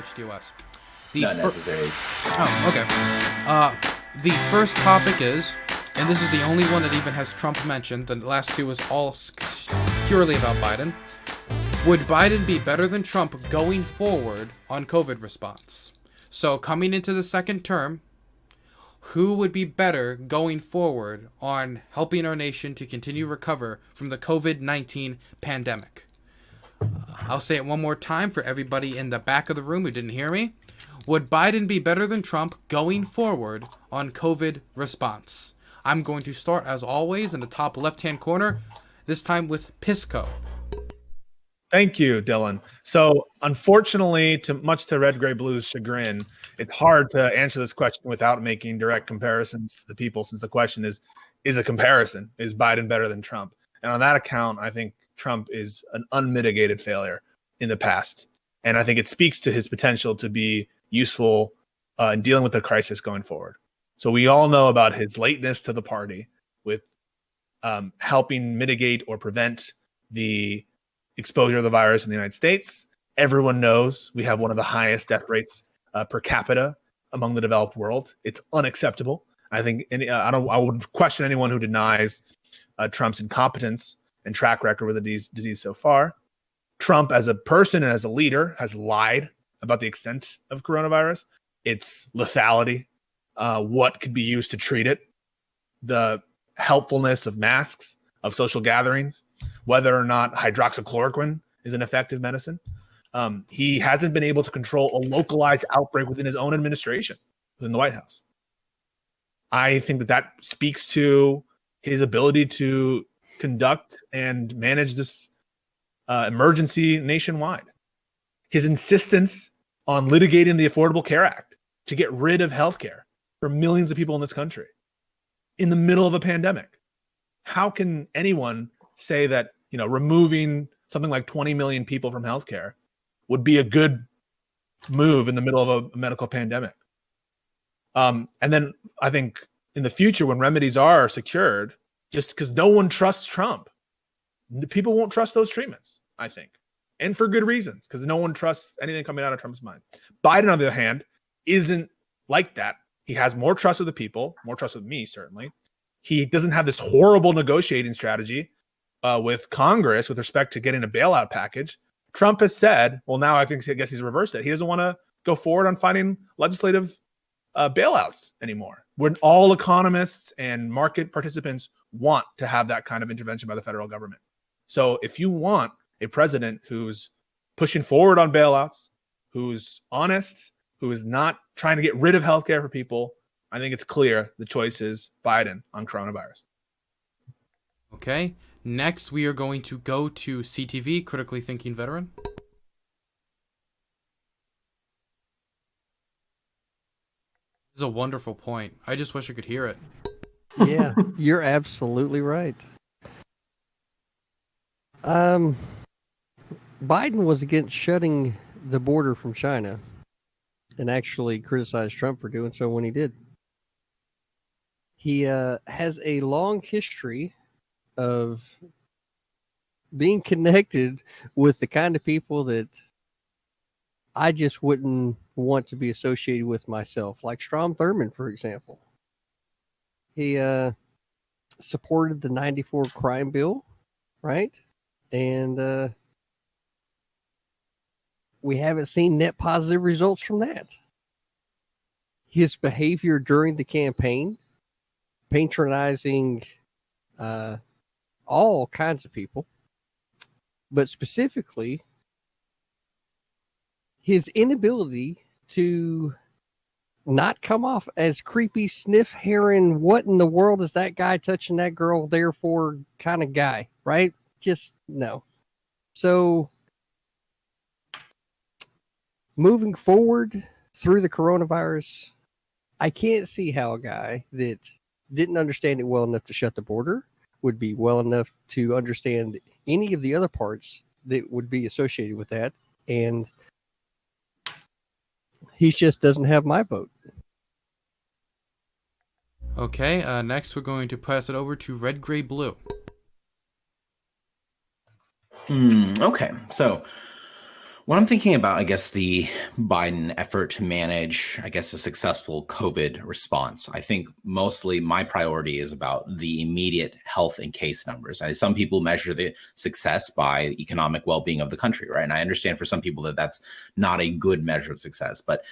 switch to US. Not necessary. Oh, okay. The first topic is, and this is the only one that even has Trump mentioned, the last two was all purely about Biden. Would Biden be better than Trump going forward on COVID response? So coming into the second term, who would be better going forward on helping our nation to continue recover from the COVID-19 pandemic? I'll say it one more time for everybody in the back of the room who didn't hear me. Would Biden be better than Trump going forward on COVID response? I'm going to start, as always, in the top left-hand corner, this time with Pisco. Thank you, Dylan. So, unfortunately, much to Red, Gray, Blue's chagrin, it's hard to answer this question without making direct comparisons to the people, since the question is a comparison. Is Biden better than Trump? And on that account, I think Trump is an unmitigated failure in the past. And I think it speaks to his potential to be useful in dealing with the crisis going forward. So we all know about his lateness to the party with helping mitigate or prevent the exposure of the virus in the United States. Everyone knows we have one of the highest death rates per capita among the developed world. It's unacceptable. I think I would question anyone who denies Trump's incompetence and track record with the disease so far. Trump, as a person and as a leader, has lied about the extent of coronavirus, its lethality, what could be used to treat it, the helpfulness of masks, of social gatherings, whether or not hydroxychloroquine is an effective medicine. He hasn't been able to control a localized outbreak within his own administration, within the White House. I think that speaks to his ability to conduct and manage this emergency nationwide. His insistence on litigating the Affordable Care Act to get rid of healthcare for millions of people in this country in the middle of a pandemic. How can anyone say that, removing something like 20 million people from healthcare would be a good move in the middle of a medical pandemic? And then I think in the future, when remedies are secured, just because no one trusts Trump, people won't trust those treatments, I think. And for good reasons, because no one trusts anything coming out of Trump's mind. Biden, on the other hand, isn't like that. He has more trust with the people, more trust with me, certainly. He doesn't have this horrible negotiating strategy with Congress with respect to getting a bailout package. Trump has said, well, now I guess he's reversed it. He doesn't want to go forward on finding legislative bailouts anymore, when all economists and market participants want to have that kind of intervention by the federal government. So if you want a president who's pushing forward on bailouts, who's honest, who is not trying to get rid of healthcare for people, I think it's clear the choice is Biden on coronavirus. Okay. Next, we are going to go to CTV, Critically Thinking Veteran. This is a wonderful point. I just wish I could hear it. Yeah, you're absolutely right. Biden was against shutting the border from China and actually criticized Trump for doing so when he did. He has a long history of being connected with the kind of people that I just wouldn't want to be associated with myself, like Strom Thurmond, for example. He supported the 94 crime bill, right? And we haven't seen net positive results from that. His behavior during the campaign, patronizing all kinds of people, but specifically his inability to not come off as creepy, sniff hearing, what in the world is that guy touching that girl there for kind of guy, right? Just no. So moving forward through the coronavirus, I can't see how a guy that didn't understand it well enough to shut the border would be well enough to understand any of the other parts that would be associated with that. And he just doesn't have my vote. Okay, next we're going to pass it over to Red, Gray, Blue. Okay, so When I'm thinking about, I guess, the Biden effort to manage, I guess, a successful COVID response, I think mostly my priority is about the immediate health and case numbers. Some people measure the success by economic well-being of the country, right? And I understand for some people that that's not a good measure of success, but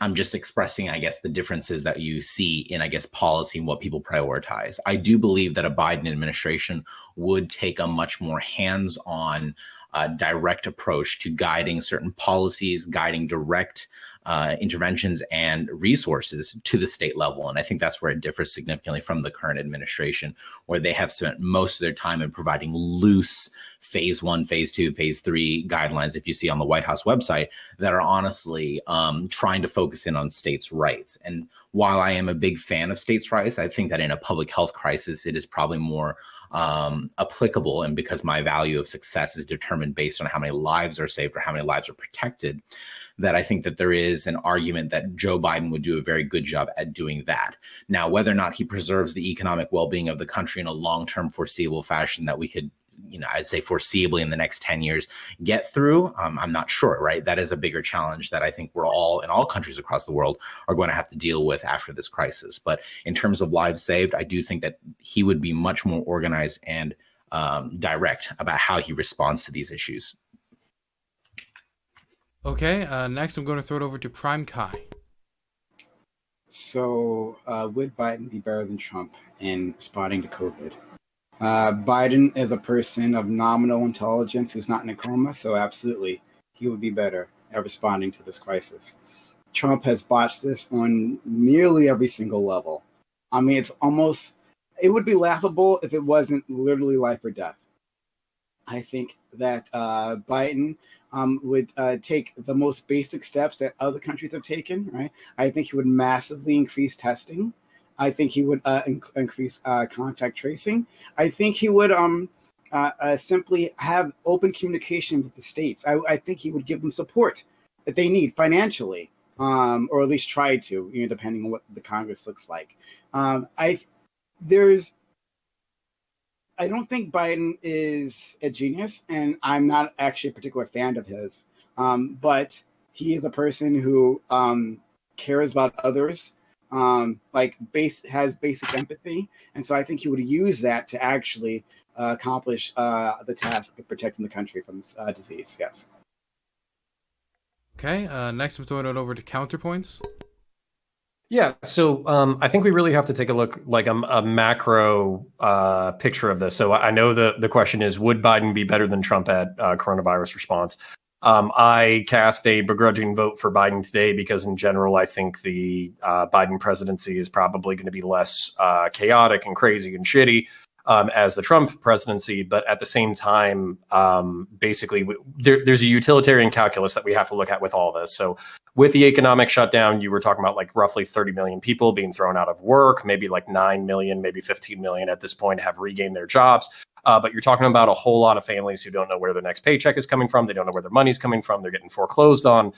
I'm just expressing, I guess, the differences that you see in, I guess, policy and what people prioritize. I do believe that a Biden administration would take a much more hands-on, direct approach to guiding certain policies, guiding direct interventions and resources to the state level. And I think that's where it differs significantly from the current administration, where they have spent most of their time in providing loose phase 1, phase 2, phase 3 guidelines, if you see on the White House website, that are honestly trying to focus in on states' rights. And while I am a big fan of states' rights, I think that in a public health crisis, it is probably more applicable. And because my value of success is determined based on how many lives are saved or how many lives are protected, that I think that there is an argument that Joe Biden would do a very good job at doing that. Now, whether or not he preserves the economic well-being of the country in a long-term foreseeable fashion that we could, I'd say foreseeably in the next 10 years get through, I'm not sure, right? That is a bigger challenge that I think we're all, in all countries across the world, are going to have to deal with after this crisis. But in terms of lives saved, I do think that he would be much more organized and direct about how he responds to these issues. Okay, next I'm going to throw it over to Prime Kai. So, would Biden be better than Trump in responding to COVID? Biden is a person of nominal intelligence who's not in a coma, so absolutely, he would be better at responding to this crisis. Trump has botched this on nearly every single level. I mean, it would be laughable if it wasn't literally life or death. I think that Biden would take the most basic steps that other countries have taken, right? I think he would massively increase testing. I think he would increase contact tracing. I think he would simply have open communication with the states. I think he would give them support that they need financially, or at least try to, depending on what the Congress looks like. I don't think Biden is a genius, and I'm not actually a particular fan of his. But he is a person who cares about others, has basic empathy, and so I think he would use that to actually accomplish the task of protecting the country from this disease. Yes. Okay, next I'm throwing it over to Counterpoints. Yeah, so I think we really have to take a look, like a macro picture of this. So I know the question is, would Biden be better than Trump at coronavirus response? I cast a begrudging vote for Biden today because in general, I think the Biden presidency is probably going to be less chaotic and crazy and shitty as the Trump presidency. But at the same time, basically, there's a utilitarian calculus that we have to look at with all this. So with the economic shutdown, you were talking about like roughly 30 million people being thrown out of work, maybe like 9 million, maybe 15 million at this point have regained their jobs. But you're talking about a whole lot of families who don't know where their next paycheck is coming from. They don't know where their money's coming from. They're getting foreclosed on.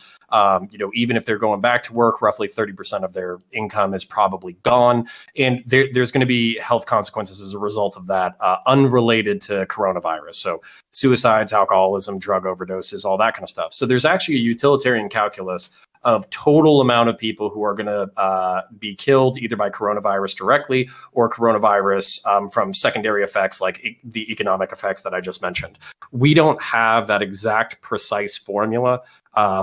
Even if they're going back to work, roughly 30% of their income is probably gone. And there's going to be health consequences as a result of that, unrelated to coronavirus. So suicides, alcoholism, drug overdoses, all that kind of stuff. So there's actually a utilitarian calculus of total amount of people who are going to be killed either by coronavirus directly or coronavirus from secondary effects like the economic effects that I just mentioned. We don't have that exact precise formula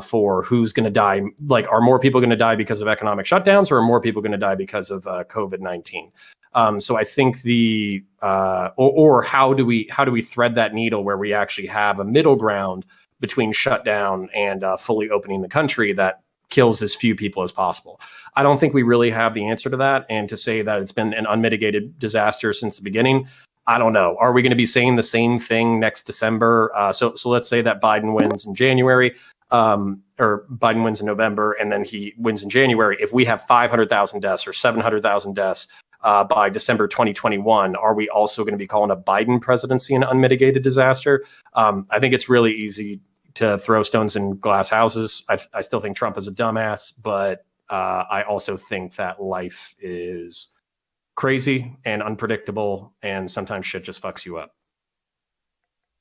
for who's going to die. Like, are more people going to die because of economic shutdowns, or are more people going to die because of COVID-19? So I think or how do we thread that needle where we actually have a middle ground between shutdown and fully opening the country that kills as few people as possible? I don't think we really have the answer to that. And to say that it's been an unmitigated disaster since the beginning, I don't know. Are we going to be saying the same thing next December? So let's say that Biden wins in January, or Biden wins in November, and then he wins in January. If we have 500,000 deaths or 700,000 deaths by December 2021, are we also going to be calling a Biden presidency an unmitigated disaster? I think it's really easy to throw stones in glass houses. I still think Trump is a dumbass, but I also think that life is crazy and unpredictable, and sometimes shit just fucks you up.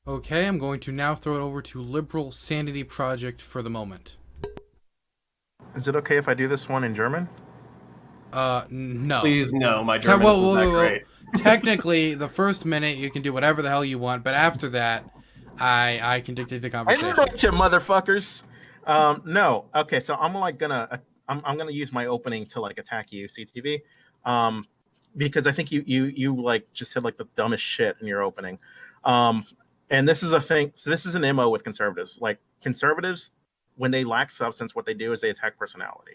Okay, I'm going to now throw it over to Liberal Sanity Project for the moment. Is it okay if I do this one in German? No. Please, no. My German isn't that great. Technically, the first minute you can do whatever the hell you want, but after that, I can dictate the I conversation. interrupt you, motherfuckers. No. Okay, so I'm I'm gonna use my opening to like attack you, CTV, because I think you like just said like the dumbest shit in your opening, and this is a thing. So this is an MO with conservatives. Like conservatives, when they lack substance, what they do is they attack personality,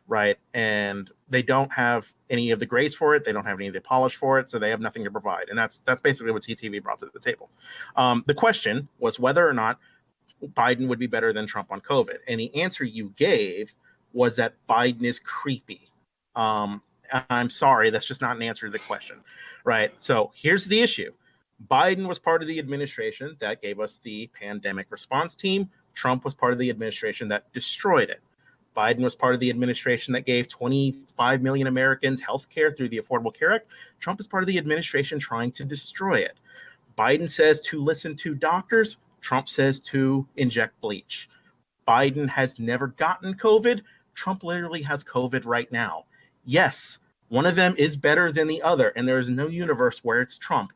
right? And they don't have any of the grace for it. They don't have any of the polish for it, so they have nothing to provide. And that's basically what CTV brought to the table. The question was whether or not Biden would be better than Trump on COVID. And the answer you gave was that Biden is creepy. I'm sorry, that's just not an answer to the question, right? So here's the issue. Biden was part of the administration that gave us the pandemic response team. Trump was part of the administration that destroyed it. Biden was part of the administration that gave 25 million Americans health care through the Affordable Care Act. Trump is part of the administration trying to destroy it. Biden says to listen to doctors. Trump says to inject bleach. Biden has never gotten COVID. Trump literally has COVID right now. Yes, one of them is better than the other, and there is no universe where it's Trump.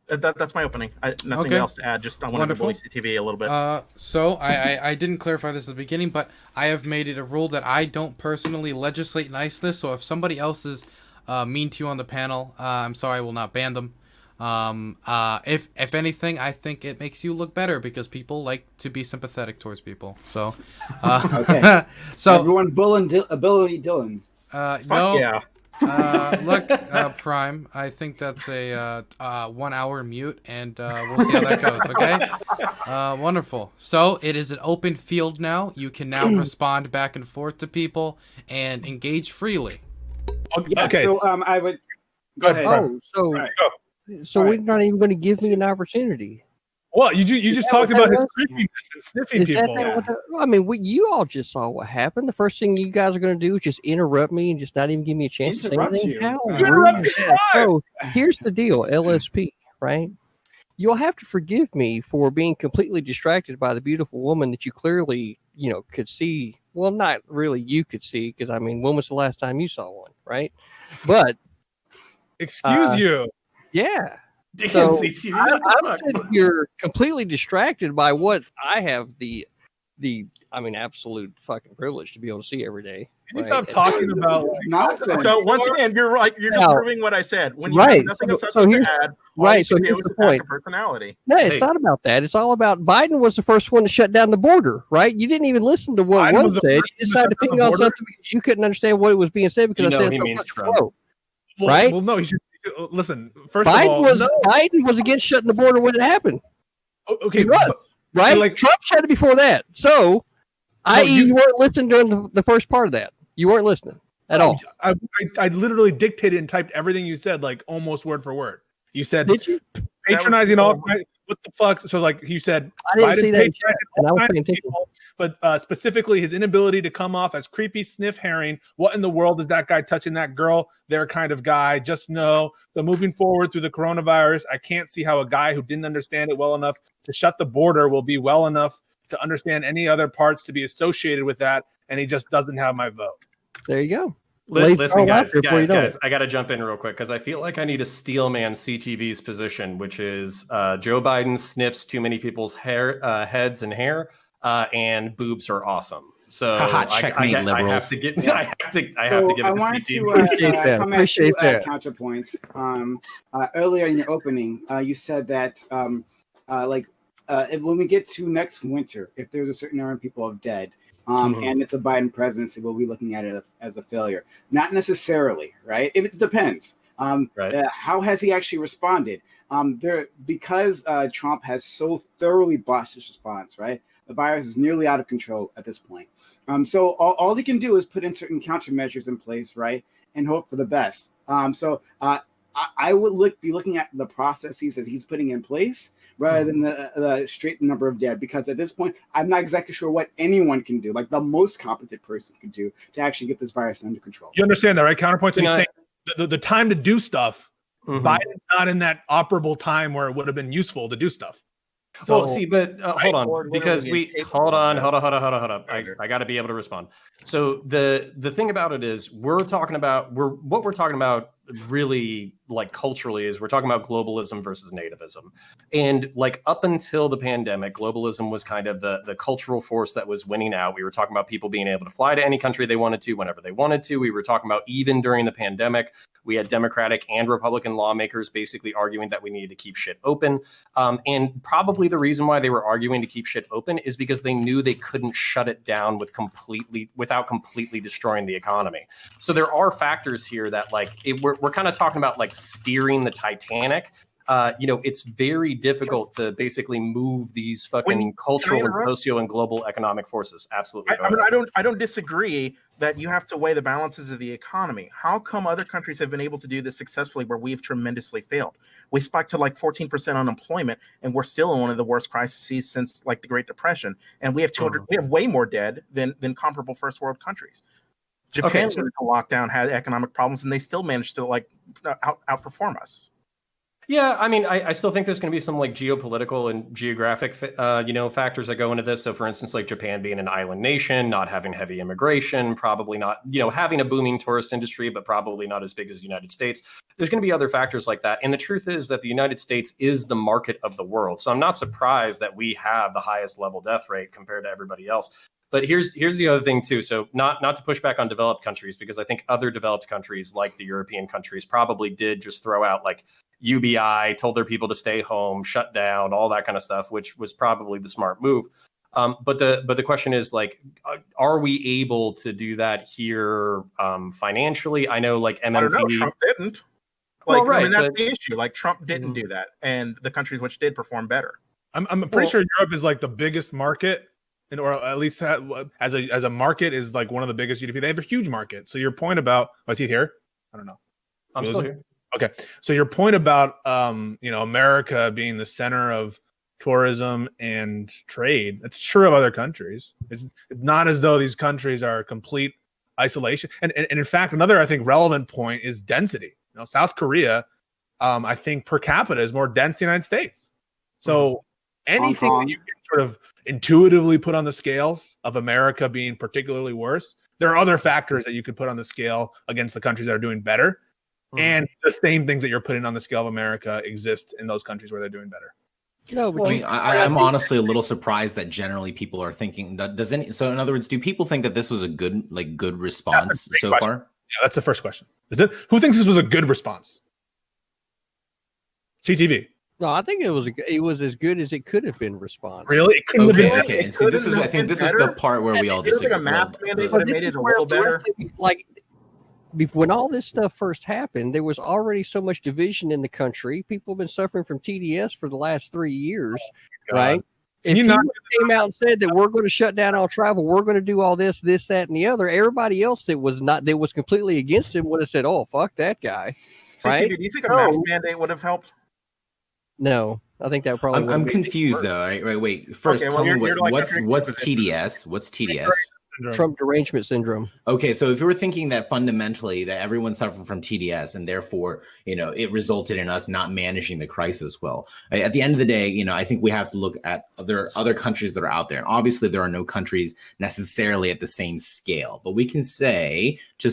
That's my opening. Nothing else to add. Just I wanted to bully CTV a little bit. So I didn't clarify this at the beginning, but I have made it a rule that I don't personally legislate niceness. So if somebody else is mean to you on the panel, I'm sorry, I will not ban them. If anything, I think it makes you look better because people like to be sympathetic towards people. So, okay. So everyone, ability Dylan. No. Yeah. Look, Prime, I think that's a 1 hour mute, and we'll see how that goes, okay? Wonderful. So it is an open field now. You can now respond back and forth to people and engage freely. Yeah, Okay. so I would go ahead. Oh, so Right. so we're not even going to give me an opportunity. Well, you just that talked what about that his was? creepiness and sniffing Is people. that what I mean, you all just saw what happened. The first thing you guys are going to do is just interrupt me and just not even give me a chance Interrupt to say you? anything. How You rude interrupted is that? So here's the deal, LSP, right? You'll have to forgive me for being completely distracted by the beautiful woman that you clearly, could see. Well, not really you could see, because I mean, when was the last time you saw one, right? But Excuse you. yeah. Damn, So, CTV, what the I fuck? said you're completely distracted by what I have the absolute fucking privilege to be able to see every day. Can you right? stop talking about? This is nonsense. So once again, you're right. You're just Now- proving what I said. When you Right, have nothing so- of so substance here's- to add, all right, you so can do here's is the attack point. a personality. No, it's Hey. not about that. It's all about Biden was the first one to shut down the border, right? You didn't even listen to what Biden was was the said. first You one to decided to shut down ping the on border? something because you couldn't understand what was being said because You I know said he it so means fucking Trump. slow. Well, Right? Well, no, he should listen. First of all, Biden was against shutting the border when it happened, okay, he was. right? like- Trump shut it before that. So, i.e., you weren't listening during the first part of that. You weren't listening at all. I literally dictated and typed everything you said, like almost word for word. You said Did you? patronizing all. What the fuck? So, like you said, I didn't Biden's see that in chat, patronizing and I all was kinds paying of attention. people, but specifically his inability to come off as creepy sniff herring. What in the world is that guy touching that girl? Their kind of guy. Just know. So moving forward through the coronavirus, I can't see how a guy who didn't understand it well enough to shut the border will be well enough to understand any other parts to be associated with that, and he just doesn't have my vote. There you go. Listen, guys, before you know it. I got to jump in real quick because I feel like I need to steel man CTV's position, which is Joe Biden sniffs too many people's heads and hair, and boobs are awesome. So Checkmate, I have liberals. to get, Yeah. I have to give I it to wanted CTV. to Appreciate that. come at Appreciate you that. counterpoints. Earlier in your opening, you said that when we get to next winter, if there's a certain number of people of dead, and it's a Biden presidency, we'll be looking at it as a failure. Not necessarily, right? It depends. Right. How has he actually responded? Because Trump has so thoroughly botched his response, right? The virus is nearly out of control at this point. So all he can do is put in certain countermeasures in place, right, and hope for the best. I would be looking at the processes that he's putting in place rather than the straight number of dead, because at this point, I'm not exactly sure what anyone can do, like the most competent person can do to actually get this virus under control. You understand that, right? Counterpoint. So You he's know, saying the time to do stuff Biden's not in that operable time where it would have been useful to do stuff. So, Well, see, but hold Or on, because literally we incapable hold on. of I got to be able to respond. So the thing about it is, what we're talking about really, like, culturally, is we're talking about globalism versus nativism. And like, up until the pandemic, globalism was kind of the cultural force that was winning out. We were talking about people being able to fly to any country they wanted to, whenever they wanted to. We were talking about, even during the pandemic, we had Democratic and Republican lawmakers basically arguing that we needed to keep shit open. And probably the reason why they were arguing to keep shit open is because they knew they couldn't shut it down without completely destroying the economy. So there are factors here that, like, we're kind of talking about, like, steering the Titanic. It's very difficult to basically move these fucking cultural and socio and global economic forces. Absolutely. I don't disagree that you have to weigh the balances of the economy. How come other countries have been able to do this successfully where we've tremendously failed? We spiked to like 14% unemployment, and we're still in one of the worst crises since like the Great Depression. And we have we have way more dead than comparable first world countries. Japan went into lockdown, had economic problems, and they still managed to like outperform us. Yeah, I mean, I still think there's going to be some like geopolitical and geographic, factors that go into this. So, for instance, like Japan being an island nation, not having heavy immigration, probably not, having a booming tourist industry, but probably not as big as the United States. There's going to be other factors like that. And the truth is that the United States is the market of the world. So I'm not surprised that we have the highest level death rate compared to everybody else. But here's the other thing too. So not to push back on developed countries, because I think other developed countries like the European countries probably did just throw out like UBI, told their people to stay home, shut down, all that kind of stuff, which was probably the smart move. But the question is, like, are we able to do that here financially? I know, like, MMT. I don't know, Trump didn't. Like, well, right, that's the issue. Like, Trump didn't do that, and the countries which did perform better. I'm pretty sure Europe is like the biggest market, or at least as a market is like one of the biggest GDP. They have a huge market. So your point about, is he here? I don't know. I'm still here. Okay, so your point about America being the center of tourism and trade, it's true of other countries. It's not as though these countries are complete isolation. And in fact, another, I think, relevant point is density. South Korea, I think per capita is more dense than the United States. So anything that you can sort of intuitively put on the scales of America being particularly worse, there are other factors that you could put on the scale against the countries that are doing better. And the same things that you're putting on the scale of America exist in those countries where they're doing better. No, but I'm honestly a little surprised that generally people are thinking that so in other words, do people think that this was a good response so question. far? Yeah, that's the first question. Is it? Who thinks this was a good response? CTV. No, I think it was as good as it could have been response. Really? It couldn't have been. Okay. And see, I think this is the part where we all disagree. Like a mask mandate would have made it a little better. Like, when all this stuff first happened, there was already so much division in the country. People have been suffering from TDS for the last 3 years, right? If you came out and said that we're going to shut down all travel, we're going to do all this, that, and the other, everybody else that was completely against him would have said, "Oh, fuck that guy." Right? Do you think a mask mandate would have helped? No, I think that probably. I'm confused though. Right? Wait. First, tell me what's TDS? What's TDS? Trump derangement syndrome. Okay, so if you were thinking that fundamentally that everyone suffered from TDS and therefore, it resulted in us not managing the crisis well, at the end of the day, I think we have to look at other countries that are out there. And obviously, there are no countries necessarily at the same scale, but we can say to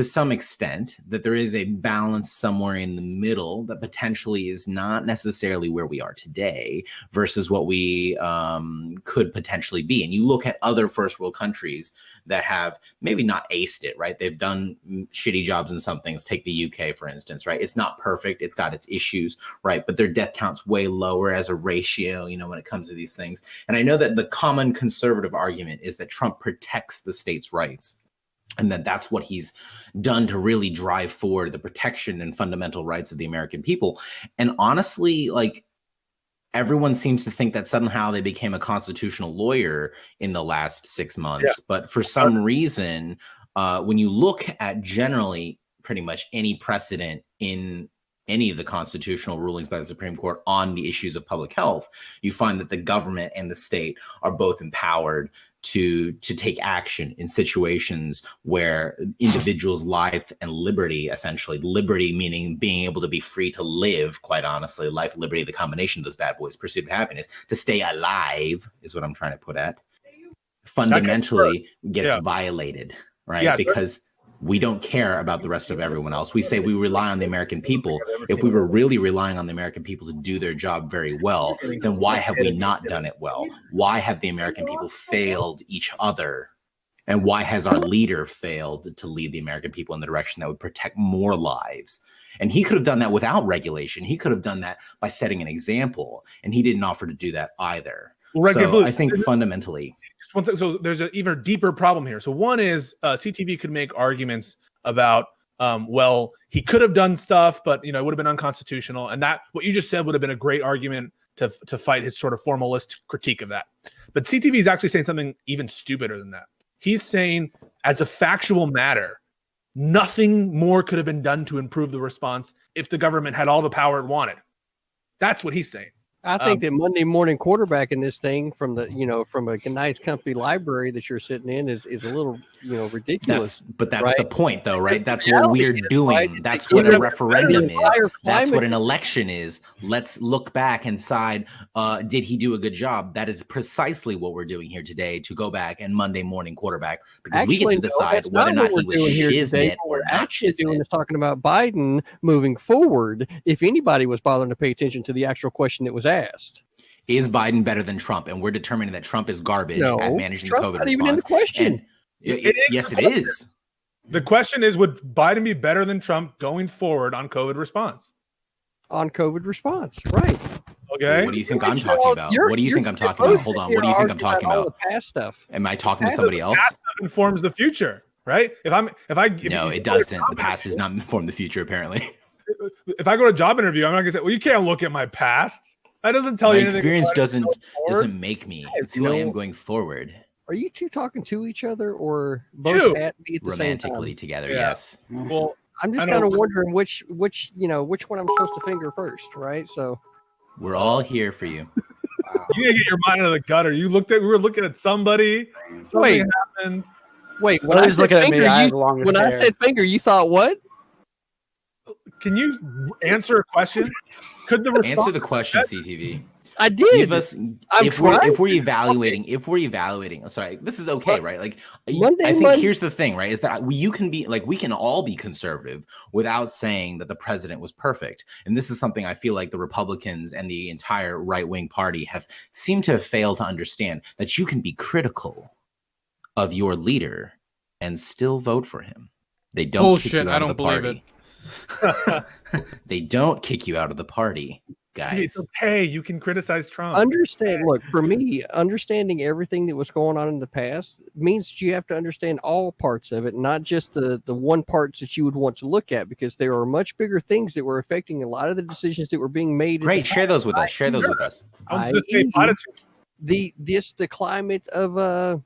some extent that there is a balance somewhere in the middle that potentially is not necessarily where we are today versus what we could potentially be. And you look at other first world countries that have maybe not aced it, right? They've done shitty jobs in some things. Take the UK, for instance, right? It's not perfect. It's got its issues, right? But their death count's way lower as a ratio, when it comes to these things. And I know that the common conservative argument is that Trump protects the states' rights. And that's what he's done to really drive forward the protection and fundamental rights of the American people. And honestly, like, everyone seems to think that somehow they became a constitutional lawyer in the last 6 months. Yeah. But for some reason, when you look at generally pretty much any precedent in any of the constitutional rulings by the Supreme Court on the issues of public health, you find that the government and the state are both empowered to take action in situations where individuals' life and liberty, essentially liberty meaning being able to be free to live, quite honestly, life, liberty, the combination of those bad boys, pursuit of happiness, to stay alive is what I'm trying to put at, fundamentally gets violated, right? Yeah, because we don't care about the rest of everyone else. We say we rely on the American people. If we were really relying on the American people to do their job very well, then why have we not done it well? Why have the American people failed each other? And why has our leader failed to lead the American people in the direction that would protect more lives? And he could have done that without regulation. He could have done that by setting an example. And he didn't offer to do that either. So I think fundamentally, so there's an even deeper problem here. So one is CTV could make arguments about, well, he could have done stuff, but it would have been unconstitutional. And that what you just said would have been a great argument to fight his sort of formalist critique of that. But CTV is actually saying something even stupider than that. He's saying, as a factual matter, nothing more could have been done to improve the response if the government had all the power it wanted. That's what he's saying. I think that Monday morning quarterbacking this thing from the from a nice comfy library that you're sitting in is a little ridiculous. That's right? the point, though, right? That's what we're doing. Right? That's what a referendum is. That's what an election is. Let's look back and decide, did he do a good job? That is precisely what we're doing here today, to go back and Monday morning quarterback, because we get to decide whether or not he was shiznit or not. Actually doing is talking about Biden moving forward. If anybody was bothering to pay attention to the actual question that was asked. Is Biden better than Trump? And we're determining that Trump is garbage at managing Trump's the COVID not response. Even in the question. Yes, it is. The question is, would Biden be better than Trump going forward on COVID response? On COVID response, right. Okay. What do you think I'm talking about? What do you think I'm talking about? Hold on. What do you think I'm talking about? All the past stuff. Am I talking to somebody else? Past stuff informs the future, right? No, it doesn't. The past does not inform the future, apparently. If I go to a job interview, I'm not gonna say, well, you can't look at my past. That doesn't tell you anything. Experience doesn't make me. It's who I am going forward. Are you two talking to each other or both at me at the romantically same time? together? Yeah. Yes. Well, I'm just kind of wondering which one I'm supposed to finger first, right? So we're all here for you. Wow. You gotta get your mind out of the gutter. We were looking at somebody. Something happened. Wait, when I said finger, I said finger, you thought what? Can you answer a question? Could the answer the question, CTV? I did. Give us if we're evaluating. Sorry, this is okay, right? Like I think here's the thing, right? Is that we can all be conservative without saying that the president was perfect. And this is something I feel like the Republicans and the entire right-wing party seem to have failed to understand, that you can be critical of your leader and still vote for him. They don't bullshit. I don't believe it. They don't kick you out of the party, guys. It's okay. You can criticize Trump. Look, for me, understanding everything that was going on in the past means you have to understand all parts of it, not just the one parts that you would want to look at, because there are much bigger things that were affecting a lot of the decisions that were being made. Great. Share those with us. Share those with us. The climate of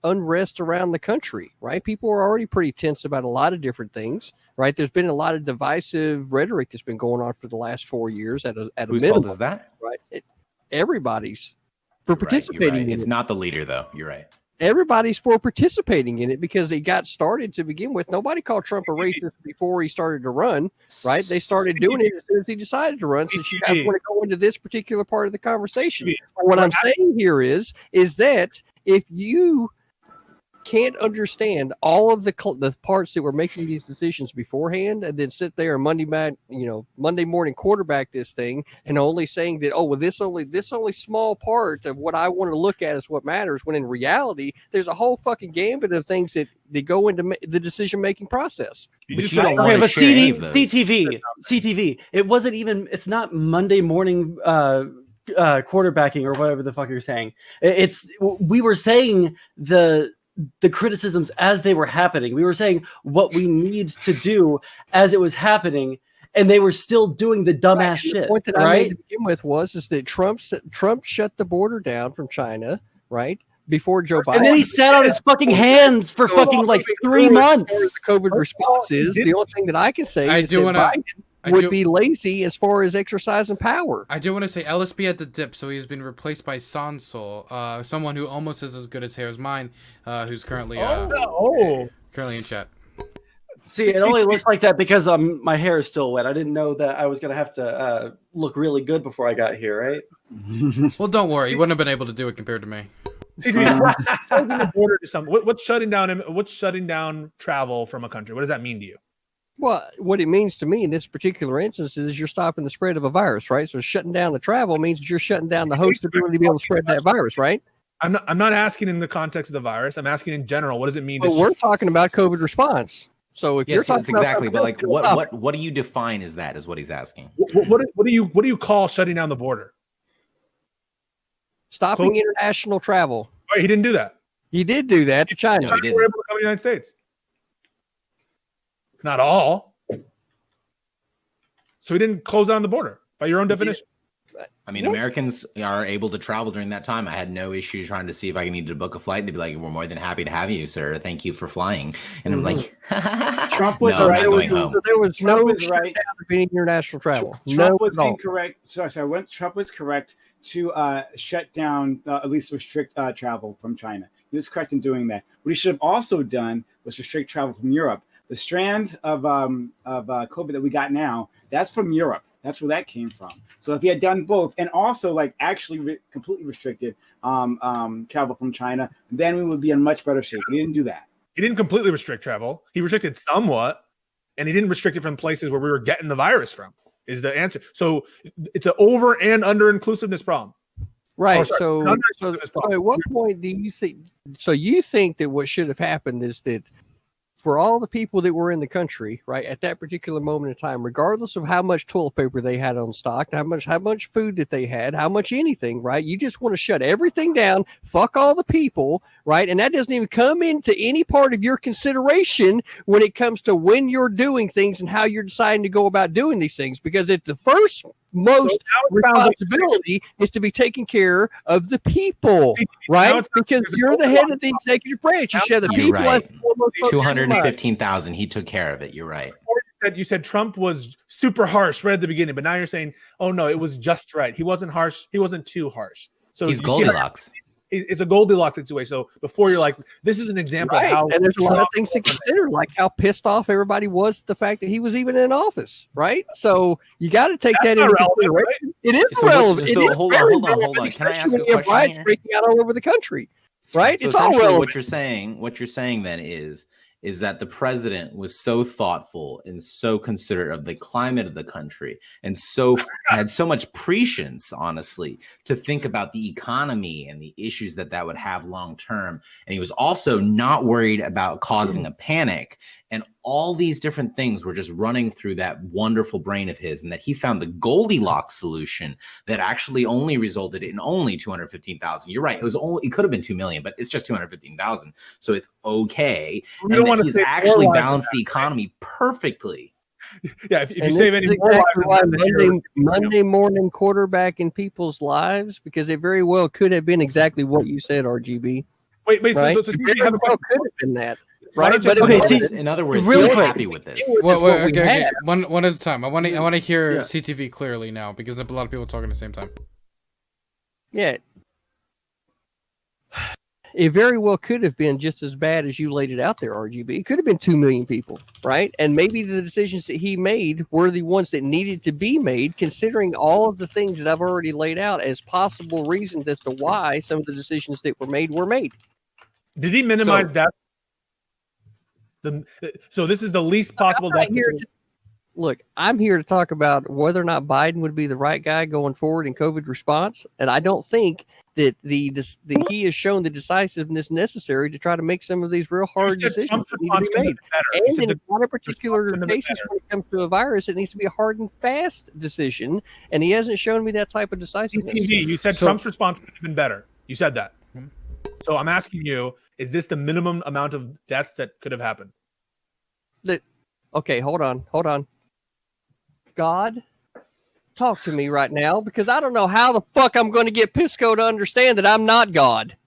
unrest around the country, right? People are already pretty tense about a lot of different things, right? There's been a lot of divisive rhetoric that's been going on for the last 4 years at a Whose minimum. fault is that? Right? Everybody's for participating in it. It's not the leader, though. You're right. Everybody's for participating in it because it got started to begin with. Nobody called Trump a racist before he started to run, right? They started doing it as soon as he decided to run. Since you guys want to go into this particular part of the conversation, what I'm saying here is that if you can't understand all of the parts that were making these decisions beforehand, and then sit there and Monday morning quarterback this thing, and only saying that, this only small part of what I want to look at is what matters, when in reality there's a whole fucking gambit of things that go into the decision making process. But you don't want to share any of those. CTV. It's not Monday morning quarterbacking or whatever the fuck you're saying. We were saying the criticisms as they were happening. We were saying what we need to do as it was happening, and they were still doing the dumbass shit. The point that I made to begin with was that Trump shut the border down from China, right? Before Joe Biden. And then he sat on his fucking hands for fucking 3 months. The COVID response is the only thing that I can say is that Biden would be lazy as far as exercising power. I do want to say LSB had the dip, so he's been replaced by Sansol, someone who almost is as good as hair as mine, who's currently currently in chat. See, it only looks like that because my hair is still wet. I didn't know that I was gonna have to look really good before I got here, right? Well, don't worry, you wouldn't have been able to do it compared to me. Closing the border to some. What's shutting down travel from a country? What does that mean to you? Well, what it means to me in this particular instance is you're stopping the spread of a virus, right? So shutting down the travel means that you're shutting down the host's ability to be able to spread that virus, right? I'm not asking in the context of the virus. I'm asking in general. What does it mean? Well, we're talking about COVID response. So if you're talking about exactly, but like what do you define as that? Is what he's asking. What do you call shutting down the border? Stopping international travel. Right, he didn't do that. He did do that to China. No, he didn't. Were able to come to the United States. Not all. So he didn't close down the border by your own definition. I mean, Americans are able to travel during that time. I had no issue trying to see if I needed to book a flight. They'd be like, "We're more than happy to have you, sir. Thank you for flying." And I'm like, Trump was no, right. I'm not going home. So there was Trump no was right. any international travel. Trump was incorrect. Sorry, Trump was correct to shut down, at least restrict travel from China. He was correct in doing that. What he should have also done was restrict travel from Europe. The strands of COVID that we got now, that's from Europe. That's where that came from. So if he had done both, and also like actually completely restricted travel from China, then we would be in much better shape. He didn't do that. He didn't completely restrict travel. He restricted somewhat, and he didn't restrict it from places where we were getting the virus from. Is the answer? So it's an over and under inclusiveness problem. Right. Oh, So at what point do you think? So you think that what should have happened is that for all the people that were in the country, right, at that particular moment in time, regardless of how much toilet paper they had on stock, how much food that they had, how much anything, right, you just want to shut everything down, fuck all the people, right, and that doesn't even come into any part of your consideration when it comes to when you're doing things and how you're deciding to go about doing these things, because at the first most responsibility is to be taking care of the people, right? Because you're the head of the executive branch. You share the people. Right. 215,000. He took care of it. You're right. You said Trump was super harsh right at the beginning, but now you're saying, oh no, it was just right. He wasn't harsh. He wasn't too harsh. So he's Goldilocks. It's a Goldilocks situation. So before you're like, this is an example of how. And there's a lot of things to consider, like how pissed off everybody was at the fact that he was even in office, right? So you got to take that into consideration. Right? It is relevant. So hold on. Can I ask a question riots breaking out all over the country, right? So it's all relevant. What you're saying then is that the president was so thoughtful and so considerate of the climate of the country and had so much prescience, honestly, to think about the economy and the issues that would have long term. And he was also not worried about causing a panic. And all these different things were just running through that wonderful brain of his, and that he found the Goldilocks solution that actually only resulted in only 215,000. You're right. It could have been 2 million, but it's just 215,000. So it's okay. And that he's actually balanced the economy perfectly. Yeah, if you save any more lives, Monday morning quarterbacking people's lives, because it very well could have been exactly what you said, RGB. Wait, right? so you have a question. Could have been that. Right, but in other words, really happy with this. Okay. One at a time. I want to hear CTV clearly now, because there are a lot of people talking at the same time. Yeah, it very well could have been just as bad as you laid it out there, RGB. It could have been 2 million people, right? And maybe the decisions that he made were the ones that needed to be made, considering all of the things that I've already laid out as possible reasons as to why some of the decisions that were made were made. Did he minimize that? So this is the least possible death. Look, I'm here to talk about whether or not Biden would be the right guy going forward in COVID response, and I don't think that he has shown the decisiveness necessary to try to make some of these real hard decisions that need to be made. And in a lot of particular cases, when it comes to a virus, it needs to be a hard and fast decision, and he hasn't shown me that type of decisiveness. You said Trump's response would have been better. You said that. So I'm asking you, is this the minimum amount of deaths that could have happened? Okay, hold on. God, talk to me right now, because I don't know how the fuck I'm going to get Pisco to understand that I'm not God.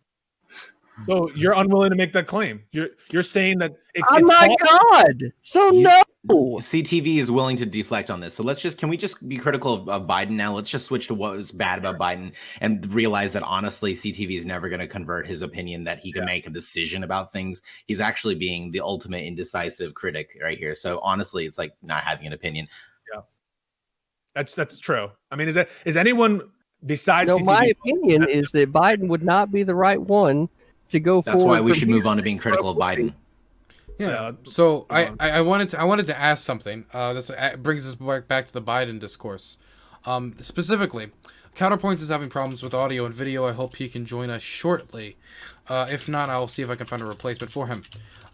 So you're unwilling to make that claim. You're saying that I'm not God. So no. CTV is willing to deflect on this. So can we just be critical of Biden now? Let's just switch to what was bad about Biden and realize that honestly, CTV is never going to convert his opinion that he can make a decision about things. He's actually being the ultimate indecisive critic right here. So honestly, it's like not having an opinion. Yeah, that's true. I mean, is anyone besides CTV? My opinion is that Biden would not be the right one to go forward. That's why we should move on to being critical of Biden. Yeah. So I wanted to ask something. This brings us back to the Biden discourse. Specifically, Counterpoints is having problems with audio and video. I hope he can join us shortly. If not, I'll see if I can find a replacement for him.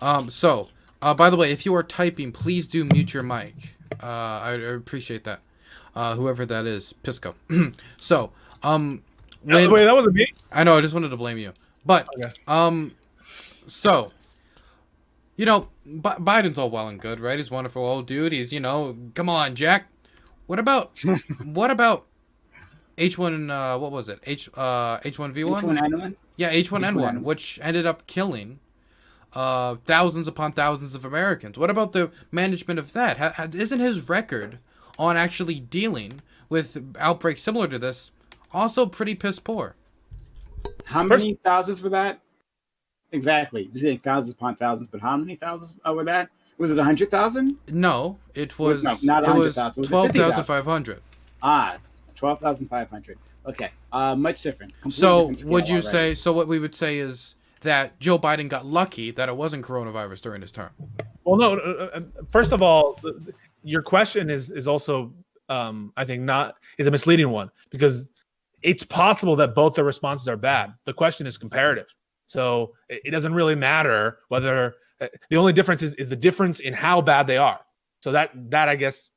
By the way, if you are typing, please do mute your mic. I appreciate that. Whoever that is, Pisco. Wait, that wasn't me. I know. I just wanted to blame you. But okay. Biden's all well and good, right? He's a wonderful old dude. He's, come on, Jack. What about H1? What was it? H1V1? H1N1. Yeah, H1N1, which ended up killing thousands upon thousands of Americans. What about the management of that? Isn't his record on actually dealing with outbreaks similar to this also pretty piss poor? How many thousands were that? Exactly. You say thousands upon thousands, but how many thousands were that? Was it 100,000? No, it was not 100,000. 12,500. 12,500. Okay, much different. So would you say? So what we would say is that Joe Biden got lucky that it wasn't coronavirus during his term. Well, no. First of all, your question is also, I think, is a misleading one, because it's possible that both the responses are bad. The question is comparative. So it doesn't really matter whether the only difference is the difference in how bad they are. So that I guess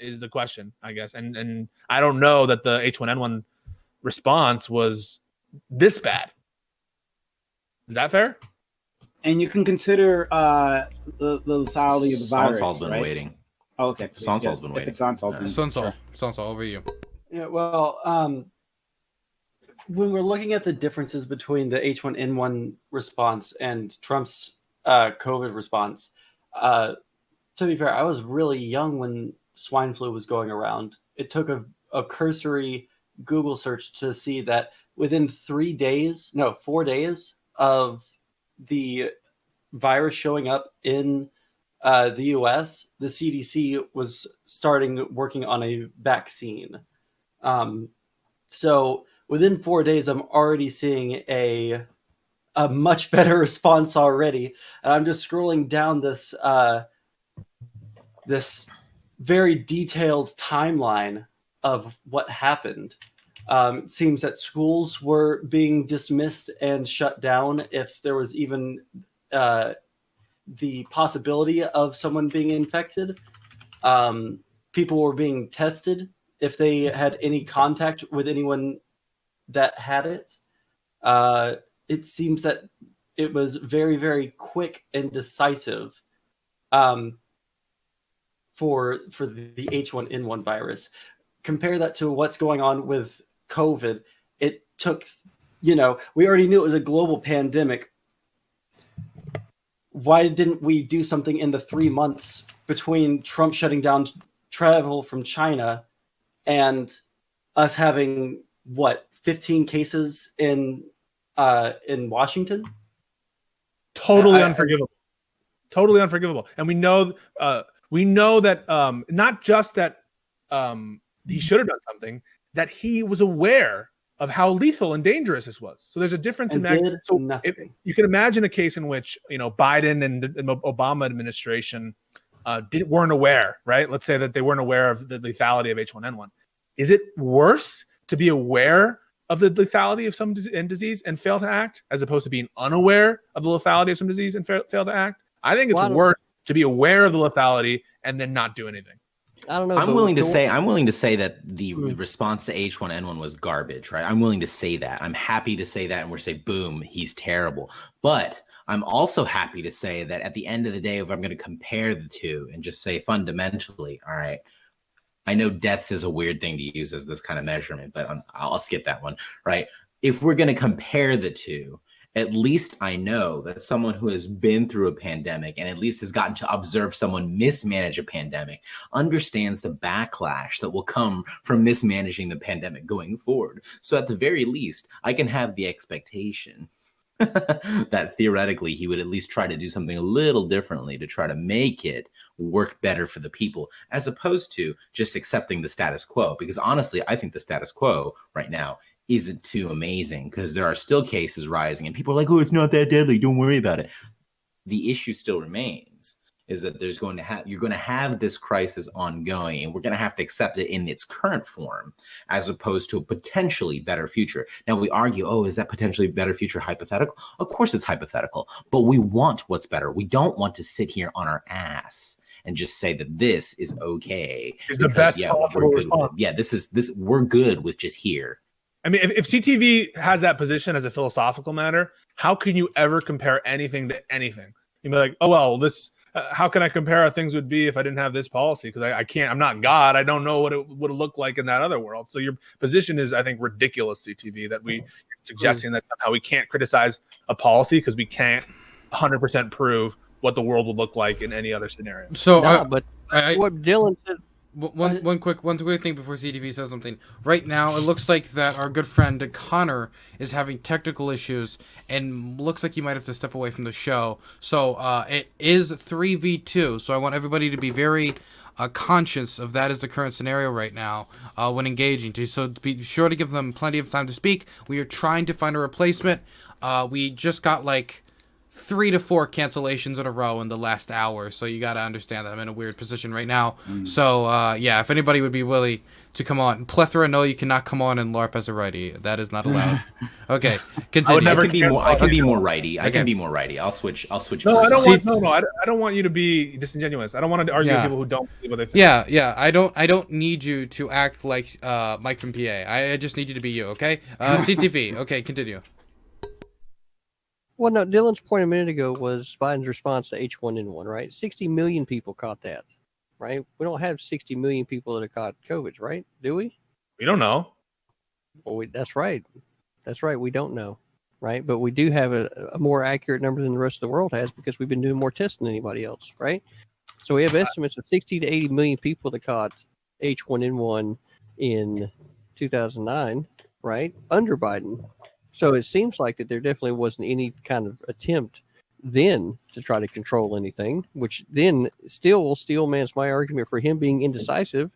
is the question, I guess. And I don't know that the H1N1 response was this bad. Is that fair? And you can consider the lethality of the virus. Sonsol's been right? waiting. Oh, okay. Sonsol's been waiting. Sonsol, over you. Yeah, well, when we're looking at the differences between the H1N1 response and Trump's COVID response, to be fair, I was really young when swine flu was going around. It took a cursory Google search to see that within 4 days of the virus showing up in the US, the CDC was working on a vaccine. So within 4 days, I'm already seeing a much better response already. And I'm just scrolling down this very detailed timeline of what happened. It seems that schools were being dismissed and shut down if there was even the possibility of someone being infected. People were being tested if they had any contact with anyone that had it. It seems that it was very, very quick and decisive for the H1N1 virus. Compare that to what's going on with COVID. It took, we already knew it was a global pandemic. Why didn't we do something in the 3 months between Trump shutting down travel from China and us having 15 cases in Washington? Totally unforgivable. Totally unforgivable. And we know that not just that he should have done something, that he was aware of how lethal and dangerous this was. So there's a difference in that. So you can imagine a case in which Biden and the Obama administration weren't aware, right? Let's say that they weren't aware of the lethality of H1N1. Is it worse to be aware of the lethality of some disease and fail to act, as opposed to being unaware of the lethality of some disease and fail to act? I think it's worse to be aware of the lethality and then not do anything. I don't know. I'm willing to say that the response to H1N1 was garbage, right? I'm willing to say that. I'm happy to say that, and we're saying, boom, he's terrible. But I'm also happy to say that at the end of the day, if I'm going to compare the two and just say fundamentally, all right, I know deaths is a weird thing to use as this kind of measurement, but I'll skip that one, right? If we're going to compare the two At least I know that someone who has been through a pandemic and at least has gotten to observe someone mismanage a pandemic understands the backlash that will come from mismanaging the pandemic going forward. So at the very least, I can have the expectation that theoretically he would at least try to do something a little differently to try to make it work better for the people, as opposed to just accepting the status quo. Because honestly, I think the status quo right now isn't too amazing, because there are still cases rising and people are like, oh, it's not that deadly, don't worry about it. The issue still remains, is that you're going to have this crisis ongoing, and we're going to have to accept it in its current form, as opposed to a potentially better future. Now we argue, oh, is that potentially better future hypothetical? Of course it's hypothetical, but we want what's better. We don't want to sit here on our ass and just say that this is okay. It's the best possible response. We're good with just here. I mean, if CTV has that position as a philosophical matter, how can you ever compare anything to anything? You'd be like, oh, well, this, how can I compare how things would be if I didn't have this policy? Because I can't, I'm not God. I don't know what it would look like in that other world. So your position is, I think, ridiculous, CTV, that we suggesting that somehow we can't criticize a policy because we can't 100% prove what the world would look like in any other scenario. So, but what Dylan said. One quick thing before CTV says something. Right now, it looks like that our good friend Connor is having technical issues and looks like he might have to step away from the show. So it is 3v2. So I want everybody to be very conscious of that as the current scenario right now when engaging. So be sure to give them plenty of time to speak. We are trying to find a replacement. We just got like 3 to 4 cancellations in a row in the last hour, so you got to understand that I'm in a weird position right now. So yeah, if anybody would be willing to come on, Plethora, no, you cannot come on and LARP as a righty. That is not allowed. Okay, continue. I can be more righty. I can be more righty. I'll switch. No, I don't want you to be disingenuous. I don't want to argue with people who don't believe what they think. Yeah. I don't need you to act like Mike from PA. I just need you to be you. Okay. CTV. Okay, continue. Well, no, Dylan's point a minute ago was Biden's response to H1N1, right? 60 million people caught that, right? We don't have 60 million people that have caught COVID, right? Do we? We don't know. Well, that's right. That's right. We don't know, right? But we do have a more accurate number than the rest of the world has because we've been doing more tests than anybody else, right? So we have estimates of 60 to 80 million people that caught H1N1 in 2009, right? Under Biden. So it seems like that there definitely wasn't any kind of attempt then to try to control anything, which then still steelmans my argument for him being indecisive,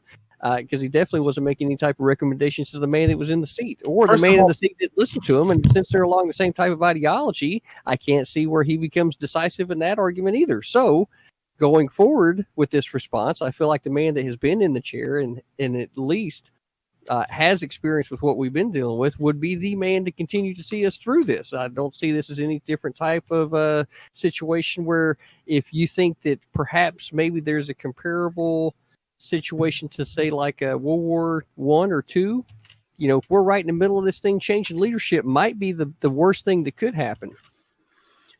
because he definitely wasn't making any type of recommendations to the man that was in the seat, or the man in the seat that listened to him. And since they're along the same type of ideology, I can't see where he becomes decisive in that argument either. So going forward with this response, I feel like the man that has been in the chair and at least has experience with what we've been dealing with would be the man to continue to see us through this. I don't see this as any different type of situation where if you think that perhaps maybe there's a comparable situation to say like a World War I or II, you know, if we're right in the middle of this thing, changing leadership might be the worst thing that could happen.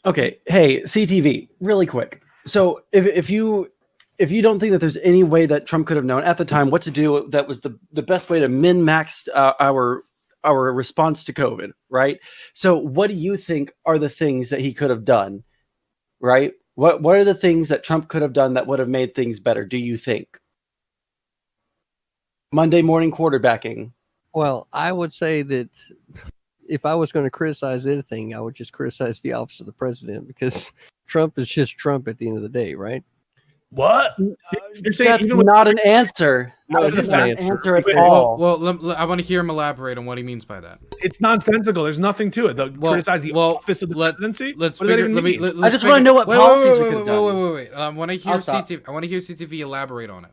Okay. Hey, CTV, really quick. So if you don't think that there's any way that Trump could have known at the time what to do, that was the best way to min-max our response to COVID, right? So what do you think are the things that he could have done, right? What are the things that Trump could have done that would have made things better, do you think? Monday morning quarterbacking. Well, I would say that if I was going to criticize anything, I would just criticize the office of the president, because Trump is just Trump at the end of the day, right? What? You're saying that's not an answer. No, it's not an answer at all. all. I want to hear him elaborate on what he means by that. It's nonsensical. There's nothing to it. Criticize the office of the presidency. Let's figure. I just want to know what policies we could have done. Wait. I want to hear CTV elaborate on it.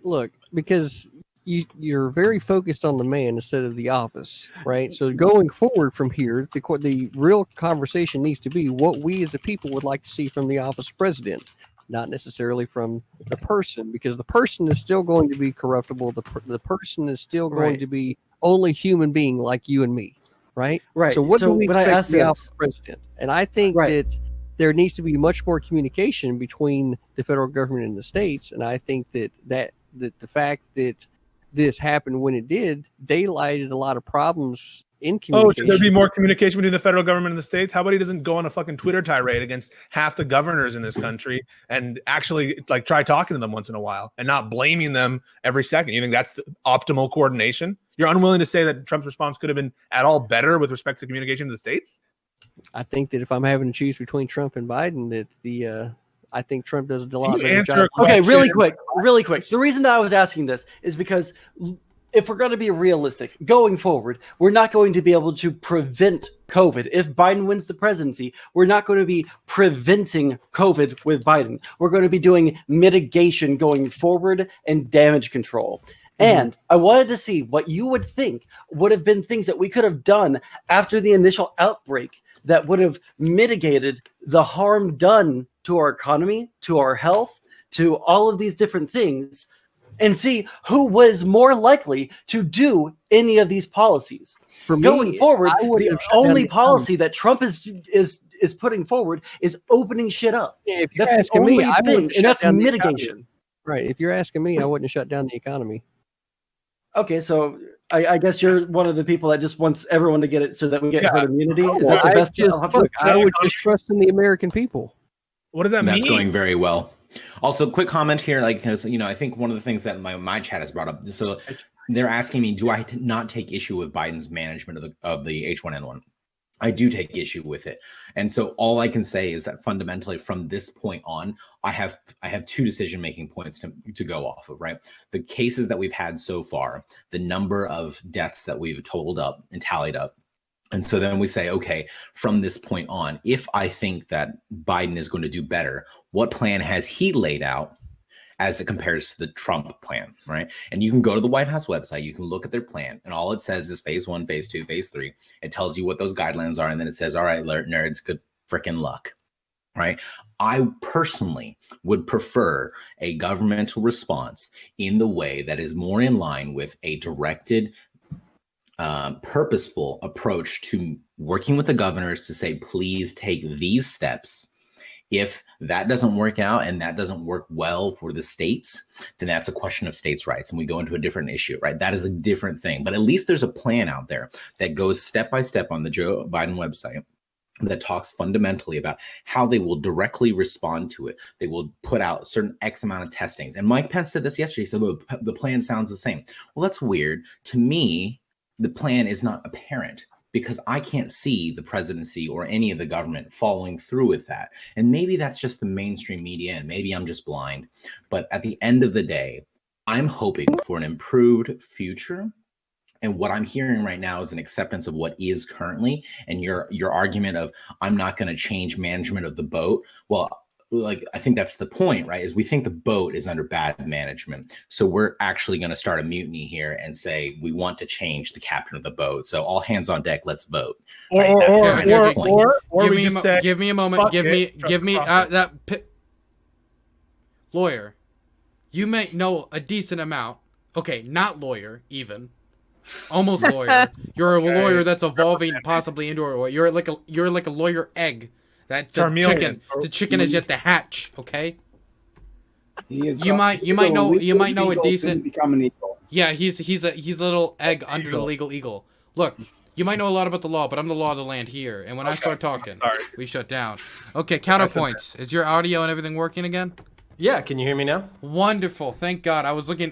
Look, because you're very focused on the man instead of the office, right? So going forward from here, the real conversation needs to be what we as a people would like to see from the office of president, not necessarily from the person, because the person is still going to be corruptible. The person is still going to be only human being like you and me, right? Right. So what do we expect from the office of president? And I think that there needs to be much more communication between the federal government and the states. And I think that the fact that this happened when it did, daylighted a lot of problems in Oh, communication. should there be more communication between the federal government and the states? How about he doesn't go on a fucking Twitter tirade against half the governors in this country and actually like try talking to them once in a while and not blaming them every second? You think that's the optimal coordination? You're unwilling to say that Trump's response could have been at all better with respect to communication to the states? I think that if I'm having to choose between Trump and Biden, that I think Trump does a lot you better answer job. a Okay, question? really quick. The reason that I was asking this is because if we're going to be realistic going forward, we're not going to be able to prevent COVID. If Biden wins the presidency, we're not going to be preventing COVID with Biden. We're going to be doing mitigation going forward and damage control. And I wanted to see what you would think would have been things that we could have done after the initial outbreak that would have mitigated the harm done to our economy, to our health, to all of these different things, and see who was more likely to do any of these policies. For me, Going forward, I wouldn't the have shut down only the policy that Trump is putting forward is opening shit up. Yeah, if you're That's the asking only me, I thing, wouldn't and shut that's down the mitigation. economy. Right. If you're asking me, I wouldn't have shut down the economy. Okay, so I guess you're one of the people that just wants everyone to get it so that we get herd immunity. Is Well, that the best option? I would just trust in the American people. What does that That's mean? going very well. Also, quick comment here, like, because I think one of the things that my chat has brought up. So they're asking me, do I not take issue with Biden's management of the H1N1? I do take issue with it, and so all I can say is that fundamentally, from this point on, I have two decision-making points to go off of. Right, the cases that we've had so far, the number of deaths that we've totaled up and tallied up. And so then we say, okay, from this point on, if I think that Biden is going to do better, what plan has he laid out as it compares to the Trump plan, right? And you can go to the White House website, you can look at their plan, and all it says is phase 1, phase 2, phase 3. It tells you what those guidelines are, and then it says, all right, nerds, good freaking luck, right? I personally would prefer a governmental response in the way that is more in line with a directed, purposeful approach to working with the governors to say, please take these steps. If that doesn't work out and that doesn't work well for the states, then that's a question of states' rights, and we go into a different issue, right? That is a different thing. But at least there's a plan out there that goes step by step on the Joe Biden website that talks fundamentally about how they will directly respond to it. They will put out certain X amount of testings. And Mike Pence said this yesterday. He said, the plan sounds the same. Well, that's weird. To me, the plan is not apparent, because I can't see the presidency or any of the government following through with that. And maybe that's just the mainstream media, and maybe I'm just blind. But at the end of the day, I'm hoping for an improved future. And what I'm hearing right now is an acceptance of what is currently. And your argument of, I'm not going to change management of the boat. Well, like, I think that's the point, right? Is we think the boat is under bad management. So we're actually going to start a mutiny here and say, we want to change the captain of the boat. So all hands on deck, let's vote. Right? Give me a moment. Lawyer, you may know a decent amount. Okay, not lawyer, even. Almost lawyer. You're a lawyer that's evolving possibly into a, you're like a lawyer egg. That the chicken is yet to hatch. Okay. You might know a decent. Become an eagle. Yeah, he's a little egg under the legal eagle. Look, you might know a lot about the law, but I'm the law of the land here. And when I start talking, we shut down. Okay, counterpoints. Is your audio and everything working again? Yeah, can you hear me now? Wonderful, thank God. I was looking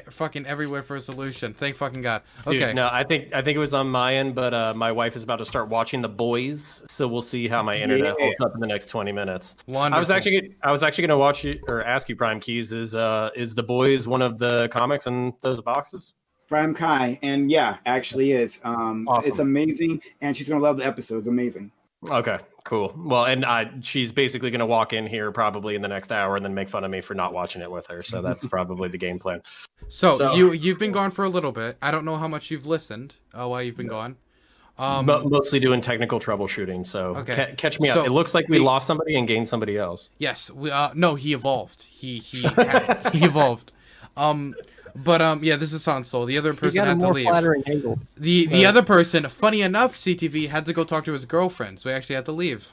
fucking everywhere for a solution. Thank fucking God. Okay. Dude, no, I think it was on my end, but my wife is about to start watching The Boys, so we'll see how my internet holds up in the next 20 minutes. Wonderful. I was actually gonna watch you or ask you, Prime Keys, is The Boys one of the comics in those boxes? Prime Kai, and yeah, actually is. Awesome. It's amazing, and she's gonna love the episode. It's amazing. Okay, cool. Well, and she's basically going to walk in here probably in the next hour and then make fun of me for not watching it with her. So that's probably the game plan. So you've been gone for a little bit. I don't know how much you've listened while you've been gone. Mostly doing technical troubleshooting. So catch me up. It looks like we lost somebody and gained somebody else. Yes. No, he evolved. He evolved. Yeah, this is Sansol. The other person had to leave. Angle. The other person, funny enough, CTV had to go talk to his girlfriend, so he actually had to leave.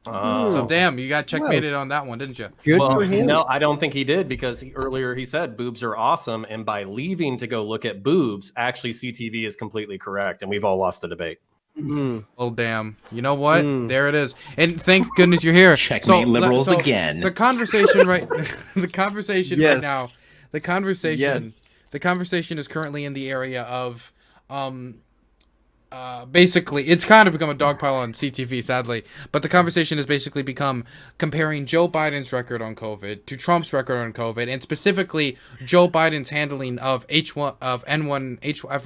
Oh. So damn, you got checkmated on that one, didn't you? Good Well, for him. no, I don't think he did because earlier he said boobs are awesome, and by leaving to go look at boobs, actually CTV is completely correct, and we've all lost the debate. Mm. Oh damn! You know what? Mm. There it is. And thank goodness you're here. Checkmate liberals again. The conversation the conversation right now. Yes. The conversation. Yes. The conversation is currently in the area of, basically, it's kind of become a dogpile on CTV, sadly. But the conversation has basically become comparing Joe Biden's record on COVID to Trump's record on COVID, and specifically Joe Biden's handling of I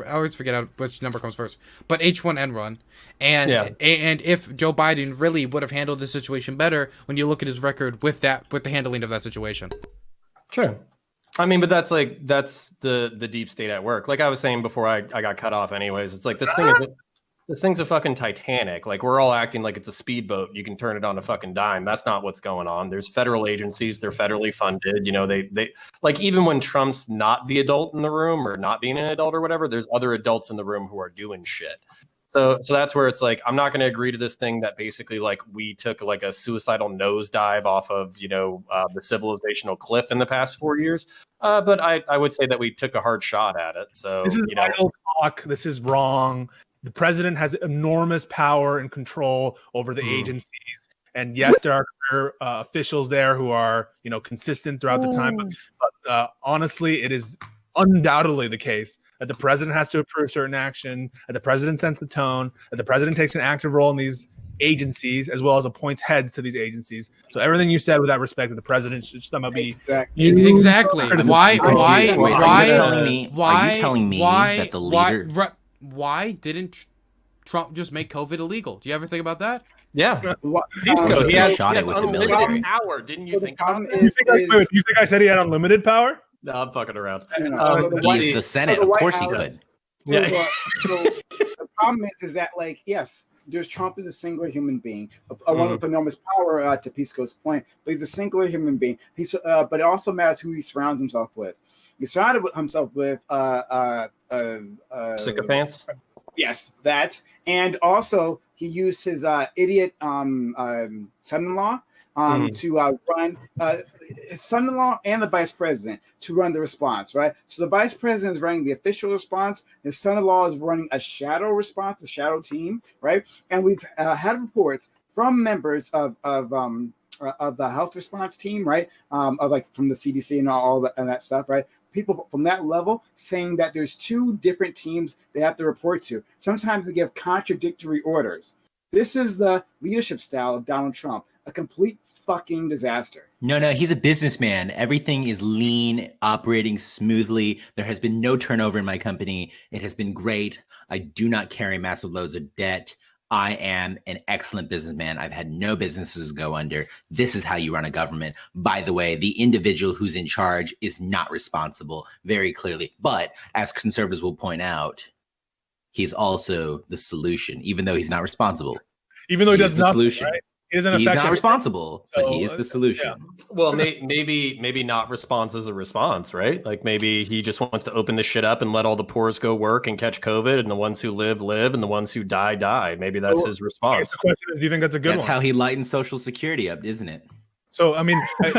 always forget which number comes first, but H1N1, and if Joe Biden really would have handled the situation better when you look at his record with the handling of that situation. Sure. I mean, but that's the deep state at work. Like I was saying before I got cut off anyways, it's like this thing's a fucking Titanic. Like we're all acting like it's a speedboat. You can turn it on a fucking dime. That's not what's going on. There's federal agencies. They're federally funded. You know, they like even when Trump's not the adult in the room or not being an adult or whatever, there's other adults in the room who are doing shit. So that's where it's like, I'm not going to agree to this thing that basically like we took like a suicidal nosedive off of, the civilizational cliff in the past 4 years. But I would say that we took a hard shot at it. So This is idle talk. This is wrong. The president has enormous power and control over the agencies. And yes, there are officials there who are, consistent throughout the time. But honestly, it is undoubtedly the case that the president has to approve certain action, that the president sets the tone, that the president takes an active role in these agencies, as well as appoints heads to these agencies. So everything you said with that respect, that the president should somehow be Exactly. Are you telling me that the leader? Why didn't Trump just make COVID illegal? Do you ever think about that? Yeah. He shot it with the military. Power. Didn't you think about Do you think I said he had unlimited power? No, I'm fucking around. He's the Senate. Of course he could. So the problem is that, like, yes, there's Trump is a singular human being, one with enormous power, to Pisco's point, but he's a singular human being. But it also matters who he surrounds himself with. He surrounded himself with sycophants. Yes, that, and also he used his idiot son-in-law to run his son-in-law and the vice president to run the response, right? So the vice president is running the official response. His son-in-law is running a shadow response, a shadow team, right? And we've had reports from members of the health response team, right? Of like from the CDC and all that and that stuff, right? People from that level saying that there's two different teams they have to report to. Sometimes they give contradictory orders. This is the leadership style of Donald Trump, a complete fucking disaster. No, he's a businessman. Everything is lean, operating smoothly. There has been no turnover in my company. It has been great. I do not carry massive loads of debt. I am an excellent businessman. I've had no businesses go under. This is how you run a government. By the way, the individual who's in charge is not responsible, very clearly. But as conservatives will point out, he's also the solution, even though he's not responsible. Even though he does nothing, solution. right? He's not responsible, but he is the solution. Yeah. Well, maybe not response is a response, right? Like maybe he just wants to open this shit up and let all the poors go work and catch COVID, and the ones who live, and the ones who die. Maybe that's his response. The question is, do you think that's a good one? That's how he lightens Social Security up, isn't it? So, I mean, at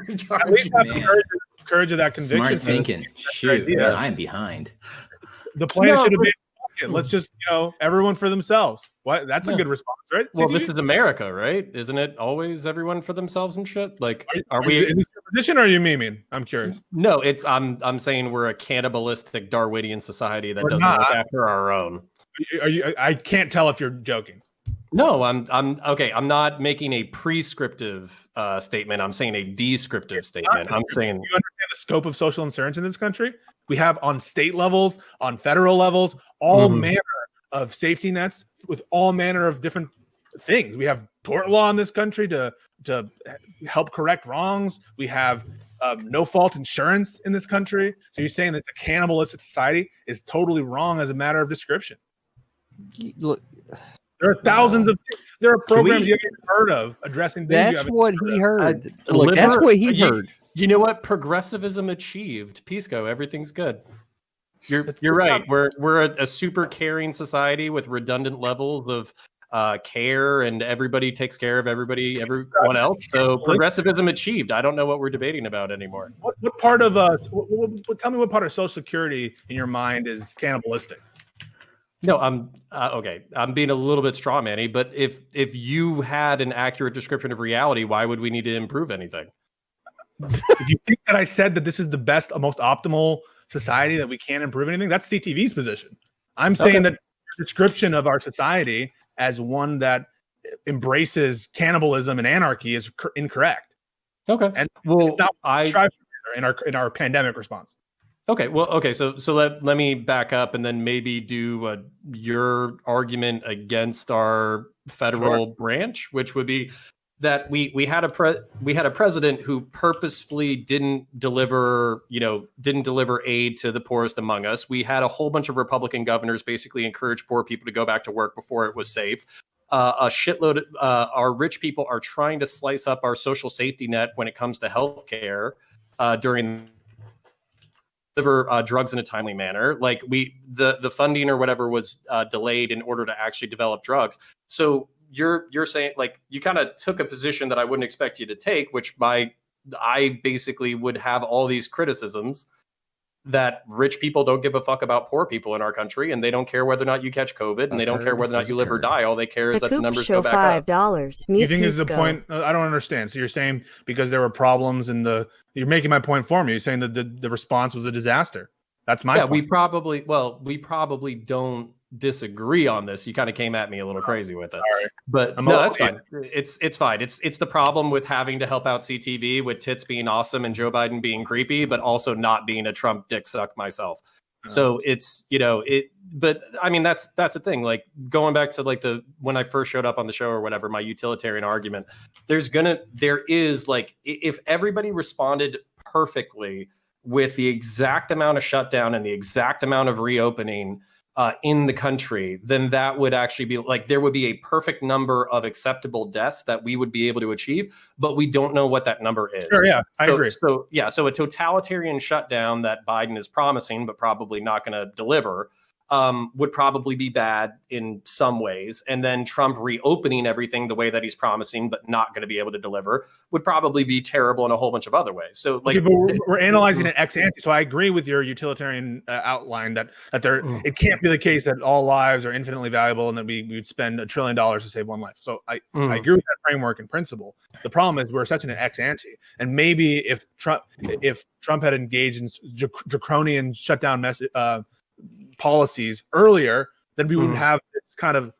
least have the courage of that conviction. Smart thinking. Shoot, man, I'm behind. The plan should have been, let's just, everyone for themselves. What? That's a good response, right? Well, this is America, right? Isn't it always everyone for themselves and shit? Like, are we in this position, or are you memeing? I'm curious. No, I'm saying we're a cannibalistic Darwinian society that doesn't look after our own. Are you? I can't tell if you're joking. No, I'm okay. I'm not making a prescriptive statement. I'm saying a descriptive statement. I'm saying, you understand the scope of social insurance in this country? We have on state levels, on federal levels, all manner of safety nets with all manner of different things. We have tort law in this country to help correct wrongs. We have no fault insurance in this country. So you're saying that the cannibalistic society is totally wrong as a matter of description? Look, there are thousands of there are programs you haven't heard of addressing things. That's what he heard. Look, that's what he heard. You know what? Progressivism achieved. Pisco, everything's good. You're right. We're a super caring society with redundant levels of care, and everybody takes care of everyone else. So progressivism achieved. I don't know what we're debating about anymore. What part of tell me what part of Social Security in your mind is cannibalistic? No, I'm okay. I'm being a little bit straw manny, but if you had an accurate description of reality, why would we need to improve anything? If you think that I said that this is the best, most optimal society, that we can't improve anything, that's CTV's position. I'm saying that description of our society as one that embraces cannibalism and anarchy is incorrect. Okay, and well, it's not in our pandemic response. Okay, well, okay, so let me back up and then maybe do your argument against our federal branch, which would be that we had a president who purposefully didn't deliver aid to the poorest among us. We had a whole bunch of Republican governors basically encourage poor people to go back to work before it was safe. A shitload. Our rich people are trying to slice up our social safety net when it comes to health care during deliver drugs in a timely manner. Like the funding or whatever was delayed in order to actually develop drugs. So you're saying, like, you kind of took a position that I wouldn't expect you to take, which I basically would have all these criticisms that rich people don't give a fuck about poor people in our country, and they don't care whether or not you catch COVID, and they don't care whether or not you live or die. All they care is that the numbers go back up. You think this is a point? I don't understand. So you're saying because there were problems you're making my point for me. You're saying that the response was a disaster. That's my point. We probably don't disagree on this. You kind of came at me a little crazy with it, Sorry. But no, that's fine. It's fine. It's the problem with having to help out CTV with tits being awesome and Joe Biden being creepy, but also not being a Trump dick suck myself. So it's, but I mean, that's the thing. Like, going back to like when I first showed up on the show or whatever, my utilitarian argument, there is like, if everybody responded perfectly with the exact amount of shutdown and the exact amount of reopening in the country, then that would actually be like, there would be a perfect number of acceptable deaths that we would be able to achieve, but we don't know what that number is. Sure, yeah, I agree. So a totalitarian shutdown that Biden is promising, but probably not going to deliver, would probably be bad in some ways. And then Trump reopening everything the way that he's promising, but not going to be able to deliver, would probably be terrible in a whole bunch of other ways. So like, we're analyzing it ex ante. So I agree with your utilitarian outline that it can't be the case that all lives are infinitely valuable and that we would spend $1 trillion to save one life. So I agree with that framework in principle. The problem is we're such an ex ante, and maybe if Trump had engaged in draconian shutdown policies earlier, then we wouldn't have this kind of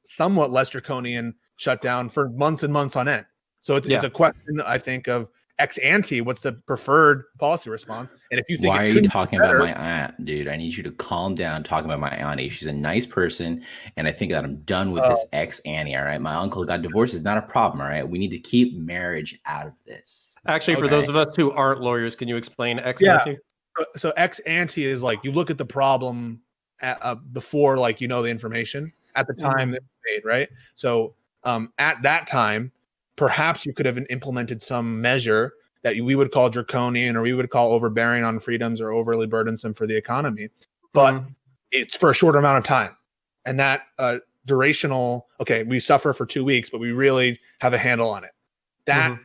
somewhat less draconian shutdown for months and months on end. So it's a question, I think, of ex ante. What's the preferred policy response? And if you think, why are you talking about my aunt, dude? I need you to calm down talking about my auntie. She's a nice person, and I think that I'm done with this ex ante. All right, my uncle got divorced. Is not a problem. All right, we need to keep marriage out of this. Actually, for those of us who aren't lawyers, can you explain ex ante? So ex ante is like you look at the problem before, like, the information at the time that it's made, right? So at that time, perhaps you could have implemented some measure that we would call draconian, or we would call overbearing on freedoms, or overly burdensome for the economy, but it's for a short amount of time. And that durational, we suffer for 2 weeks, but we really have a handle on it. That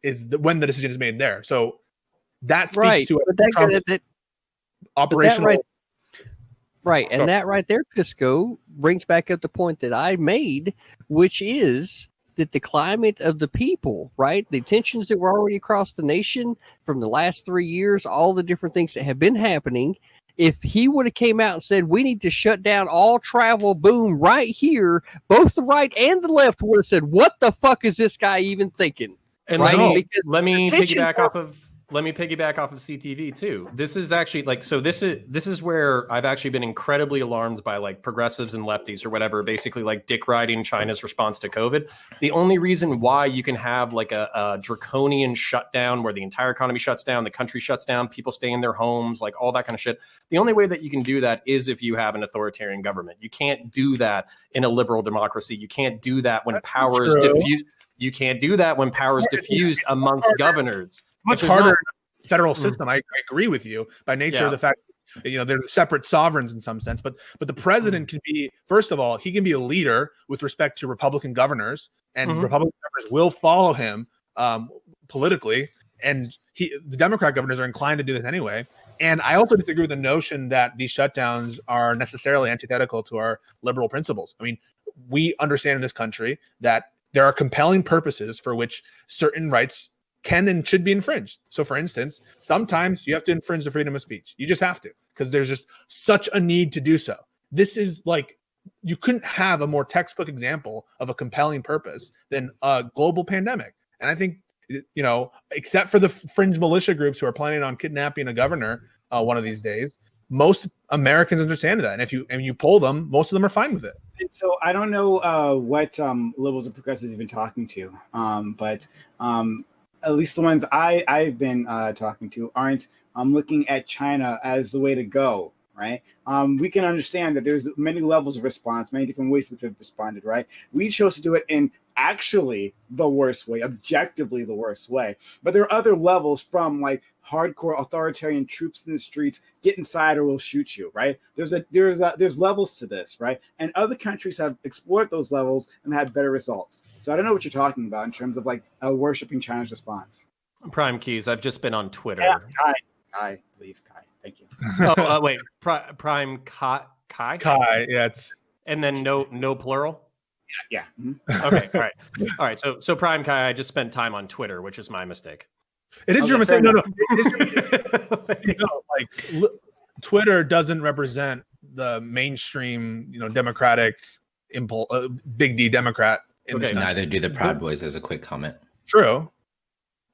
is when the decision is made there. So that speaks to Trump's operational. Right. And that right there, Cusco, brings back up the point that I made, which is that the climate of the people, right? The tensions that were already across the nation from the last 3 years, all the different things that have been happening. If he would have came out and said, we need to shut down all travel, boom, right here, both the right and the left would have said, what the fuck is this guy even thinking? And right? Let me piggyback off of CTV too. This is actually this is where I've actually been incredibly alarmed by like progressives and lefties or whatever, basically like dick riding China's response to COVID. The only reason why you can have like a draconian shutdown where the entire economy shuts down, the country shuts down, people stay in their homes, like all that kind of shit. The only way that you can do that is if you have an authoritarian government. You can't do that in a liberal democracy. You can't do that when power is diffused. You can't do that when power is diffused amongst governors. Much harder in the federal system. I agree with you by nature of the fact they're separate sovereigns in some sense. But the president can be, first of all, he can be a leader with respect to Republican governors, and Republican governors will follow him politically, and the Democrat governors are inclined to do this anyway. And I also disagree with the notion that these shutdowns are necessarily antithetical to our liberal principles. I mean, we understand in this country that there are compelling purposes for which certain rights can and should be infringed. So, for instance, sometimes you have to infringe the freedom of speech. You just have to, because there's just such a need to do so. This is like, you couldn't have a more textbook example of a compelling purpose than a global pandemic. And I think, except for the fringe militia groups who are planning on kidnapping a governor one of these days, most Americans understand that. And you poll them, most of them are fine with it. And so I don't know what liberals and progressives you've been talking to, but at least the ones I've been talking to aren't looking at China as the way to go, right? We can understand that there's many levels of response, many different ways we could have responded, right? We chose to do it in actually the worst way, objectively the worst way. But there are other levels, from like hardcore authoritarian troops in the streets, get inside or we'll shoot you, right? There's levels to this, right? And other countries have explored those levels and had better results. So I don't know what you're talking about in terms of like worshiping China's response. Prime Keys, I've just been on Twitter. Yeah, Kai, please, Kai. Thank you. Wait, Prime Kai? Kai, yeah, it's... And then no plural? Yeah. Mm-hmm. Okay, all right. So Prime Kai, I just spent time on Twitter, which is my mistake. It is your mistake. No. Twitter doesn't represent the mainstream, Democratic impulse, big D Democrat. Neither do the Proud Boys, as a quick comment. True.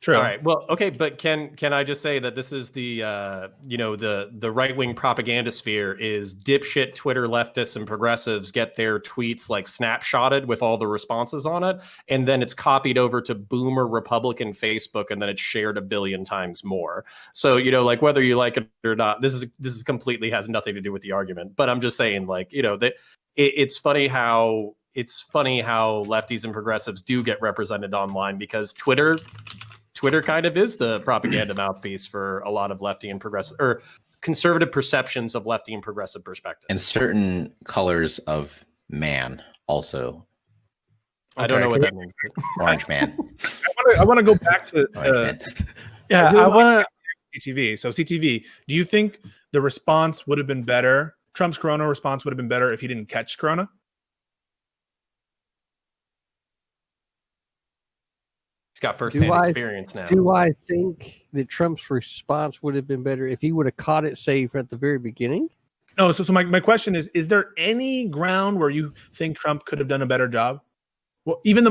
All right. Well, okay, but can I just say that this is the the right-wing propaganda sphere is dipshit Twitter leftists and progressives get their tweets like snapshotted with all the responses on it, and then it's copied over to boomer Republican Facebook, and then it's shared 1 billion times more. So like whether you like it or not, this is completely has nothing to do with the argument. But I'm just saying, like, that it's funny how lefties and progressives do get represented online, because Twitter kind of is the propaganda mouthpiece for a lot of lefty and progressive or conservative perceptions of lefty and progressive perspective. And certain colors of man also. I don't know what that means. Orange man. I want to go back to I want to CTV. So CTV, do you think the response would have been better? Trump's Corona response would have been better if he didn't catch Corona? He's got firsthand experience now. Do I think that Trump's response would have been better if he would have caught it safe at the very beginning? No. So my question is there any ground where you think Trump could have done a better job? Well, even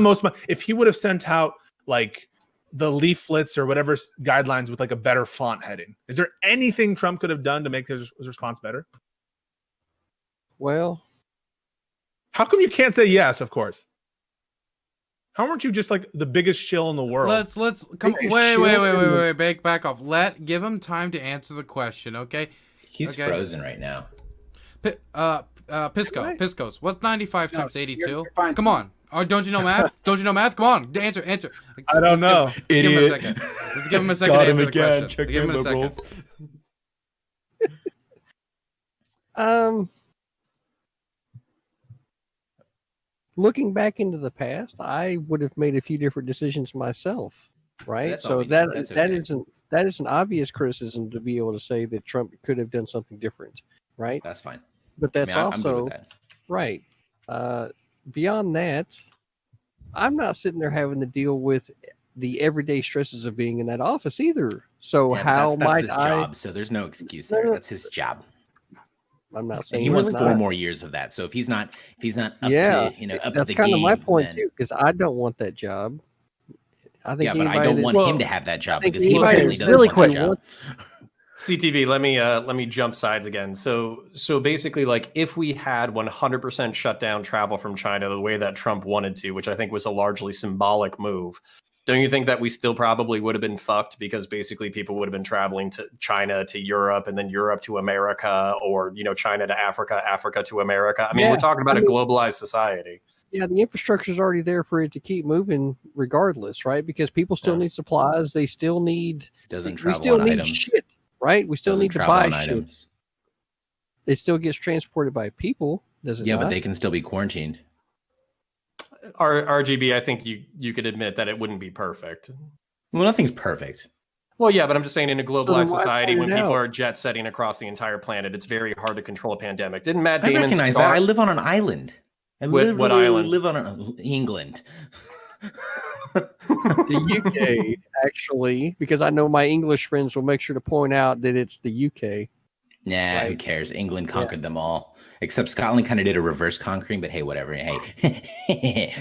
if he would have sent out like the leaflets or whatever guidelines with like a better font heading, is there anything Trump could have done to make his response better? Well, how come you can't say yes? Of course. How aren't you just like the biggest shill in the world? Let's come. Wait. Back off. Give him time to answer the question, okay? He's frozen right now. Piscos. What's 95 times 82? Come on. Oh, don't you know math? Come on, answer. I don't know. Idiot. Let's give him a second to answer the question. Check give him a liberals. second. Looking back into the past, I would have made a few different decisions myself, right? So that is an obvious criticism to be able to say that Trump could have done something different, right? That's fine. But that's I'm good also with that. right. Beyond that, I'm not sitting there having to deal with the everyday stresses of being in that office either. So how that's might his I? job, so there's no excuse there. That's his job. I'm not saying he wants 4 more years of that. So if he's not up to the that's kind of my point too, because I don't want that job. I think but I don't want him to have that job because he certainly doesn't want that job. CTV, let me jump sides again. So basically, like, if we had 100% shut down travel from China the way that Trump wanted to, which I think was a largely symbolic move, don't you think that we still probably would have been fucked, because basically people would have been traveling to China to Europe and then Europe to America, or China to Africa, Africa to America? I mean, we're talking about a globalized society. Yeah, the infrastructure is already there for it to keep moving regardless, right? Because people still need supplies. They still need. Doesn't we travel still on need items. shit, right? We still need to buy shit. it still gets transported by people, does it Yeah, not? but they can still be quarantined. RGB, I think you could admit that it wouldn't be perfect. Well, nothing's perfect. Well, yeah, but I'm just saying in a globalized why society, point when it people out? are jet setting across the entire planet, it's very hard to control a pandemic. Didn't Matt I Damon recognize star- that. I live on an island. I What literally island? live on England. The UK, actually, because I know my English friends will make sure to point out that it's the UK. Nah, who Right. cares? England conquered them all. Except Scotland kind of did a reverse conquering, but hey, whatever. Hey.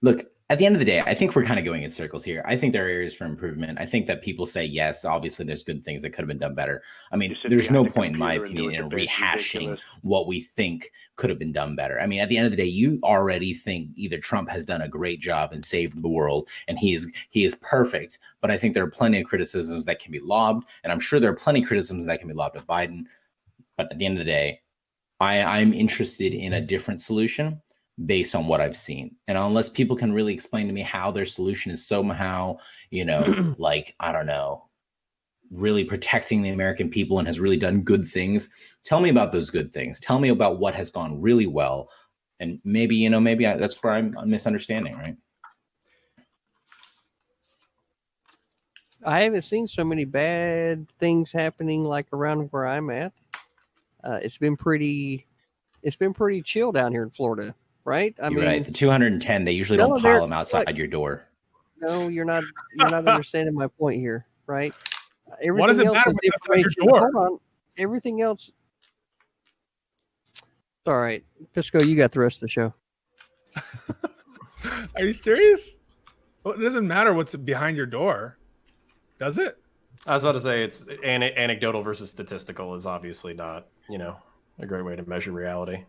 Look, at the end of the day, I think we're kind of going in circles here. I think there are areas for improvement. I think that people say, yes, obviously there's good things that could have been done better. I mean, there's no point, in my opinion, in rehashing what we think could have been done better. I mean, at the end of the day, you already think either Trump has done a great job and saved the world, and he is perfect. But I think there are plenty of criticisms that can be lobbed, and I'm sure there are plenty of criticisms that can be lobbed at Biden. But at the end of the day, I'm interested in a different solution based on what I've seen. And unless people can really explain to me how their solution is somehow, like, I don't know, really protecting the American people and has really done good things, tell me about those good things. Tell me about what has gone really well. And maybe, that's where I'm misunderstanding, right? I haven't seen so many bad things happening like around where I'm at. It's been pretty chill down here in Florida, right? I You're mean, right. The 210, they usually No, don't they're- pile them outside your door. no, you're not understanding my point here, right? Everything What does it else matter is when it's outside your information. door? Hold on, everything else. It's all right, Pisco, you got the rest of the show. Are you serious? Well, it doesn't matter what's behind your door, does it? I was about to say it's anecdotal versus statistical is obviously not, a great way to measure reality.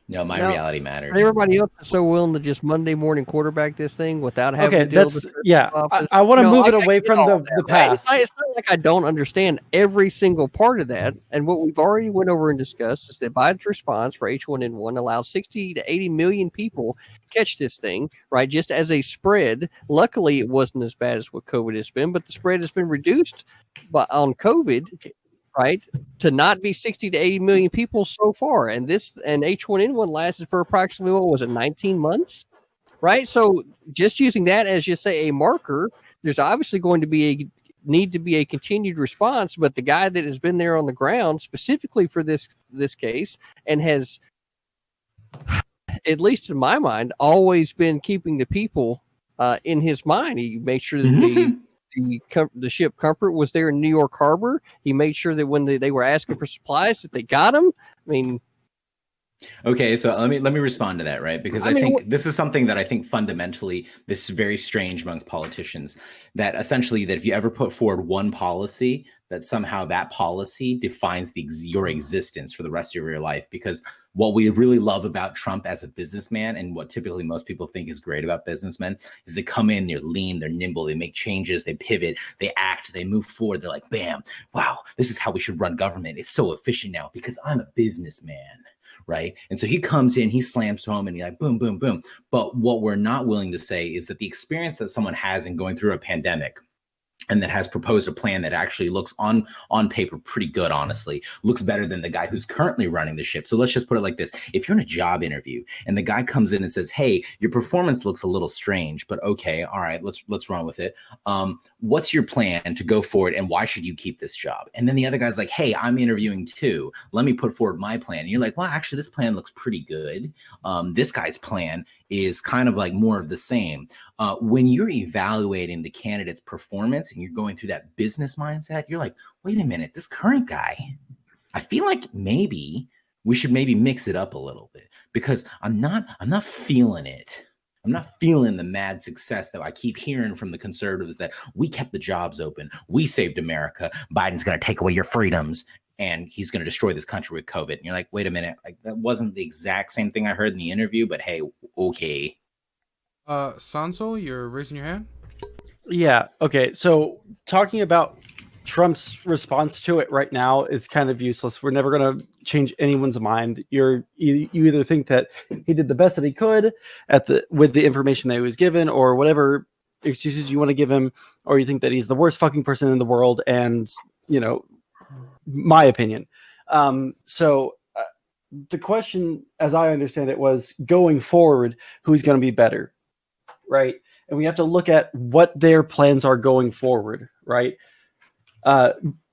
No, my No, reality matters. Everybody else is so willing to just Monday morning quarterback this thing without having Okay, to deal with that's the yeah. office. I want to move it I away get from all the that, right? past. It's not like I don't understand every single part of that. And what we've already went over and discussed is that Biden's response for H1N1 allows 60 to 80 million people to catch this thing, right? Just as a spread. Luckily, it wasn't as bad as what COVID has been, but the spread has been reduced on COVID, right, to not be 60 to 80 million people so far. And H1N1 lasted for approximately, 19 months, right? So just using that as just say a marker, there's obviously going to be need to be a continued response. But the guy that has been there on the ground specifically for this case and has, at least in my mind, always been keeping the people in his mind. He made sure that the ship Comfort was there in New York Harbor. He made sure that when they were asking for supplies, that they got them. I mean, okay, so let me respond to that, right? Because I think this is something that I think fundamentally this is very strange amongst politicians, that essentially that if you ever put forward one policy, that somehow that policy defines your existence for the rest of your life. Because what we really love about Trump as a businessman, and what typically most people think is great about businessmen, is they come in, they're lean, they're nimble, they make changes, they pivot, they act, they move forward. They're like, bam, wow, this is how we should run government. It's so efficient now because I'm a businessman. Right. And so he comes in, he slams home and he's like, boom, boom, boom. But what we're not willing to say is that the experience that someone has in going through a pandemic and that has proposed a plan that actually looks on paper pretty good, honestly, looks better than the guy who's currently running the ship. So let's just put it like this. If you're in a job interview and the guy comes in and says, hey, your performance looks a little strange, but okay, all right, let's run with it. What's your plan to go forward and why should you keep this job? And then the other guy's like, hey, I'm interviewing too. Let me put forward my plan. And you're like, well, actually, this plan looks pretty good. This guy's plan is kind of like more of the same. When you're evaluating the candidate's performance and you're going through that business mindset, you're like, wait a minute, this current guy, I feel like maybe we should mix it up a little bit because I'm not feeling it. I'm not feeling the mad success that I keep hearing from the conservatives that we kept the jobs open. We saved America. Biden's going to take away your freedoms and he's going to destroy this country with COVID. And you're like, wait a minute, like that wasn't the exact same thing I heard in the interview, but hey, okay. Sansol, you're raising your hand? Yeah. Okay. So talking about Trump's response to it right now is kind of useless. We're never going to change anyone's mind. You either think that he did the best that he could with the information that he was given, or whatever excuses you want to give him, or you think that he's the worst fucking person in the world, and my opinion. So the question, as I understand it, was going forward, who's going to be better, right? And we have to look at what their plans are going forward, right?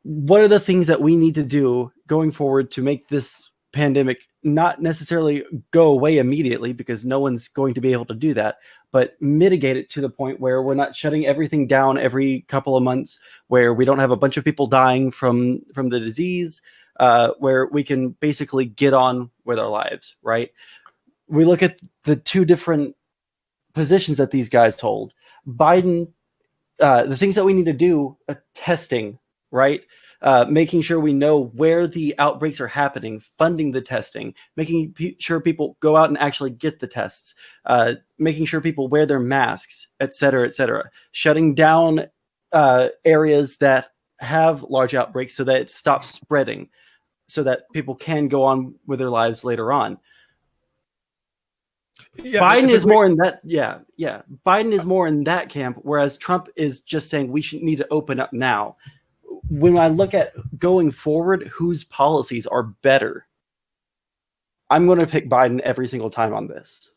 What are the things that we need to do going forward to make this pandemic not necessarily go away immediately, because no one's going to be able to do that, but mitigate it to the point where we're not shutting everything down every couple of months, where we don't have a bunch of people dying from the disease, where we can basically get on with our lives, right? We look at the two different positions that these guys hold. Biden, the things that we need to do, testing, right? Making sure we know where the outbreaks are happening, funding the testing, making sure people go out and actually get the tests, making sure people wear their masks, et cetera, shutting down areas that have large outbreaks so that it stops spreading, so that people can go on with their lives later on. Yeah, Biden is more in that. Yeah. Biden is more in that camp, whereas Trump is just saying we need to open up now. When I look at going forward, whose policies are better, I'm going to pick Biden every single time on this.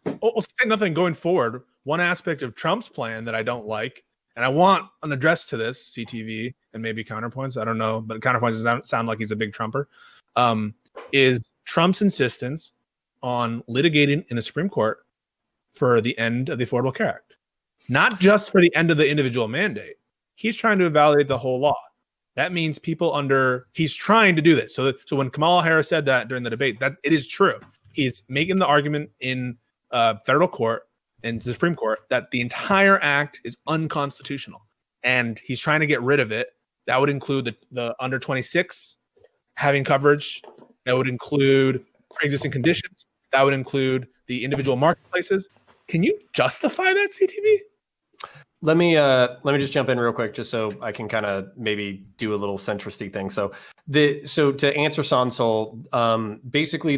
Well, say nothing going forward. One aspect of Trump's plan that I don't like, and I want an address to this, CTV, and maybe counterpoints. I don't know, but counterpoints doesn't sound like he's a big Trumper. Is Trump's insistence on litigating in the Supreme Court for the end of the Affordable Care Act, not just for the end of the individual mandate. He's trying to evaluate the whole law. That means people he's trying to do this. So when Kamala Harris said that during the debate, that it is true. He's making the argument in federal court and the Supreme Court that the entire act is unconstitutional, and he's trying to get rid of it. That would include the under 26 having coverage. That would include pre-existing conditions. That would include the individual marketplaces. Can you justify that, CTV? Let me just jump in real quick, just so I can kind of maybe do a little centristy thing. So to answer Sansol, basically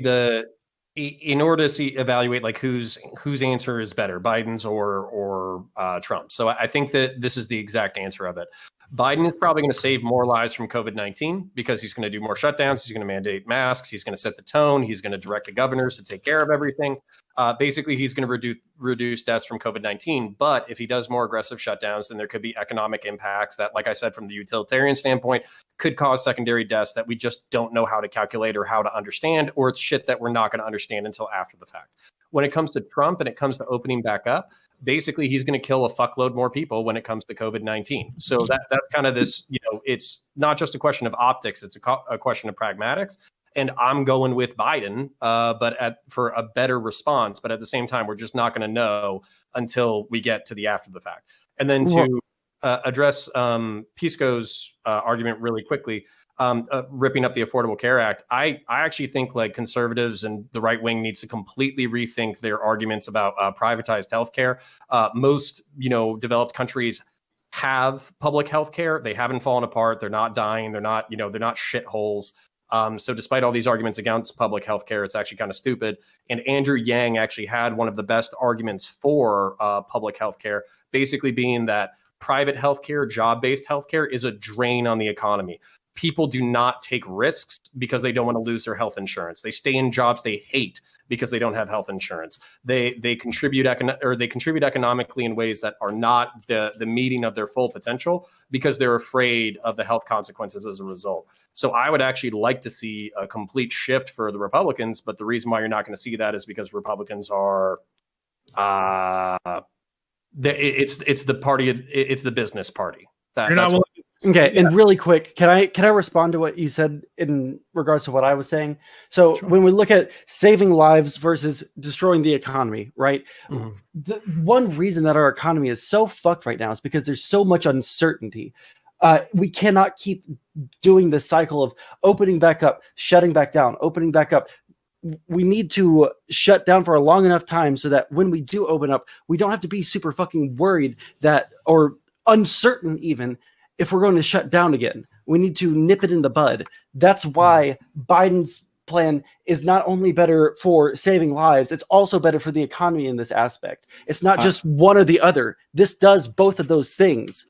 in order to evaluate like whose answer is better, Biden's or Trump's. So I think that this is the exact answer of it. Biden is probably going to save more lives from COVID-19 because he's going to do more shutdowns. He's going to mandate masks. He's going to set the tone. He's going to direct the governors to take care of everything. Basically, he's going to reduce deaths from COVID-19. But if he does more aggressive shutdowns, then there could be economic impacts that, like I said, from the utilitarian standpoint, could cause secondary deaths that we just don't know how to calculate or how to understand, or it's shit that we're not going to understand until after the fact. When it comes to Trump and it comes to opening back up, basically he's going to kill a fuckload more people when it comes to COVID-19. So that's kind of this, it's not just a question of optics, it's a question of pragmatics. And I'm going with Biden, but for a better response. But at the same time, we're just not going to know until we get to the after the fact. And then to address Pisco's argument really quickly, ripping up the Affordable Care Act, I actually think like conservatives and the right wing needs to completely rethink their arguments about privatized healthcare. Most developed countries have public healthcare. They haven't fallen apart. They're not dying. They're not shitholes. So despite all these arguments against public healthcare, it's actually kind of stupid. And Andrew Yang actually had one of the best arguments for public healthcare, basically being that private healthcare, job-based healthcare is a drain on the economy. People do not take risks because they don't want to lose their health insurance. They stay in jobs they hate because they don't have health insurance. They contribute economically in ways that are not the meeting of their full potential because they're afraid of the health consequences as a result. So I would actually like to see a complete shift for the Republicans, but the reason why you're not going to see that is because Republicans are it's the party, it's the business party. You're not willing. Okay, and really quick, can I respond to what you said in regards to what I was saying? So when we look at saving lives versus destroying the economy, right? Mm-hmm. The one reason that our economy is so fucked right now is because there's so much uncertainty. We cannot keep doing the cycle of opening back up, shutting back down, opening back up. We need to shut down for a long enough time so that when we do open up, we don't have to be super fucking worried or uncertain even if we're going to shut down again. We need to nip it in the bud. That's why Biden's plan is not only better for saving lives, it's also better for the economy in this aspect. It's not just one or the other. This does both of those things.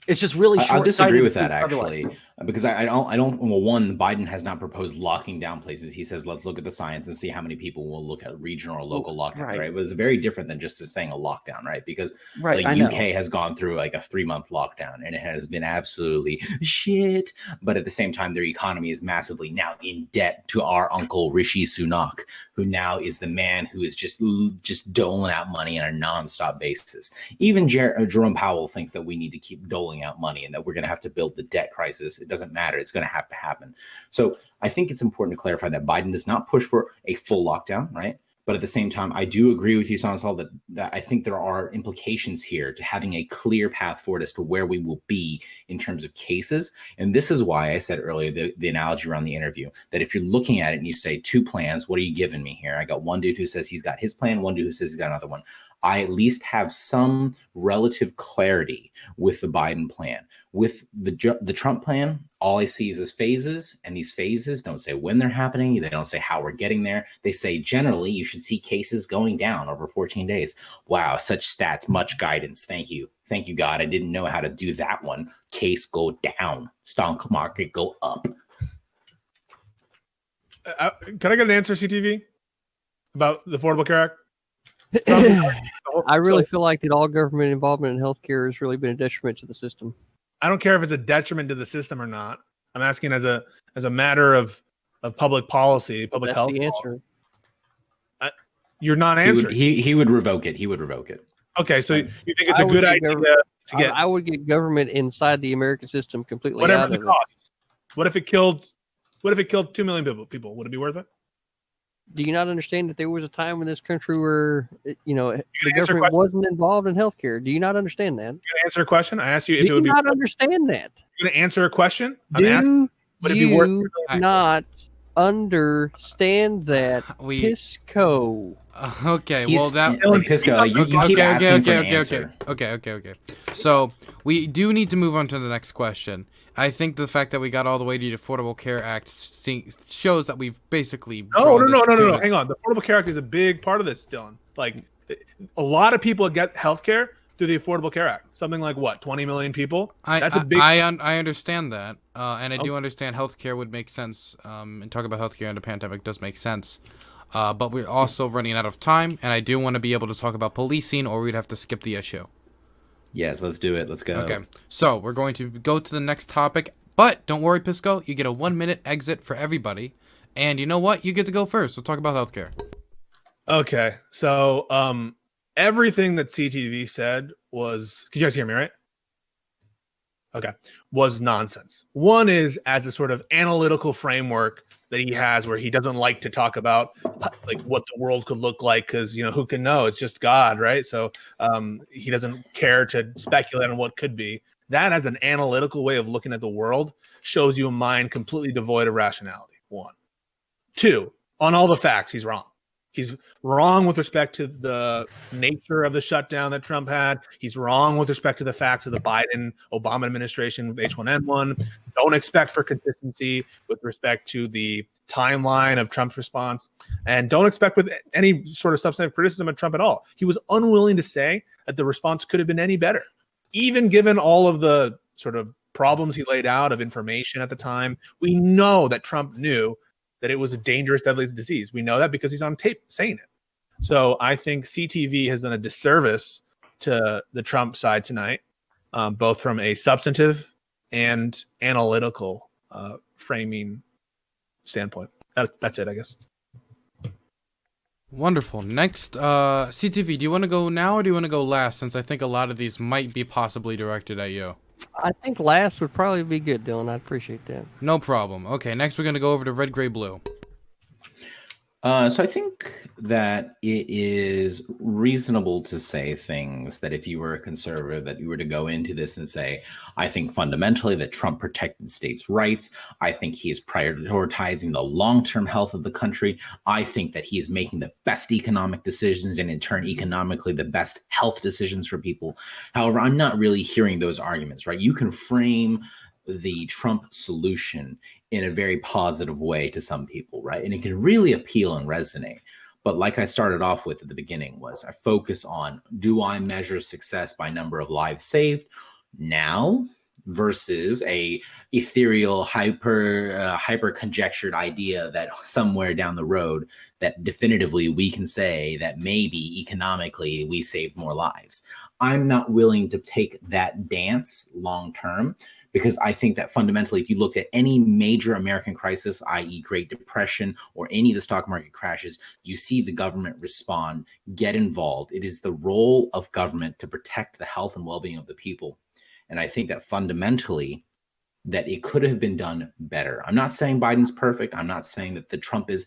It's just really short-sighted. I disagree with that, actually. because I don't. Well, one, Biden has not proposed locking down places. He says, let's look at the science and see how many people will look at regional or local lockdowns. Right? It was very different than just saying a lockdown, right? Because like UK has gone through like a 3-month lockdown and it has been absolutely shit. But at the same time, their economy is massively now in debt to our uncle Rishi Sunak, who now is the man who is just doling out money on a nonstop basis. Even Jerome Powell thinks that we need to keep doling out money and that we're going to have to build the debt crisis. It doesn't matter. It's going to have to happen. So I think it's important to clarify that Biden does not push for a full lockdown, right? But at the same time, I do agree with you, Sansal, that I think there are implications here to having a clear path forward as to where we will be in terms of cases. And this is why I said earlier, the analogy around the interview, that if you're looking at it and you say 2 plans, what are you giving me here? I got one dude who says he's got his plan, one dude who says he's got another one. I at least have some relative clarity with the Biden plan. With the Trump plan, all I see is phases, and these phases don't say when they're happening. They don't say how we're getting there. They say generally you should see cases going down over 14 days. Wow, such stats, much guidance. Thank you. Thank you, God. I didn't know how to do that one. Case go down, stock market go up. Can I get an answer, CTV, about the Affordable Care Act? I really feel like that all government involvement in healthcare has really been a detriment to the system. I don't care if it's a detriment to the system or not. I'm asking as a matter of public policy, public health. That's the answer. You're not answering. He would revoke it. He would revoke it. Okay, so you think it's a good idea to get? I would get government inside the American system completely. Whatever out the of cost. What if it killed 2 million people? Would it be worth it? Do you not understand that there was a time in this country where the government wasn't involved in healthcare? Do you not understand that? You gonna answer a question? I asked you if it would be. Do you not understand that? You're gonna answer a question? Would it be worth it? Not understand that, Pisco. Okay, well that Pisco. You keep asking for an answer. Okay. So we do need to move on to the next question. I think the fact that we got all the way to the Affordable Care Act shows that we've basically no. Hang on. The Affordable Care Act is a big part of this, Dylan. Like a lot of people get health care through the Affordable Care Act. Something like what, 20 million people? That's a big. I understand that, and I do understand healthcare would make sense. And talk about healthcare in the pandemic does make sense. But we're also running out of time, and I do want to be able to talk about policing, or we'd have to skip the issue. Yes, let's do it. Let's go. Okay, so we're going to go to the next topic. But don't worry, Pisco. You get a 1-minute exit for everybody. And you know what? You get to go first. We'll talk about healthcare. Okay, so everything that CTV said was... Can you guys hear me, right? Okay. Was nonsense. One is as a sort of analytical framework that he has where he doesn't like to talk about like what the world could look like because, who can know? It's just God, right? So he doesn't care to speculate on what could be. That as an analytical way of looking at the world shows you a mind completely devoid of rationality. 1. 2, on all the facts, he's wrong. He's wrong with respect to the nature of the shutdown that Trump had. He's wrong with respect to the facts of the Biden-Obama administration with H1N1. Don't expect for consistency with respect to the timeline of Trump's response. And don't expect with any sort of substantive criticism of Trump at all. He was unwilling to say that the response could have been any better, even given all of the sort of problems he laid out of information at the time. We know that Trump knew that it was a dangerous, deadly disease. We know that because he's on tape saying it. So I think CTV has done a disservice to the Trump side tonight, both from a substantive and analytical framing standpoint. That's it, I guess. Wonderful. Next, CTV, do you want to go now or do you want to go last, since I think a lot of these might be possibly directed at you? I think last would probably be good, Dylan. I'd appreciate that. No problem. Okay, next we're going to go over to red, gray, blue. So I think that it is reasonable to say things that if you were a conservative, that you were to go into this and say, I think fundamentally that Trump protected states' rights. I think he is prioritizing the long-term health of the country. I think that he is making the best economic decisions and in turn, economically, the best health decisions for people. However, I'm not really hearing those arguments, right? You can frame the Trump solution in a very positive way to some people, right? And it can really appeal and resonate. But like I started off with at the beginning was I focus on, do I measure success by number of lives saved? Now, versus a ethereal, hyper conjectured idea that somewhere down the road that definitively we can say that maybe economically we saved more lives. I'm not willing to take that dance long term, because I think that fundamentally, if you looked at any major American crisis, i.e. Great Depression or any of the stock market crashes, you see the government respond, get involved. It is the role of government to protect the health and well-being of the people. And I think that fundamentally that it could have been done better. I'm not saying Biden's perfect. I'm not saying that the Trump is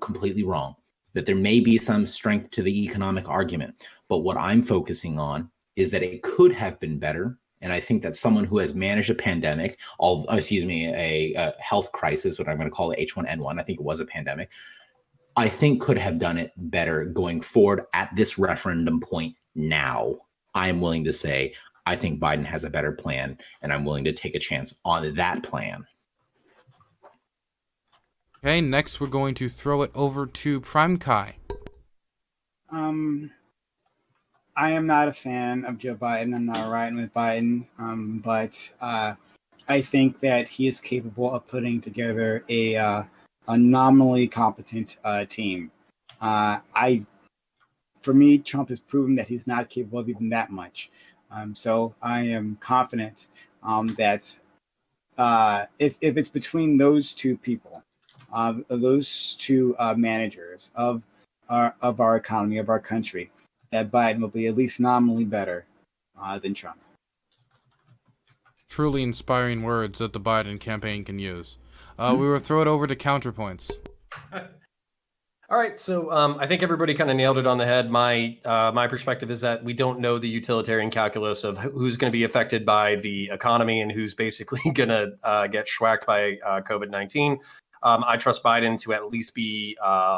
completely wrong, that there may be some strength to the economic argument. But what I'm focusing on is that it could have been better. And I think that someone who has managed a pandemic, a health crisis, what I'm going to call it H1N1, I think it was a pandemic, I think could have done it better going forward at this referendum point now. I am willing to say, I think Biden has a better plan, and I'm willing to take a chance on that plan. Okay, next we're going to throw it over to Prime Kai. I am not a fan of Joe Biden. I'm not riding with Biden, but I think that he is capable of putting together a nominally competent team. For me, Trump has proven that he's not capable of even that much. So I am confident that if it's between those two people, those two managers of our economy, of our country, that Biden will be at least nominally better than Trump. Truly inspiring words that the Biden campaign can use. We will throw it over to Counterpoints. All right, so I think everybody kind of nailed it on the head. My perspective is that we don't know the utilitarian calculus of who's going to be affected by the economy and who's basically going to get schwacked by COVID-19. I trust Biden to at least be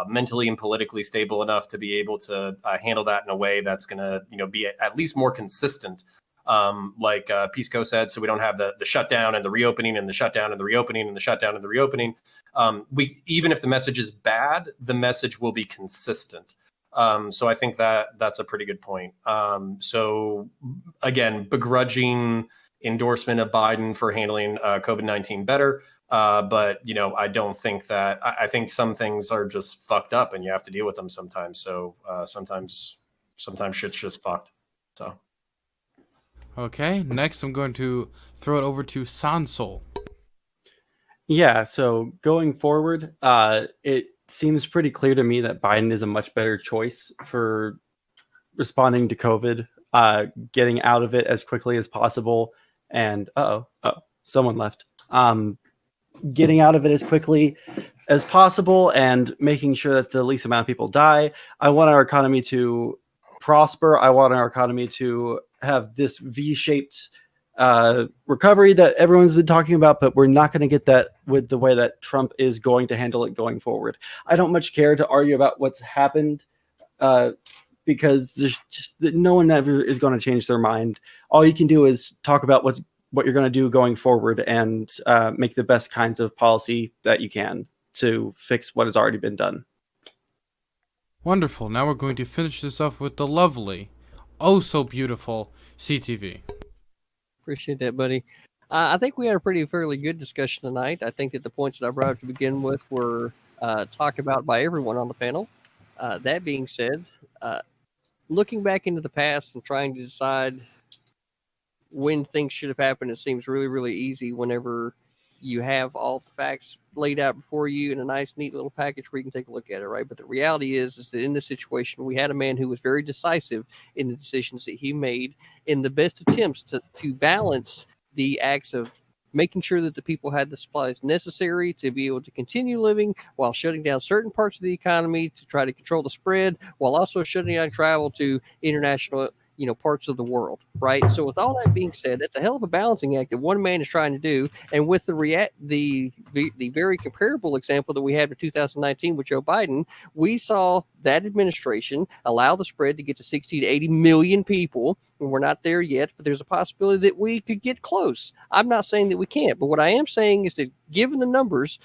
mentally and politically stable enough to be able to handle that in a way that's going to, be at least more consistent. Like Pisco said, so we don't have the shutdown and the reopening and the shutdown and the reopening and the shutdown and the reopening. Even if the message is bad, the message will be consistent. So I think that's a pretty good point. So again, begrudging endorsement of Biden for handling COVID-19 better. But I don't think that. I think some things are just fucked up, and you have to deal with them sometimes. So sometimes shit's just fucked. So. Okay, next I'm going to throw it over to Sansol. Yeah, so going forward, it seems pretty clear to me that Biden is a much better choice for responding to COVID, getting out of it as quickly as possible, and someone left. Getting out of it as quickly as possible and making sure that the least amount of people die. I want our economy to prosper. I want our economy to have this V-shaped recovery that everyone's been talking about, but we're not going to get that with the way that Trump is going to handle it going forward. I don't much care to argue about what's happened because there's just no one ever is going to change their mind. All you can do is talk about what you're going to do going forward and make the best kinds of policy that you can to fix what has already been done. Wonderful. Now we're going to finish this off with the lovely, oh so beautiful CTV. Appreciate that, buddy. I think we had a fairly good discussion tonight. I think that the points that I brought up to begin with were talked about by everyone on the panel. That being said, looking back into the past and trying to decide when things should have happened, it seems really, really easy whenever you have all the facts laid out before you in a nice, neat little package where you can take a look at it, right? But the reality is that in this situation, we had a man who was very decisive in the decisions that he made in the best attempts to balance the acts of making sure that the people had the supplies necessary to be able to continue living while shutting down certain parts of the economy to try to control the spread, while also shutting down travel to international parts of the world, right? So with all that being said, that's a hell of a balancing act that one man is trying to do. And with the very comparable example that we had in 2019 with Joe Biden, we saw that administration allow the spread to get to 60 to 80 million people. And we're not there yet, but there's a possibility that we could get close. I'm not saying that we can't, but what I am saying is that given the numbers,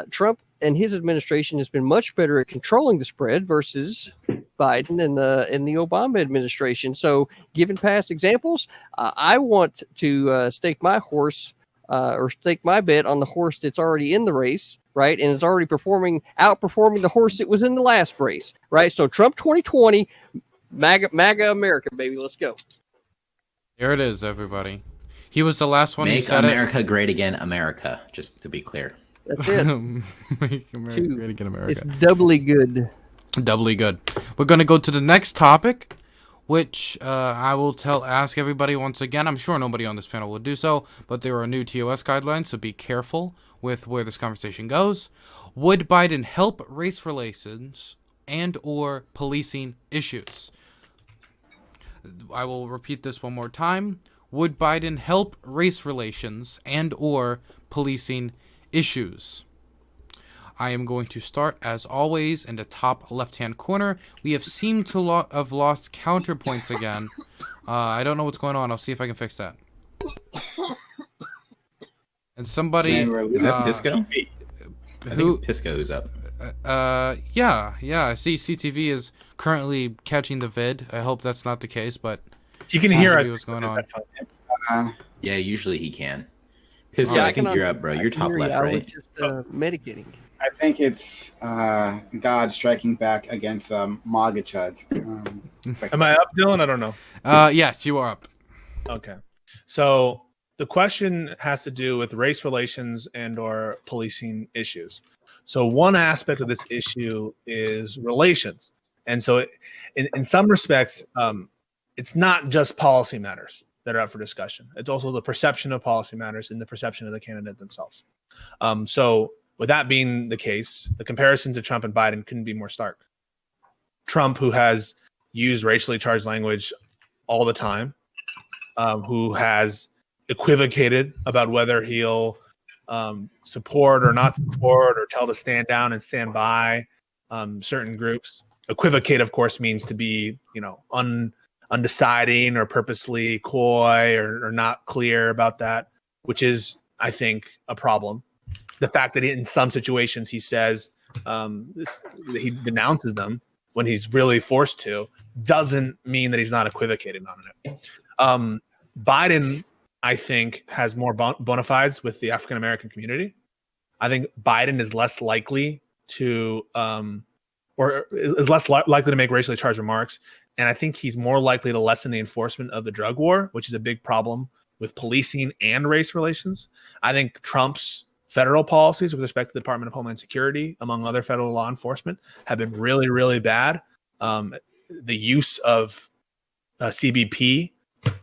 Trump and his administration has been much better at controlling the spread versus Biden and the Obama administration. So, given past examples, I want to stake my horse or stake my bet on the horse that's already in the race, right, and is already outperforming the horse that was in the last race, right? So, Trump 2020, MAGA America, baby, let's go. There it is, everybody. He was the last one who Make said America great again, America. Just to be clear. That's it. Make America great again, America. It's doubly good. Doubly good. We're going to go to the next topic, which I will ask everybody once again. I'm sure nobody on this panel will do so, but there are new TOS guidelines, so be careful with where this conversation goes. Would Biden help race relations and or policing issues? I will repeat this one more time. Would Biden help race relations and or policing issues? I am going to start, as always, in the top left-hand corner. We have seemed to have lost counterpoints again. I don't know what's going on. I'll see if I can fix that. And somebody... Is that Pisco? I think it's Pisco who's up. Yeah. I see CTV is currently catching the vid. I hope that's not the case, but... You can hear what's going on. Yeah, usually he can. Pisco, I think you're up, bro. You're top left, I was right? just medicating. I think it's God striking back against MAGA chuds. Am I up, Dylan? I don't know. Yes, you are up. Okay. So the question has to do with race relations and or policing issues. So one aspect of this issue is relations. And so in some respects, it's not just policy matters that are up for discussion. It's also the perception of policy matters and the perception of the candidate themselves. So with that being the case, the comparison to Trump and Biden couldn't be more stark. Trump, who has used racially charged language all the time, who has equivocated about whether he'll support or not support or tell to stand down and stand by certain groups. Equivocate, of course, means to be, undeciding or purposely coy or not clear about that, which is, I think, a problem. The fact that in some situations he says he denounces them when he's really forced to doesn't mean that he's not equivocating on it. Biden, I think, has more bona fides with the African American community. I think Biden is less likely to or is less likely to make racially charged remarks. And I think he's more likely to lessen the enforcement of the drug war, which is a big problem with policing and race relations. I think Trump's federal policies with respect to the Department of Homeland Security, among other federal law enforcement, have been really, really bad. The use of CBP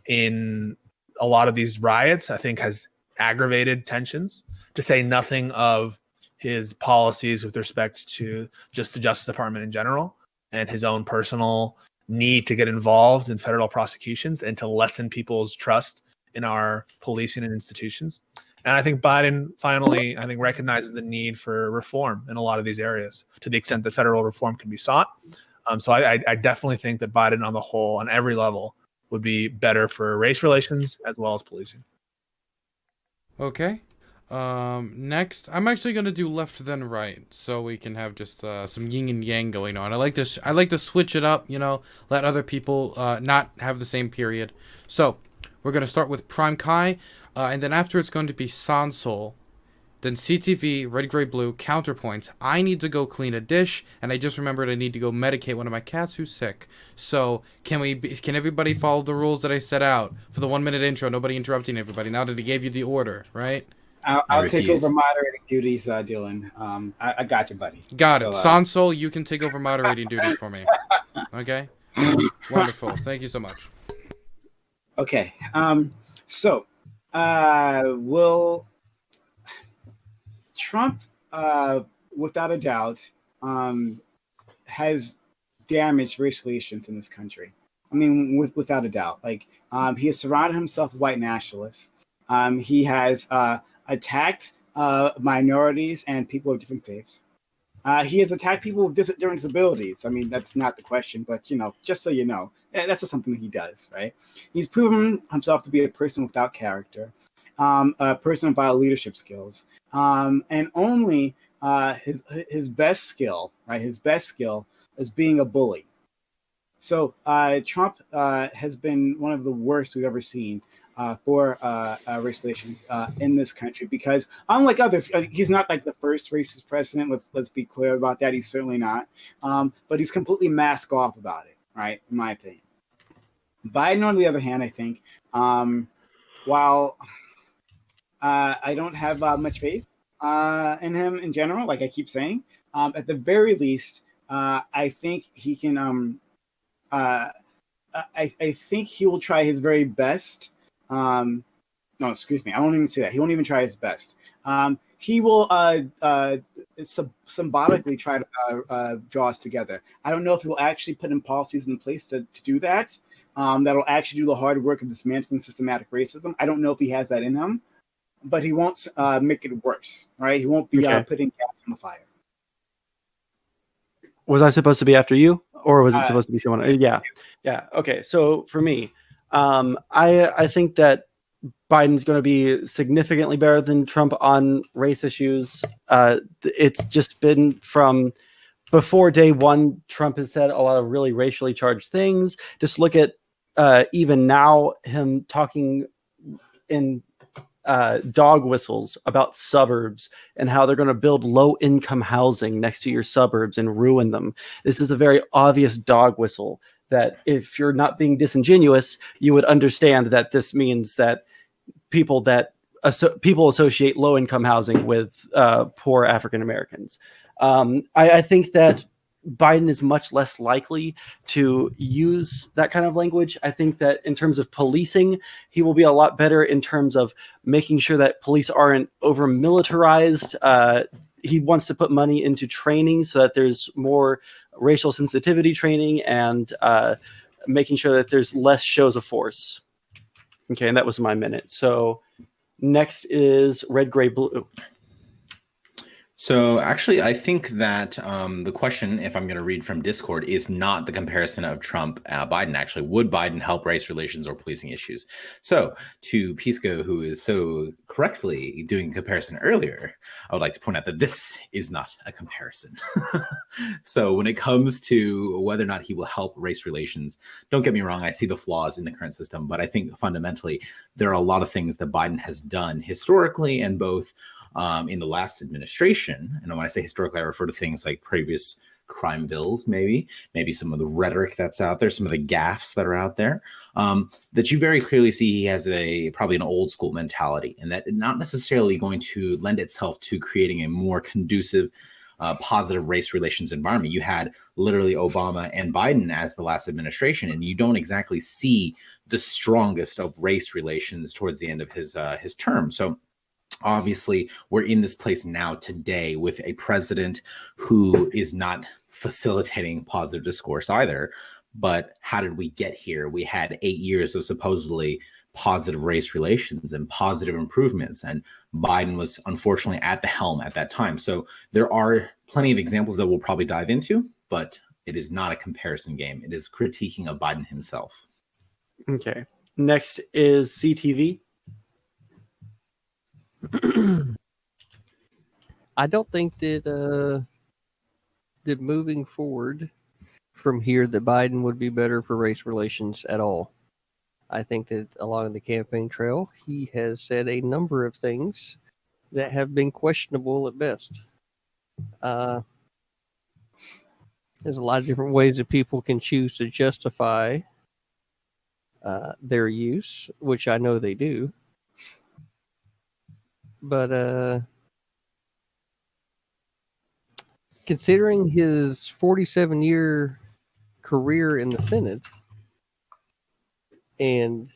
in a lot of these riots, I think, has aggravated tensions, to say nothing of his policies with respect to just the Justice Department in general and his own personal need to get involved in federal prosecutions and to lessen people's trust in our policing and institutions. And I think Biden finally, recognizes the need for reform in a lot of these areas to the extent that federal reform can be sought. So I definitely think that Biden on the whole, on every level, would be better for race relations as well as policing. Okay. Next, I'm actually going to do left then right, so we can have just some yin and yang going on. I like to switch it up, let other people not have the same period. So we're going to start with Prime Kai, and then after it's going to be Sansol, then CTV, Red, Gray, Blue, Counterpoints. I need to go clean a dish, and I just remembered I need to go medicate one of my cats who's sick. So can everybody follow the rules that I set out for the 1 minute intro? Nobody interrupting everybody. Now that I gave you the order, right? I'll take over moderating duties, Dylan. I got you, buddy. Got it. Sansol, you can take over moderating duties for me. Okay? Wonderful. Thank you so much. Okay. So, will Trump, without a doubt, has damaged race relations in this country? I mean, without a doubt. Like, he has surrounded himself with white nationalists. He has attacked minorities and people of different faiths. He has attacked people with different disabilities. I mean, that's not the question, but, just so you know, that's just something that he does, right? He's proven himself to be a person without character, a person without leadership skills, and only his best skill, right? His best skill is being a bully. So Trump has been one of the worst we've ever seen for race relations in this country, because unlike others, he's not like the first racist president. Let's be clear about that. He's certainly not. But he's completely masked off about it, right? In my opinion. Biden, on the other hand, I think, while I don't have much faith in him in general, like I keep saying, at the very least, I think he can. I think he will try his very best. No, excuse me. I won't even say that. He won't even try his best. He will symbolically try to draw us together. I don't know if he will actually put in policies in place to do that. That'll actually do the hard work of dismantling systematic racism. I don't know if he has that in him, but he won't make it worse, right? He won't be putting gas on the fire. Was I supposed to be after you, or was it supposed to be someone? Yeah. Okay. So for me, I think that Biden's going to be significantly better than Trump on race issues. It's just been from before day one, Trump has said a lot of really racially charged things. Just look at even now him talking in dog whistles about suburbs and how they're going to build low-income housing next to your suburbs and ruin them. This is a very obvious dog whistle that if you're not being disingenuous, you would understand that this means that people associate low-income housing with poor African Americans. I think that Biden is much less likely to use that kind of language. I think that in terms of policing, he will be a lot better in terms of making sure that police aren't over militarized. He wants to put money into training so that there's more racial sensitivity training and making sure that there's less shows of force. Okay, and that was my minute. So next is red, gray, blue. So actually, I think that the question, if I'm going to read from Discord, is not the comparison of Trump Biden. Actually, would Biden help race relations or policing issues? So to Pisco, who is so correctly doing a comparison earlier, I would like to point out that this is not a comparison. So when it comes to whether or not he will help race relations, don't get me wrong, I see the flaws in the current system, but I think fundamentally there are a lot of things that Biden has done historically and both in the last administration. And when I say historically, I refer to things like previous crime bills, maybe some of the rhetoric that's out there, some of the gaffes that are out there, that you very clearly see he has probably an old school mentality, and that not necessarily going to lend itself to creating a more conducive, positive race relations environment. You had literally Obama and Biden as the last administration, and you don't exactly see the strongest of race relations towards the end of his term. So obviously, we're in this place now today with a president who is not facilitating positive discourse either. But how did we get here? We had 8 years of supposedly positive race relations and positive improvements, and Biden was unfortunately at the helm at that time. So there are plenty of examples that we'll probably dive into, but it is not a comparison game. It is critiquing of Biden himself. Okay. Next is CTV. I don't think that moving forward from here that Biden would be better for race relations at all. I think that along the campaign trail, he has said a number of things that have been questionable at best. There's a lot of different ways that people can choose to justify their use, which I know they do. But considering his 47-year career in the Senate and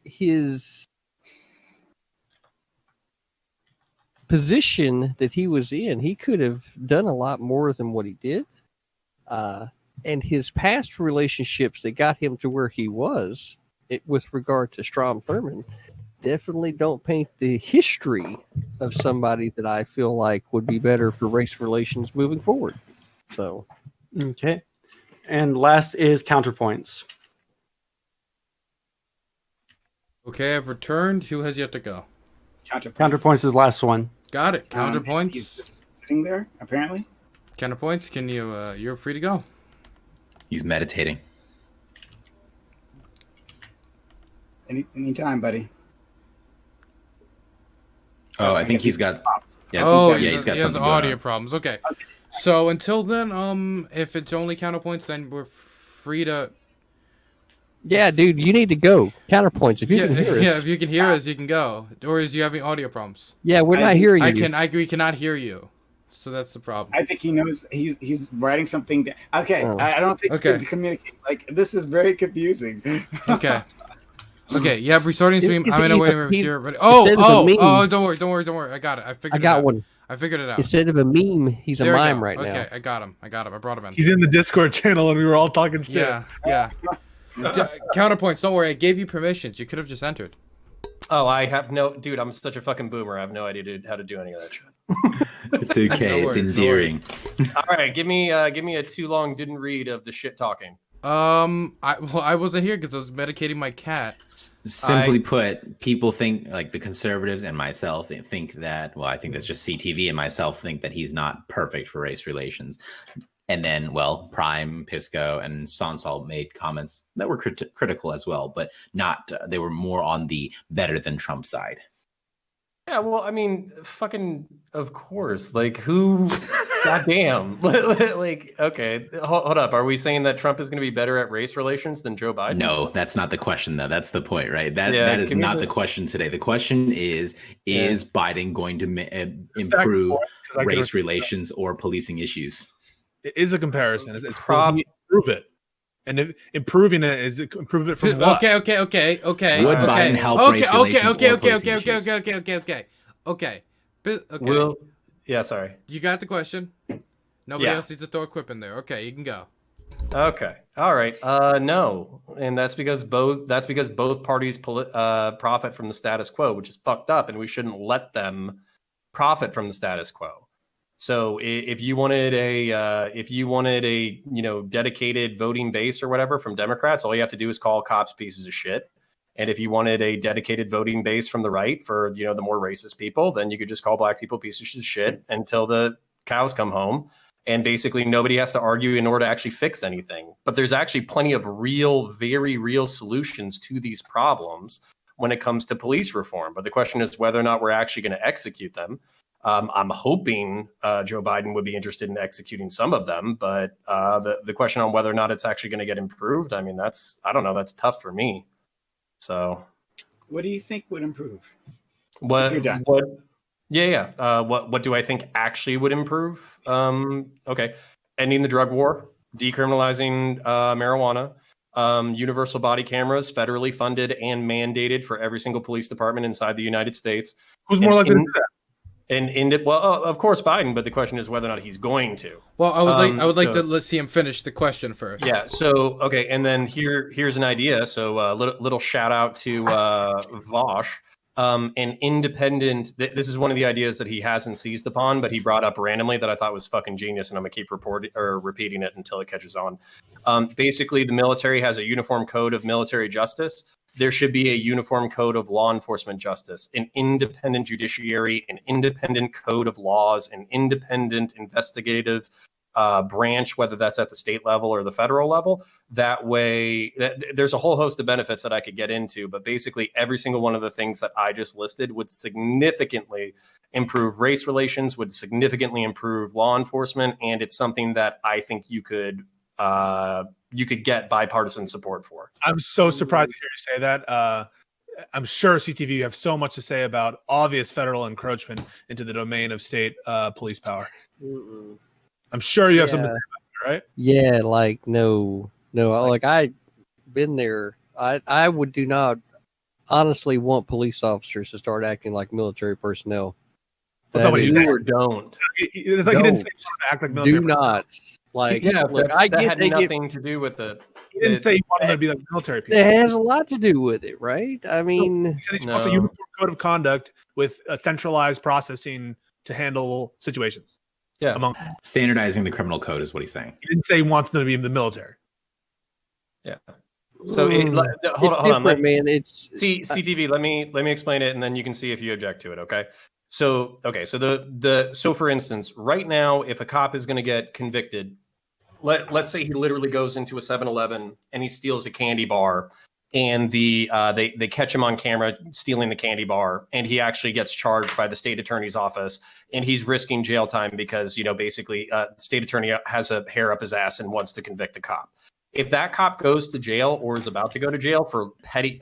his position that he was in, he could have done a lot more than what he did. And his past relationships that got him to where he was, with regard to Strom Thurmond, definitely don't paint the history of somebody that I feel like would be better for race relations moving forward. So, okay. And last is counterpoints. Okay, I've returned. Who has yet to go? Counterpoints is last one. Got it. Counterpoints. He's just sitting there, apparently. Counterpoints. Can you? You're free to go. He's meditating. Anytime, buddy. Oh, I think he's got. Yeah, Oh, yeah, he has something audio going on. problems. Okay. So until then, if it's only counterpoints, then we're free to. Yeah, dude, you need to go. Counterpoints. If you can hear us. Yeah, if you can hear us, you can go. Or is you having audio problems? Yeah, we're not hearing you. We cannot hear you. So that's the problem. I think he knows he's writing something down. Okay, Oh. I don't think Okay. he can communicate. Like, this is very confusing. Okay. Okay, yeah, restarting stream. It's- I'm gonna wait he's- here. But instead of a meme- don't worry. I got it. I figured I it got out. one. I figured it out. Instead of a meme, he's a There we mime go. right now. Okay, I got him. I brought him in. He's in the Discord channel, and we were all talking shit. Yeah. Counterpoints. Don't worry. I gave you permissions. You could have just entered. Oh, I have no, dude. I'm such a fucking boomer. I have no idea how to do any of that shit. It's okay. No It's worries, endearing. All right, give me a too long didn't read of the shit talking. I wasn't here because I was medicating my cat. Simply put, people think, like the conservatives and myself think that, well, I think that's just CTV and myself think that he's not perfect for race relations. And then, well, Prime, Pisco, and Sonsol made comments that were critical as well, but not, they were more on the better than Trump side. Yeah, well, I mean, fucking, of course. Like, who? Goddamn. Like, okay, hold up. Are we saying that Trump is going to be better at race relations than Joe Biden? No, that's not the question, though. That's the point, right? That is give me not the question today. The question is Biden going to improve Because I can- race relations or policing issues? It is a comparison. It's improve it, and if improving it is improve it from what? Okay. Would Biden help race relations or policing issues? Okay. Will, yeah, sorry. You got the question. Nobody Yeah. else needs to throw equip in there. Okay, you can go. Okay. All right. No, and that's because both parties profit from the status quo, which is fucked up, and we shouldn't let them profit from the status quo. So if you wanted a dedicated voting base or whatever from Democrats, all you have to do is call cops pieces of shit. And if you wanted a dedicated voting base from the right for the more racist people, then you could just call black people pieces of shit until the cows come home. And basically nobody has to argue in order to actually fix anything. But there's actually plenty of very real solutions to these problems when it comes to police reform. But the question is whether or not we're actually going to execute them. I'm hoping Joe Biden would be interested in executing some of them, but the question on whether or not it's actually going to get improved, I mean, I don't know, that's tough for me. So, What do you think would improve? what? If you're done. What do I think actually would improve? Okay, ending the drug war, decriminalizing marijuana, universal body cameras, federally funded and mandated for every single police department inside the United States. Who's more likely to do that? Of course, Biden. But the question is whether or not he's going to. Well, I would like to let's see him finish the question first. Yeah. So okay, and then here's an idea. So little shout out to Vosh, an independent. This is one of the ideas that he hasn't seized upon, but he brought up randomly that I thought was fucking genius, and I'm gonna keep repeating it until it catches on. Basically, the military has a uniform code of military justice. There should be a uniform code of law enforcement justice, an independent judiciary, an independent code of laws, an independent investigative branch, whether that's at the state level or the federal level. That way, there's a whole host of benefits that I could get into, but basically every single one of the things that I just listed would significantly improve race relations, would significantly improve law enforcement, and it's something that I think you could get bipartisan support for. I'm so surprised to hear you say that. I'm sure CTV you have so much to say about obvious federal encroachment into the domain of state police power. I'm sure you have something to say about that, right? Yeah, like no, like I've been there. I would do not honestly want police officers to start acting like military personnel. That's not what he's Do saying. or don't. It's like he didn't say he wanted to act like military. Do not like. Yeah, look, that I get had they get. nothing to do with it. He didn't say he wanted to be like military people. It has a lot to do with it, right? I mean, He said he wants a No. uniform code of conduct with a centralized processing to handle situations. Yeah. Among Standardizing the criminal code is what he's saying. he didn't say he wants them to be in the military. So it's hold on. different, man. It's CTV, let me explain it, and then you can see if you object to it. Okay. So so for instance, right now, if a cop is going to get convicted, let's say he literally goes into a 7-Eleven and he steals a candy bar, and they catch him on camera stealing the candy bar, and he actually gets charged by the state attorney's office, and he's risking jail time because, you know, basically the state attorney has a hair up his ass and wants to convict the cop. If that cop goes to jail or is about to go to jail for petty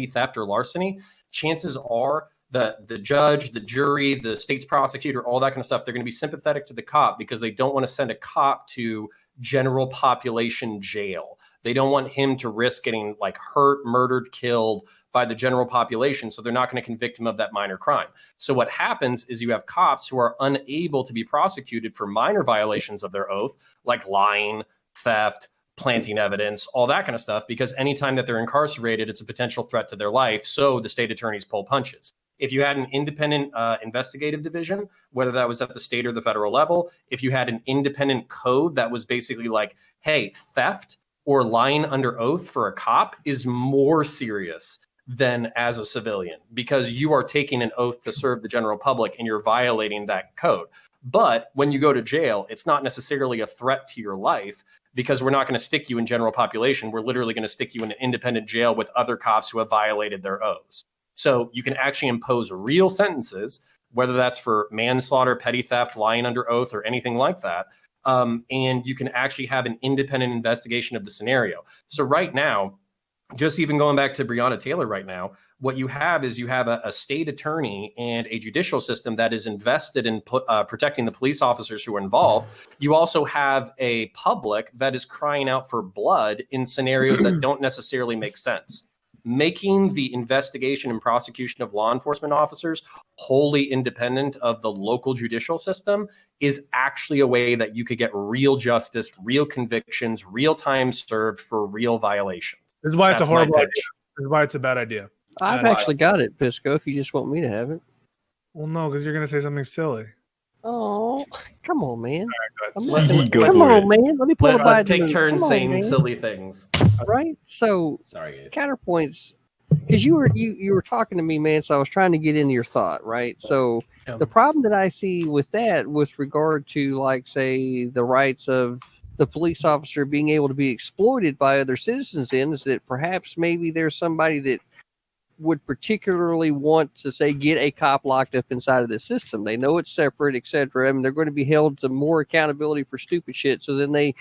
theft or larceny, chances are the judge, the jury, the state's prosecutor, all that kind of stuff, they're going to be sympathetic to the cop because they don't want to send a cop to general population jail. They don't want him to risk getting like hurt, murdered, killed by the general population. So they're not going to convict him of that minor crime. So what happens is you have cops who are unable to be prosecuted for minor violations of their oath, like lying, theft, planting evidence, all that kind of stuff, because anytime that they're incarcerated, it's a potential threat to their life. So the state attorneys pull punches. If you had an independent investigative division, whether that was at the state or the federal level, if you had an independent code that was basically like, hey, theft or lying under oath for a cop is more serious than as a civilian, because you are taking an oath to serve the general public and you're violating that code. But when you go to jail, it's not necessarily a threat to your life, because we're not going to stick you in general population. We're literally going to stick you in an independent jail with other cops who have violated their oaths. So you can actually impose real sentences, whether that's for manslaughter, petty theft, lying under oath, or anything like that. And you can actually have an independent investigation of the scenario. So right now, just even going back to Breonna Taylor right now, what you have is you have a state attorney and a judicial system that is invested in protecting the police officers who are involved. You also have a public that is crying out for blood in scenarios that don't necessarily make sense. Making the investigation and prosecution of law enforcement officers wholly independent of the local judicial system is actually a way that you could get real justice, real convictions, real time served for real violations. This is why it's That's a horrible my idea. pitch. This is why it's a bad idea. I've actually got it, Pisco, if you just want me to have it. Well, no, because you're going to say something silly. Oh, come on, man. Go Come for on, it. man. Let me pull the Let's Biden take move. turns Come on, saying man. silly things. Right? So, Sorry, guys. counterpoints, because you were talking to me, man, so I was trying to get into your thought, right? So the problem that I see with that, with regard to, like, say, the rights of the police officer being able to be exploited by other citizens in, is that perhaps maybe there's somebody that would particularly want to, say, get a cop locked up inside of the system. They know it's separate, etc. I mean, they're going to be held to more accountability for stupid shit. So then they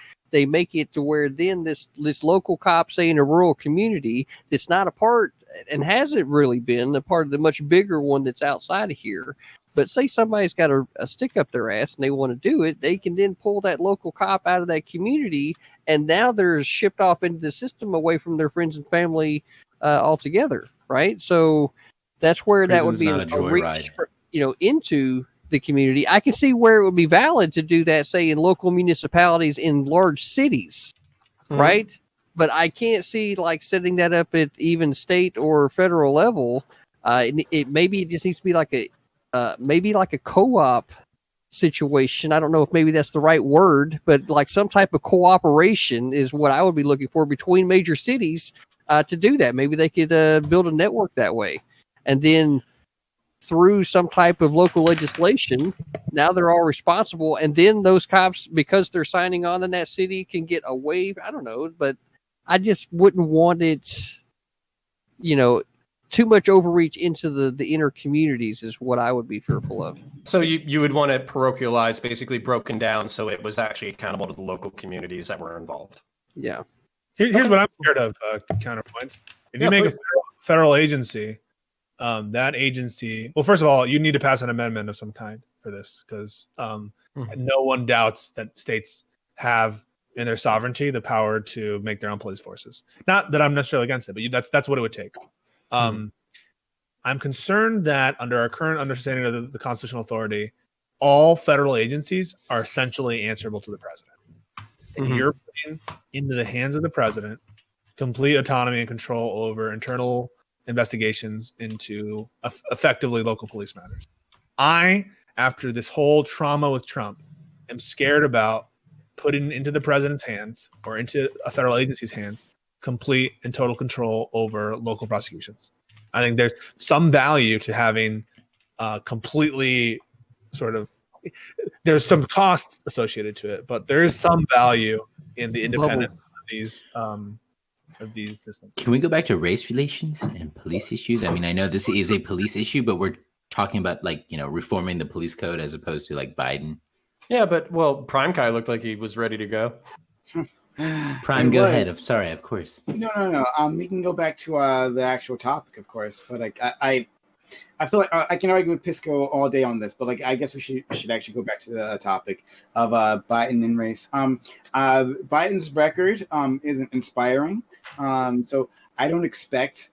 make it to where then this local cop, say, in a rural community that's not a part and hasn't really been a part of the much bigger one that's outside of here. But say somebody's got a stick up their ass and they want to do it, they can then pull that local cop out of that community, and now they're shipped off into the system away from their friends and family altogether, right? So that's where that would be Prison's not a a reach, joyride. into the community. I can see where it would be valid to do that, say, in local municipalities in large cities, right? But I can't see, like, setting that up at even state or federal level. Maybe it just needs to be like a co-op situation. I don't know if maybe that's the right word, but like some type of cooperation is what I would be looking for between major cities to do that. Maybe they could build a network that way. And then through some type of local legislation, now they're all responsible. And then those cops, because they're signing on in that city, can get a waive. I don't know, but I just wouldn't want it, too much overreach into the inner communities is what I would be fearful of. So you would want it parochialized, basically broken down, so it was actually accountable to the local communities that were involved. Yeah. Here's what I'm scared of, counterpoint. If you make a federal agency, that agency, well, first of all, you need to pass an amendment of some kind for this, because no one doubts that states have in their sovereignty the power to make their own police forces. Not that I'm necessarily against it, but that's what it would take. I'm concerned that under our current understanding of the constitutional authority, all federal agencies are essentially answerable to the president. And you're putting into the hands of the president complete autonomy and control over internal investigations into effectively local police matters. I, after this whole trauma with Trump, am scared about putting into the president's hands or into a federal agency's hands complete and total control over local prosecutions. I think there's some value to having completely there's some costs associated to it, but there is some value in the independence of these of these systems. Can we go back to race relations and police issues? I mean, I know this is a police issue, but we're talking about reforming the police code as opposed to like Biden. Yeah, but Prime Kai looked like he was ready to go. Prime, go ahead. I'm sorry, of course. No. We can go back to the actual topic, of course. But like, I feel like I can argue with Pisco all day on this, but like, I guess we should actually go back to the topic of Biden and race. Biden's record isn't inspiring, so I don't expect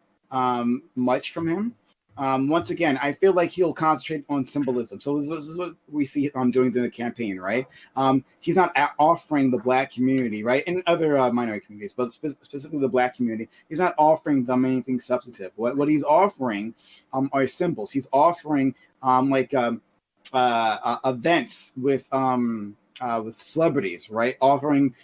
much from him. Once again, I feel like he'll concentrate on symbolism. So this is what we see doing during the campaign, right? He's not offering the Black community, right, and other minority communities, but specifically the Black community. He's not offering them anything substantive. What he's offering are symbols. He's offering events with celebrities, right? Offering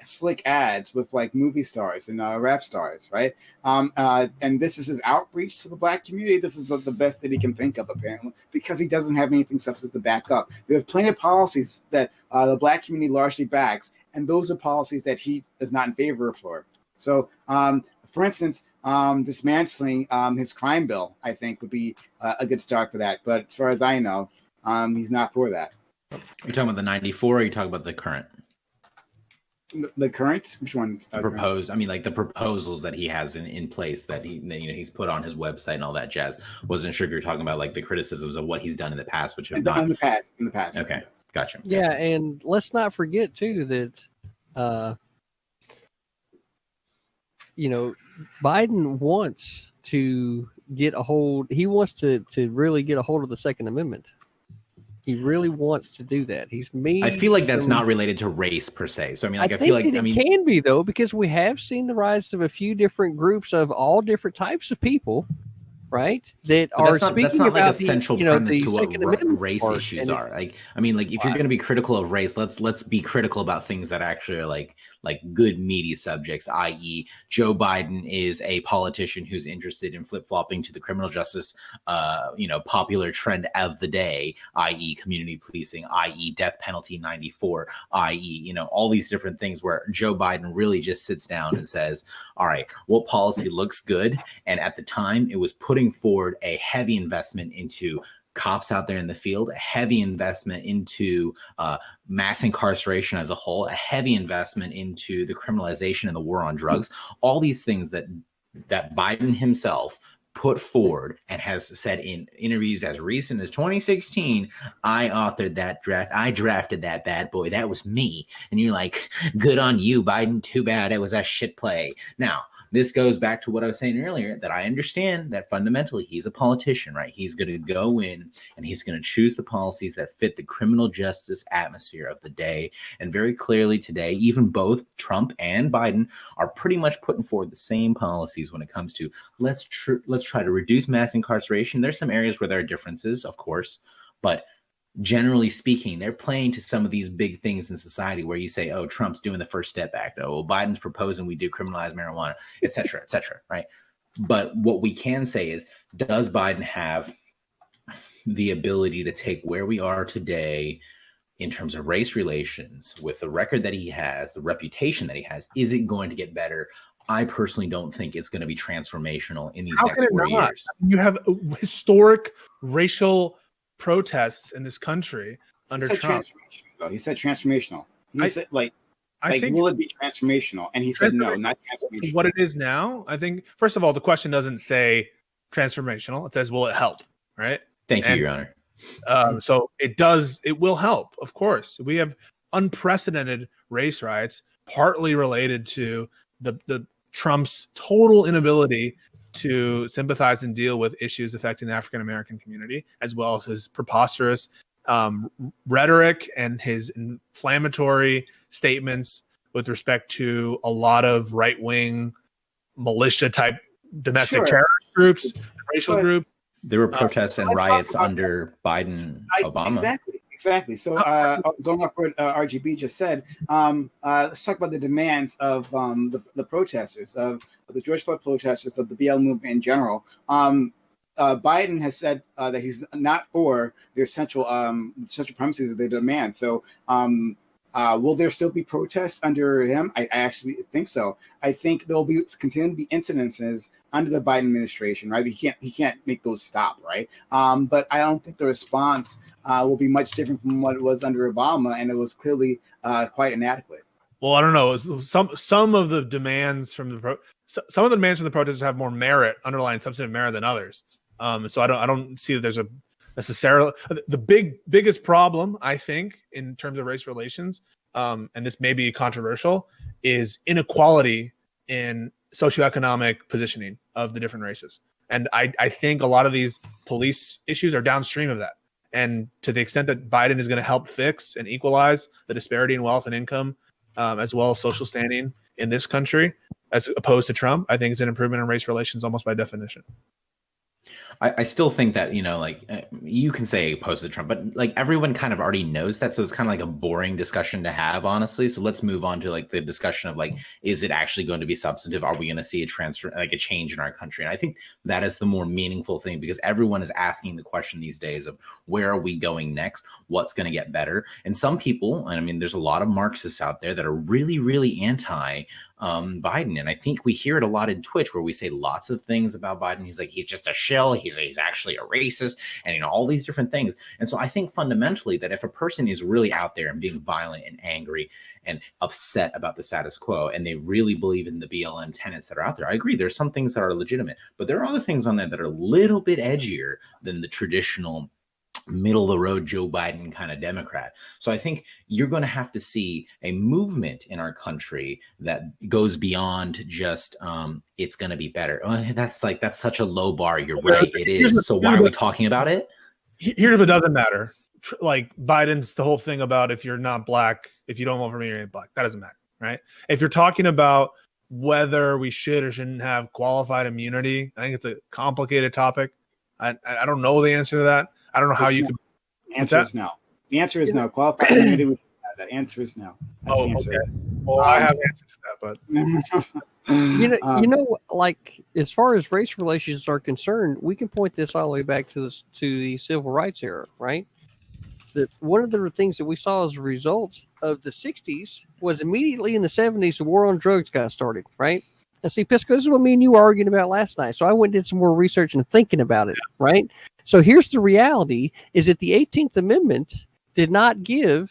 slick ads with like movie stars and rap stars, right? And this is his outreach to the Black community. This is the best that he can think of, apparently, because he doesn't have anything substantive to back up. We have plenty of policies that the Black community largely backs, and those are policies that he is not in favor for. So, for instance, dismantling his crime bill, I think, would be a good start for that. But as far as I know, he's not for that. You're talking about the 94, or are you talking about the current? The current? Which one? Proposed. I mean, like the proposals that he has in place that he's put on his website and all that jazz. Wasn't sure if you're talking about like the criticisms of what he's done in the past, which have not. In the past. Okay, gotcha. Yeah, and let's not forget too that, Biden wants to get a hold. He wants to really get a hold of the Second Amendment. He really wants to do that. I feel like that's not related to race per se. So I mean, like I feel like it can be though, because we have seen the rise of a few different groups of all different types of people, right? That are speaking that's not about like a central premise to what race part, issues are. Like, I mean, like if you're going to be critical of race, let's be critical about things that actually are like good meaty subjects, i.e. Joe Biden is a politician who's interested in flip-flopping to the criminal justice popular trend of the day, i.e. community policing, i.e. death penalty 94, i.e. all these different things where Joe Biden really just sits down and says, all right, what policy looks good? And at the time it was putting forward a heavy investment into cops out there in the field, a heavy investment into mass incarceration as a whole, a heavy investment into the criminalization and the war on drugs, all these things that Biden himself put forward and has said in interviews as recent as 2016, I authored that draft. I drafted that bad boy. That was me. And you're like, good on you, Biden. Too bad it was a shit play. Now, this goes back to what I was saying earlier, that I understand that fundamentally he's a politician, right? He's going to go in and he's going to choose the policies that fit the criminal justice atmosphere of the day. And very clearly today, even both Trump and Biden are pretty much putting forward the same policies when it comes to let's try to reduce mass incarceration. There's some areas where there are differences, of course, but generally speaking, they're playing to some of these big things in society where you say, oh, Trump's doing the First Step Act. Oh, well, Biden's proposing we decriminalize marijuana, et cetera, right? But what we can say is, does Biden have the ability to take where we are today in terms of race relations with the record that he has, the reputation that he has? Is it going to get better? I personally don't think it's going to be transformational in these next 4 years. You have historic racial protests in this country under Trump. He said transformational. He said I think, will it be transformational? And he said no, not transformational. What it is now, I think, first of all, the question doesn't say transformational. It says, will it help? Right? Thank you, Your Honor. So it will help, of course. We have unprecedented race riots, partly related to the Trump's total inability to sympathize and deal with issues affecting the African American community, as well as his preposterous rhetoric and his inflammatory statements with respect to a lot of right-wing militia type domestic terrorist groups, racial groups. There were protests and riots under Biden, Obama. Exactly. So going off what RGB just said, let's talk about the demands of the protesters, of the George Floyd protesters, of the BL movement in general. Biden has said that he's not for the essential premises of their demand. So Will there still be protests under him? I actually think so. I think there'll be continue to be incidences under the Biden administration, right? He can't make those stop, right? But I don't think the response will be much different from what it was under Obama, and it was clearly quite inadequate. Well, I don't know. Some of the demands from the protesters have more merit, underlying substantive merit than others. So I don't see that there's a necessarily the biggest problem, I think, in terms of race relations, and this may be controversial, is inequality in socioeconomic positioning of the different races. And I think a lot of these police issues are downstream of that. And to the extent that Biden is going to help fix and equalize the disparity in wealth and income, as well as social standing in this country, as opposed to Trump, I think it's an improvement in race relations almost by definition. I still think that, you can say opposed to Trump, but like everyone kind of already knows that. So it's kind of like a boring discussion to have, honestly. So let's move on to like the discussion of like, is it actually going to be substantive? Are we going to see a transfer, like a change in our country? And I think that is the more meaningful thing, because everyone is asking the question these days of where are we going next? What's going to get better? And some people, and I mean, there's a lot of Marxists out there that are really, really anti Biden. And I think we hear it a lot in Twitch where we say lots of things about Biden. He's like, he's just a shill. He's actually a racist, and all these different things. And so I think fundamentally that if a person is really out there and being violent and angry and upset about the status quo, and they really believe in the BLM tenets that are out there, I agree. There's some things that are legitimate, but there are other things on there that are a little bit edgier than the traditional middle of the road Joe Biden kind of Democrat. So I think you're going to have to see a movement in our country that goes beyond just it's going to be better. That's such a low bar. You're right. It is. So why are we talking about it? Here's what doesn't matter. Like Biden's the whole thing about if you're not black, if you don't vote for me, you're not black. That doesn't matter, right? If you're talking about whether we should or shouldn't have qualified immunity, I think it's a complicated topic. I don't know the answer to that. I don't know how you could. The answer is no. The answer is no. Qualified immunity. The answer is no. That's the answer. Okay. Well, I have answers to that, but like as far as race relations are concerned, we can point this all the way back to the civil rights era, right? That one of the things that we saw as a result of the '60s was immediately in the '70s, the war on drugs got started, right? And see, Pisco, this is what me and you were arguing about last night. So I went and did some more research and thinking about it, right? So here's the reality, is that the 18th Amendment did not give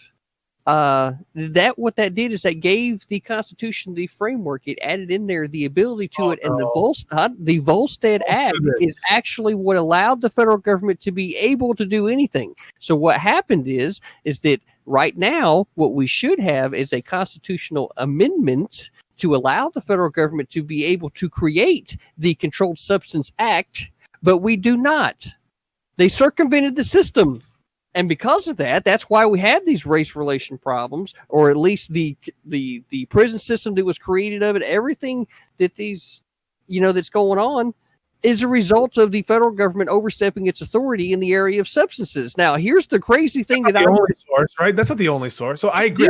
what that did is that gave the Constitution the framework. It added in there the ability to it. And the Volstead Act is actually what allowed the federal government to be able to do anything. So what happened is that right now, what we should have is a constitutional amendment to allow the federal government to be able to create the Controlled Substance Act, but we do not. They circumvented the system. And because of that, that's why we have these race relation problems, or at least the prison system that was created of it. Everything that that's going on is a result of the federal government overstepping its authority in the area of substances. Now, here's the crazy thing that's not the only source, right? That's not the only source. So I agree.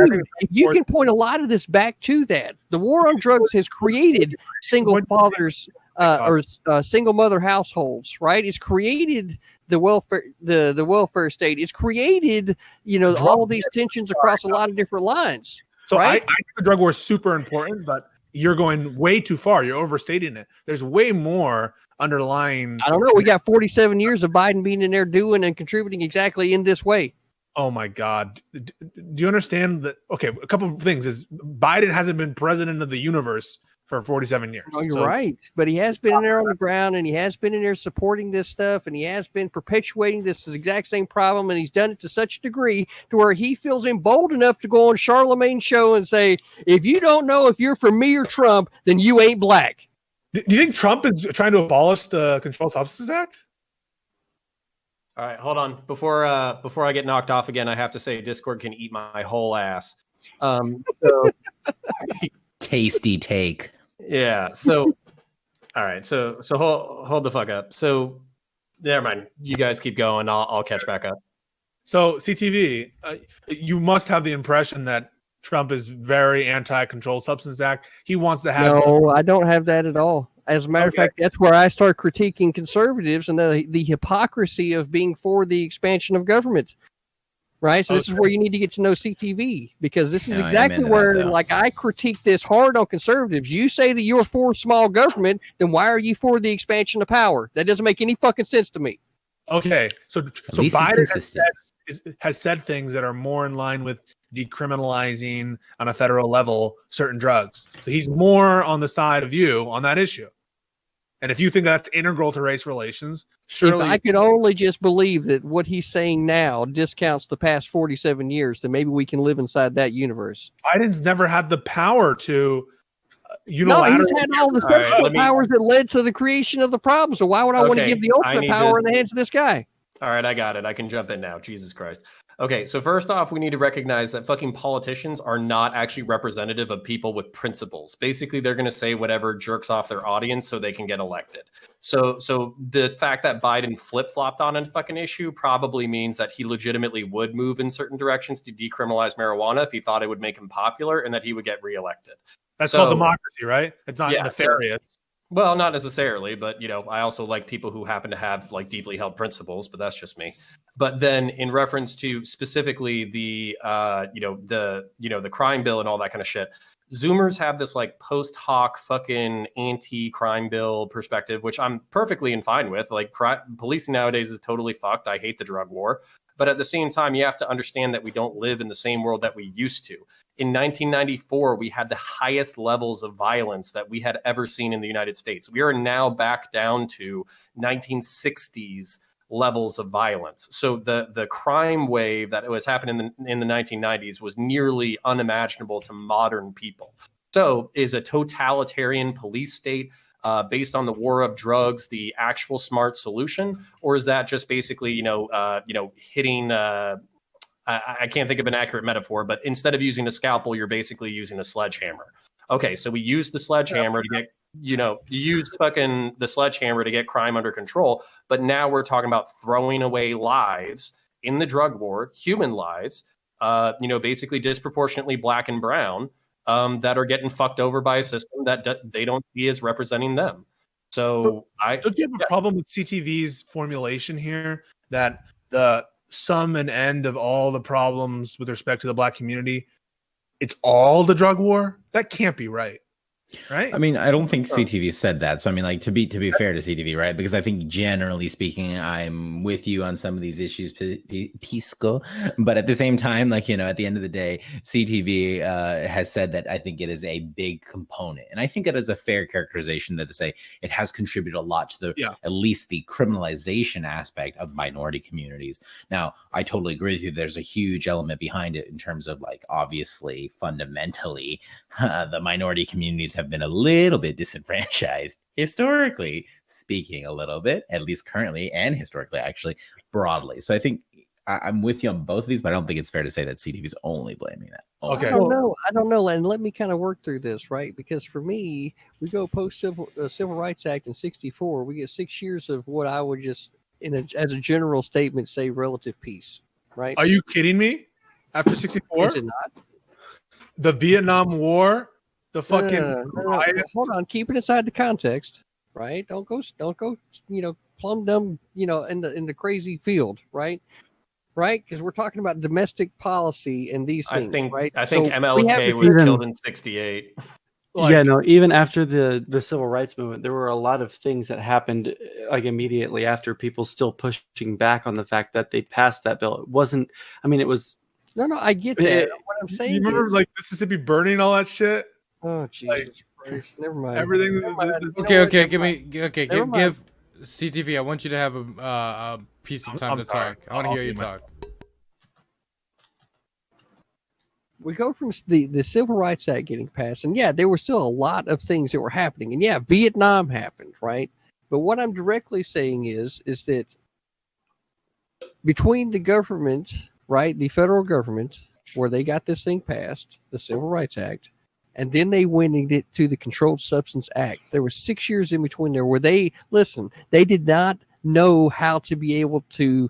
You can point a lot of this back to that. The war on drugs has created single fathers or single mother households, right? It's created the welfare state. It's created, all of these tensions across a lot of different lines. So right? I think the drug war is super important, but you're going way too far. You're overstating it. There's way more underlying. I don't know. We got 47 years of Biden being in there doing and contributing exactly in this way. Oh my God. Do you understand that? Okay. A couple of things is Biden hasn't been president of the universe for 47 years. Oh, you're right. But he has been in there on the ground, and he has been in there supporting this stuff, and he has been perpetuating this exact same problem, and he's done it to such a degree to where he feels emboldened enough to go on Charlemagne's show and say, if you don't know if you're for me or Trump, then you ain't black. Do you think Trump is trying to abolish the Controlled Substances Act? All right, hold on. Before I get knocked off again, I have to say Discord can eat my whole ass. Tasty take. Yeah. So, all right. So hold the fuck up. So, never mind. You guys keep going. I'll catch back up. So, CTV, you must have the impression that Trump is very anti-Controlled Substance Act. He wants to have. No, I don't have that at all. As a matter of fact, that's where I start critiquing conservatives and the hypocrisy of being for the expansion of government. Right, so this is Okay. where you need to get to know CTV, because this is Yeah, exactly amen to that, where, though. like, I critique this hard on conservatives. You say that you're for small government, then why are you for the expansion of power? That doesn't make any fucking sense to me. Okay, so At least it's Biden consistent. has said things that are more in line with decriminalizing on a federal level certain drugs. So he's more on the side of you on that issue. And if you think that's integral to race relations, surely If I could only just believe that what he's saying now discounts the past 47 years, then maybe we can live inside that universe. Biden's never had the power to No, unilaterally. he's had all the All right, subsequent let me- powers that led to the creation of the problem. So why would I want to Okay, give the I ultimate need power to- in the hands of this guy? All right, I got it. I can jump in now. Jesus Christ. Okay, so first off, we need to recognize that fucking politicians are not actually representative of people with principles. Basically, they're going to say whatever jerks off their audience so they can get elected. So the fact that Biden flip-flopped on a fucking issue probably means that he legitimately would move in certain directions to decriminalize marijuana if he thought it would make him popular and that he would get reelected. That's So- called democracy, right? It's not Yeah, nefarious. Well, not necessarily, but I also like people who happen to have like deeply held principles, but that's just me. But then in reference to specifically the the crime bill and all that kind of shit, Zoomers have this like post hoc fucking anti-crime bill perspective, which I'm perfectly fine with. Like policing nowadays is totally fucked. I hate the drug war. But at the same time, you have to understand that we don't live in the same world that we used to. In 1994, we had the highest levels of violence that we had ever seen in the United States. We are now back down to 1960s levels of violence. So the crime wave that was happening in the 1990s was nearly unimaginable to modern people. So is a totalitarian police state based on the war of drugs the actual smart solution, or is that just basically hitting I can't think of an accurate metaphor, but instead of using a scalpel, you're basically using a sledgehammer. Okay, so we use the sledgehammer to get you use fucking the sledgehammer to get crime under control, but now we're talking about throwing away lives in the drug war, human lives, basically disproportionately black and brown, that are getting fucked over by a system that they don't see as representing them. So Don't you have a problem with CTV's formulation here that the sum and end of all the problems with respect to the black community, it's all the drug war? That can't be right. Right? I mean, I don't think CTV said that. So I mean, like to be fair to CTV, right? Because I think generally speaking, I'm with you on some of these issues, Pisco. But at the same time, like at the end of the day, CTV has said that I think it is a big component, and I think that is a fair characterization that to say it has contributed a lot to the at least the criminalization aspect of minority communities. Now, I totally agree with you. There's a huge element behind it in terms of like obviously fundamentally the minority communities have been a little bit disenfranchised historically speaking, a little bit, at least currently and historically, actually broadly. So I think I'm with you on both of these, but I don't think it's fair to say that CTV is only blaming that. Okay. I don't know, and let me kind of work through this, right? Because for me, we go post Civil Rights Act in '64. We get 6 years of what I would just, as a general statement, say relative peace, right? Are you kidding me? After '64, Is it not? The Vietnam War, the fucking No. Hold on, keep it inside the context, right? Don't go, plumb dumb, in the crazy field, right? Right? Because we're talking about domestic policy and these things, right? I think So MLK was killed in '68. Even after the civil rights movement, there were a lot of things that happened like immediately after, people still pushing back on the fact that they passed that bill. It wasn't, it was. No, I get that. What I'm saying you remember is, like Mississippi burning all that shit? Oh Jesus Christ! Never mind. Everything. Okay. Give CTV. I want you to have a piece of time to talk. I want to hear you talk. We go from the Civil Rights Act getting passed, and there were still a lot of things that were happening, and Vietnam happened, right? But what I'm directly saying is that between the government, right, the federal government, where they got this thing passed, the Civil Rights Act, and then they went to the Controlled Substance Act. There were 6 years in between there where they did not know how to be able to,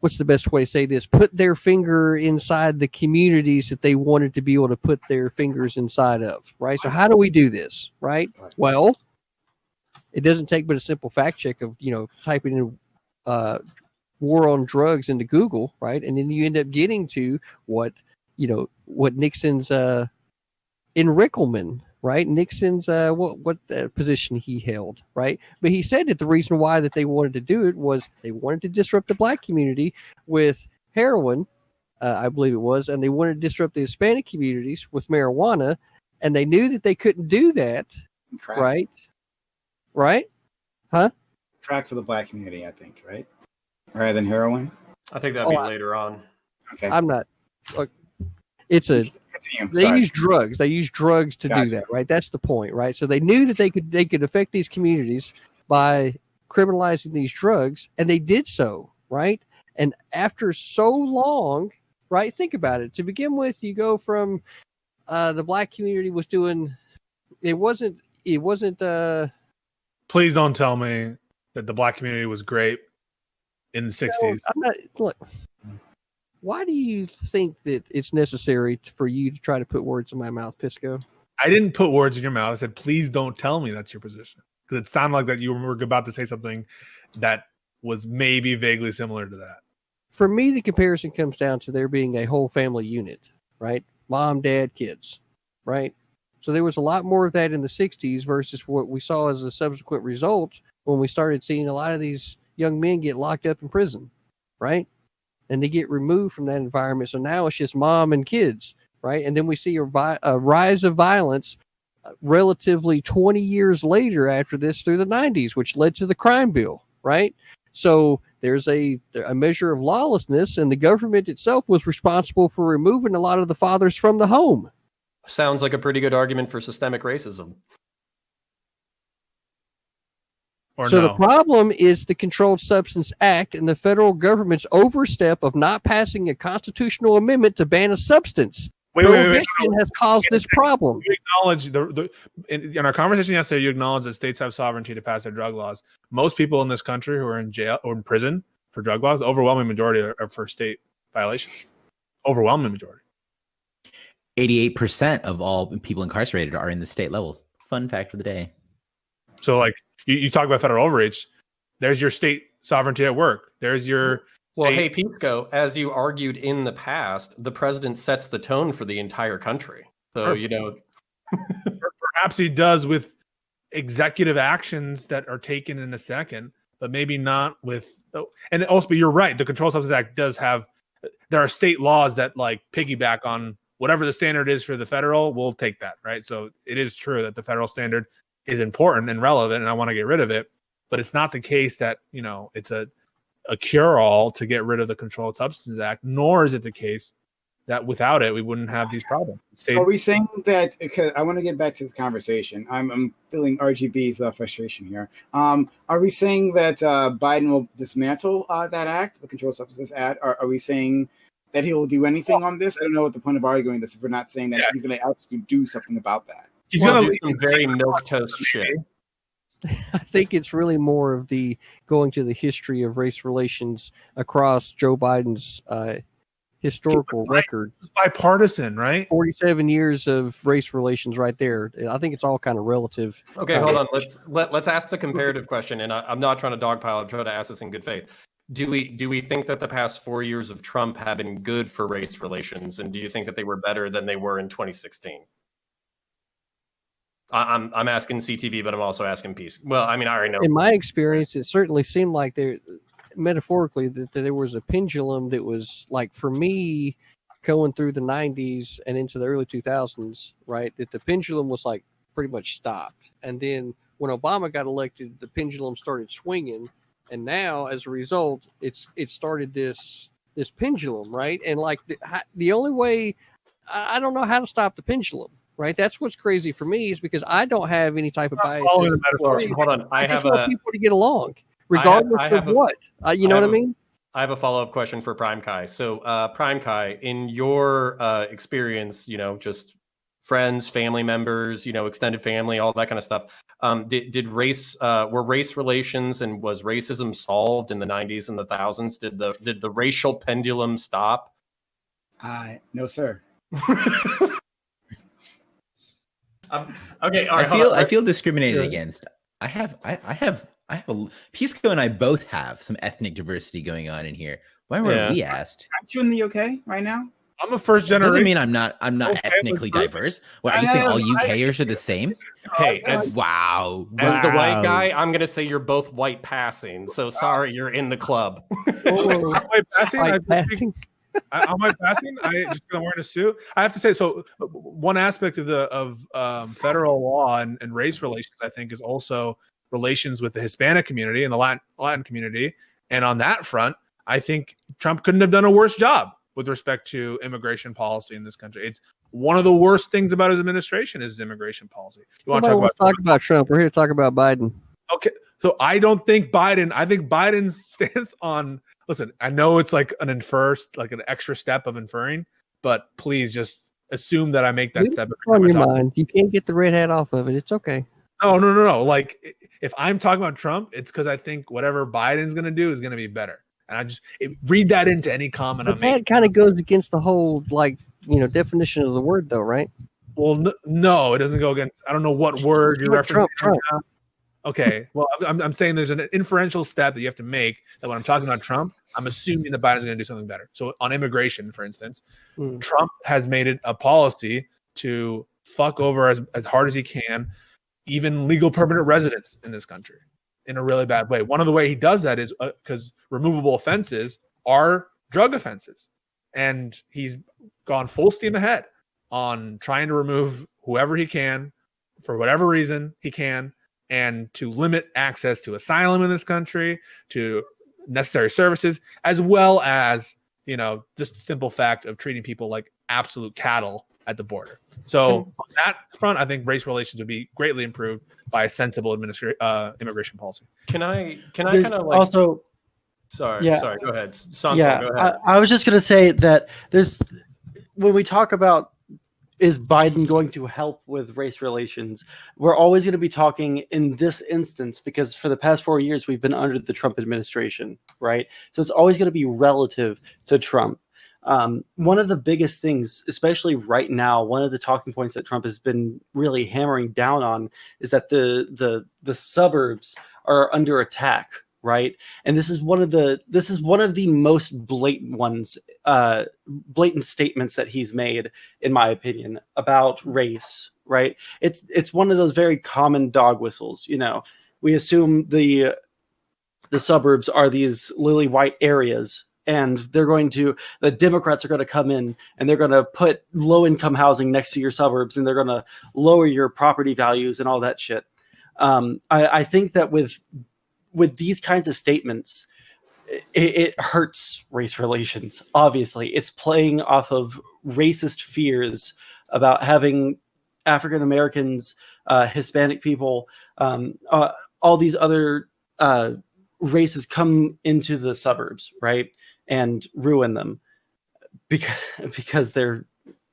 what's the best way to say this, put their finger inside the communities that they wanted to be able to put their fingers inside of, right? So how do we do this, right? Well, it doesn't take but a simple fact check of, typing in war on drugs into Google, right? And then you end up getting to what Nixon's in Rickelman, right? Nixon's what position he held, right? But he said that the reason why that they wanted to do it was they wanted to disrupt the black community with heroin, I believe it was, and they wanted to disrupt the Hispanic communities with marijuana, and they knew that they couldn't do that, Crack. right? Huh? Crack for the black community, I think, right? Rather than heroin. I think that'd be later on. Okay. I'm not. Look, it's a. Continue. They Sorry. use drugs. They use drugs to Gotcha. do that, right? That's the point, right? So they knew that they could affect these communities by criminalizing these drugs, and they did so, right? And after so long, right? Think about it. To begin with, you go from the black community was doing. It wasn't. Please don't tell me that the black community was great in the 60s. Look. Why do you think that it's necessary for you to try to put words in my mouth, Pisco? I didn't put words in your mouth. I said, please don't tell me that's your position. Because it sounded like that you were about to say something that was maybe vaguely similar to that. For me, the comparison comes down to there being a whole family unit, right? Mom, dad, kids, right? So there was a lot more of that in the 60s versus what we saw as a subsequent result when we started seeing a lot of these young men get locked up in prison, right? And they get removed from that environment. So now it's just mom and kids, right? And then we see a rise of violence relatively 20 years later after this through the 90s, which led to the crime bill, right? So there's a measure of lawlessness, and the government itself was responsible for removing a lot of the fathers from the home. Sounds like a pretty good argument for systemic racism. So the problem is the Controlled Substance Act and the federal government's overstep of not passing a constitutional amendment to ban a substance. Prohibition has caused this problem. You acknowledge in our conversation yesterday, you acknowledge that states have sovereignty to pass their drug laws. Most people in this country who are in jail or in prison for drug laws, the overwhelming majority are for state violations. Overwhelming majority. 88% of all people incarcerated are in the state level. Fun fact for the day. So, like, you talk about federal overreach. There's your state sovereignty at work. There's your well, hey, Pisco, as you argued in the past, the president sets the tone for the entire country. So, perhaps he does with executive actions that are taken in a second, but maybe not with. And also, you're right. The Controlled Substance Act does have. There are state laws that like piggyback on whatever the standard is for the federal. We'll take that, right? So it is true that the federal standard is important and relevant, and I want to get rid of it. But it's not the case that it's a cure-all to get rid of the Controlled Substances Act, nor is it the case that without it we wouldn't have these problems. Are we saying that? Because I want to get back to this conversation. I'm feeling RGB's frustration here. Are we saying that Biden will dismantle that act, the Controlled Substances Act? Are we saying that he will do anything on this? I don't know what the point of arguing this if we're not saying that he's going to actually do something about that. He's going to do some very milquetoast shit. I think it's really more of the going to the history of race relations across Joe Biden's historical record. It's bipartisan, right? 47 years of race relations right there. I think it's all kind of relative. Okay, hold on. Let's ask the comparative question, and I'm not trying to dogpile. I'm trying to ask this in good faith. Do we think that the past 4 years of Trump have been good for race relations, and do you think that they were better than they were in 2016? I'm asking CTV, but I'm also asking Peace. Well, I mean, I already know. In my experience, it certainly seemed like metaphorically, that there was a pendulum that was like, for me, going through the 90s and into the early 2000s, right, that the pendulum was like pretty much stopped. And then when Obama got elected, the pendulum started swinging. And now, as a result, it started this pendulum, right? And like the only way, I don't know how to stop the pendulum. Right, that's what's crazy for me is because I don't have any type of bias. Hold on, I just want people to get along, regardless of what. You know what I mean? I have a follow-up question for Prime Kai. So, Prime Kai, in your experience, just friends, family members, extended family, all that kind of stuff. Were race relations and was racism solved in the 90s and the thousands? Did the racial pendulum stop? No, sir. Okay. All right, I feel discriminated against. I have Pisco and I both have some ethnic diversity going on in here. Why weren't we asked? Aren't you in the UK right now? I'm a first That generation. doesn't mean I'm not Okay, ethnically let's diverse. What, are you saying all UKers are the same? Hey, as Wow. the white Wow. guy, I'm gonna say you're both white passing. So sorry, you're in the club. Oh, White passing. white I passing. I'm white passing. I just because I'm wearing a suit. I have to say, so one aspect of federal law and race relations, I think, is also relations with the Hispanic community and the Latin community. And on that front, I think Trump couldn't have done a worse job with respect to immigration policy in this country. It's one of the worst things about his administration is his immigration policy. You want to talk about Trump? We're here to talk about Biden. Okay, so I don't think Biden. I think Biden's stance on. Listen, I know it's like an extra step of inferring, but please just assume that I make that step. On your mind, you can't get the red hat off of it. It's okay. No. Like if I'm talking about Trump, it's because I think whatever Biden's going to do is going to be better. And I just read that into any comment I'm making. That kind of goes against the whole definition of the word, though, right? Well, no, it doesn't go against. I don't know what word you're referencing. Trump. Okay, well, I'm saying there's an inferential step that you have to make that when I'm talking about Trump, I'm assuming that Biden's going to do something better. So on immigration, for instance, Trump has made it a policy to fuck over as hard as he can, even legal permanent residents in this country in a really bad way. One of the way he does that is because removable offenses are drug offenses. And he's gone full steam ahead on trying to remove whoever he can for whatever reason he can, and to limit access to asylum in this country, to necessary services, as well as, just the simple fact of treating people like absolute cattle at the border. So on that front, I think race relations would be greatly improved by a sensible immigration policy. Can I kind of like also? Sorry, Yeah. Go ahead. Sansa, Yeah, go ahead. I was just going to say that when we talk about is Biden going to help with race relations, we're always going to be talking in this instance because for the past 4 years, we've been under the Trump administration, right? So it's always going to be relative to Trump. One of the biggest things, especially right now, one of the talking points that Trump has been really hammering down on is that the suburbs are under attack, right? And this is one of the most blatant statements that he's made, in my opinion, about race, right? It's one of those very common dog whistles. We assume the suburbs are these lily white areas, and the Democrats are going to come in and they're going to put low income housing next to your suburbs, and they're going to lower your property values and all that shit. I think that with these kinds of statements, it hurts race relations. Obviously, it's playing off of racist fears about having African Americans, Hispanic people, all these other races come into the suburbs, right, and ruin them because they're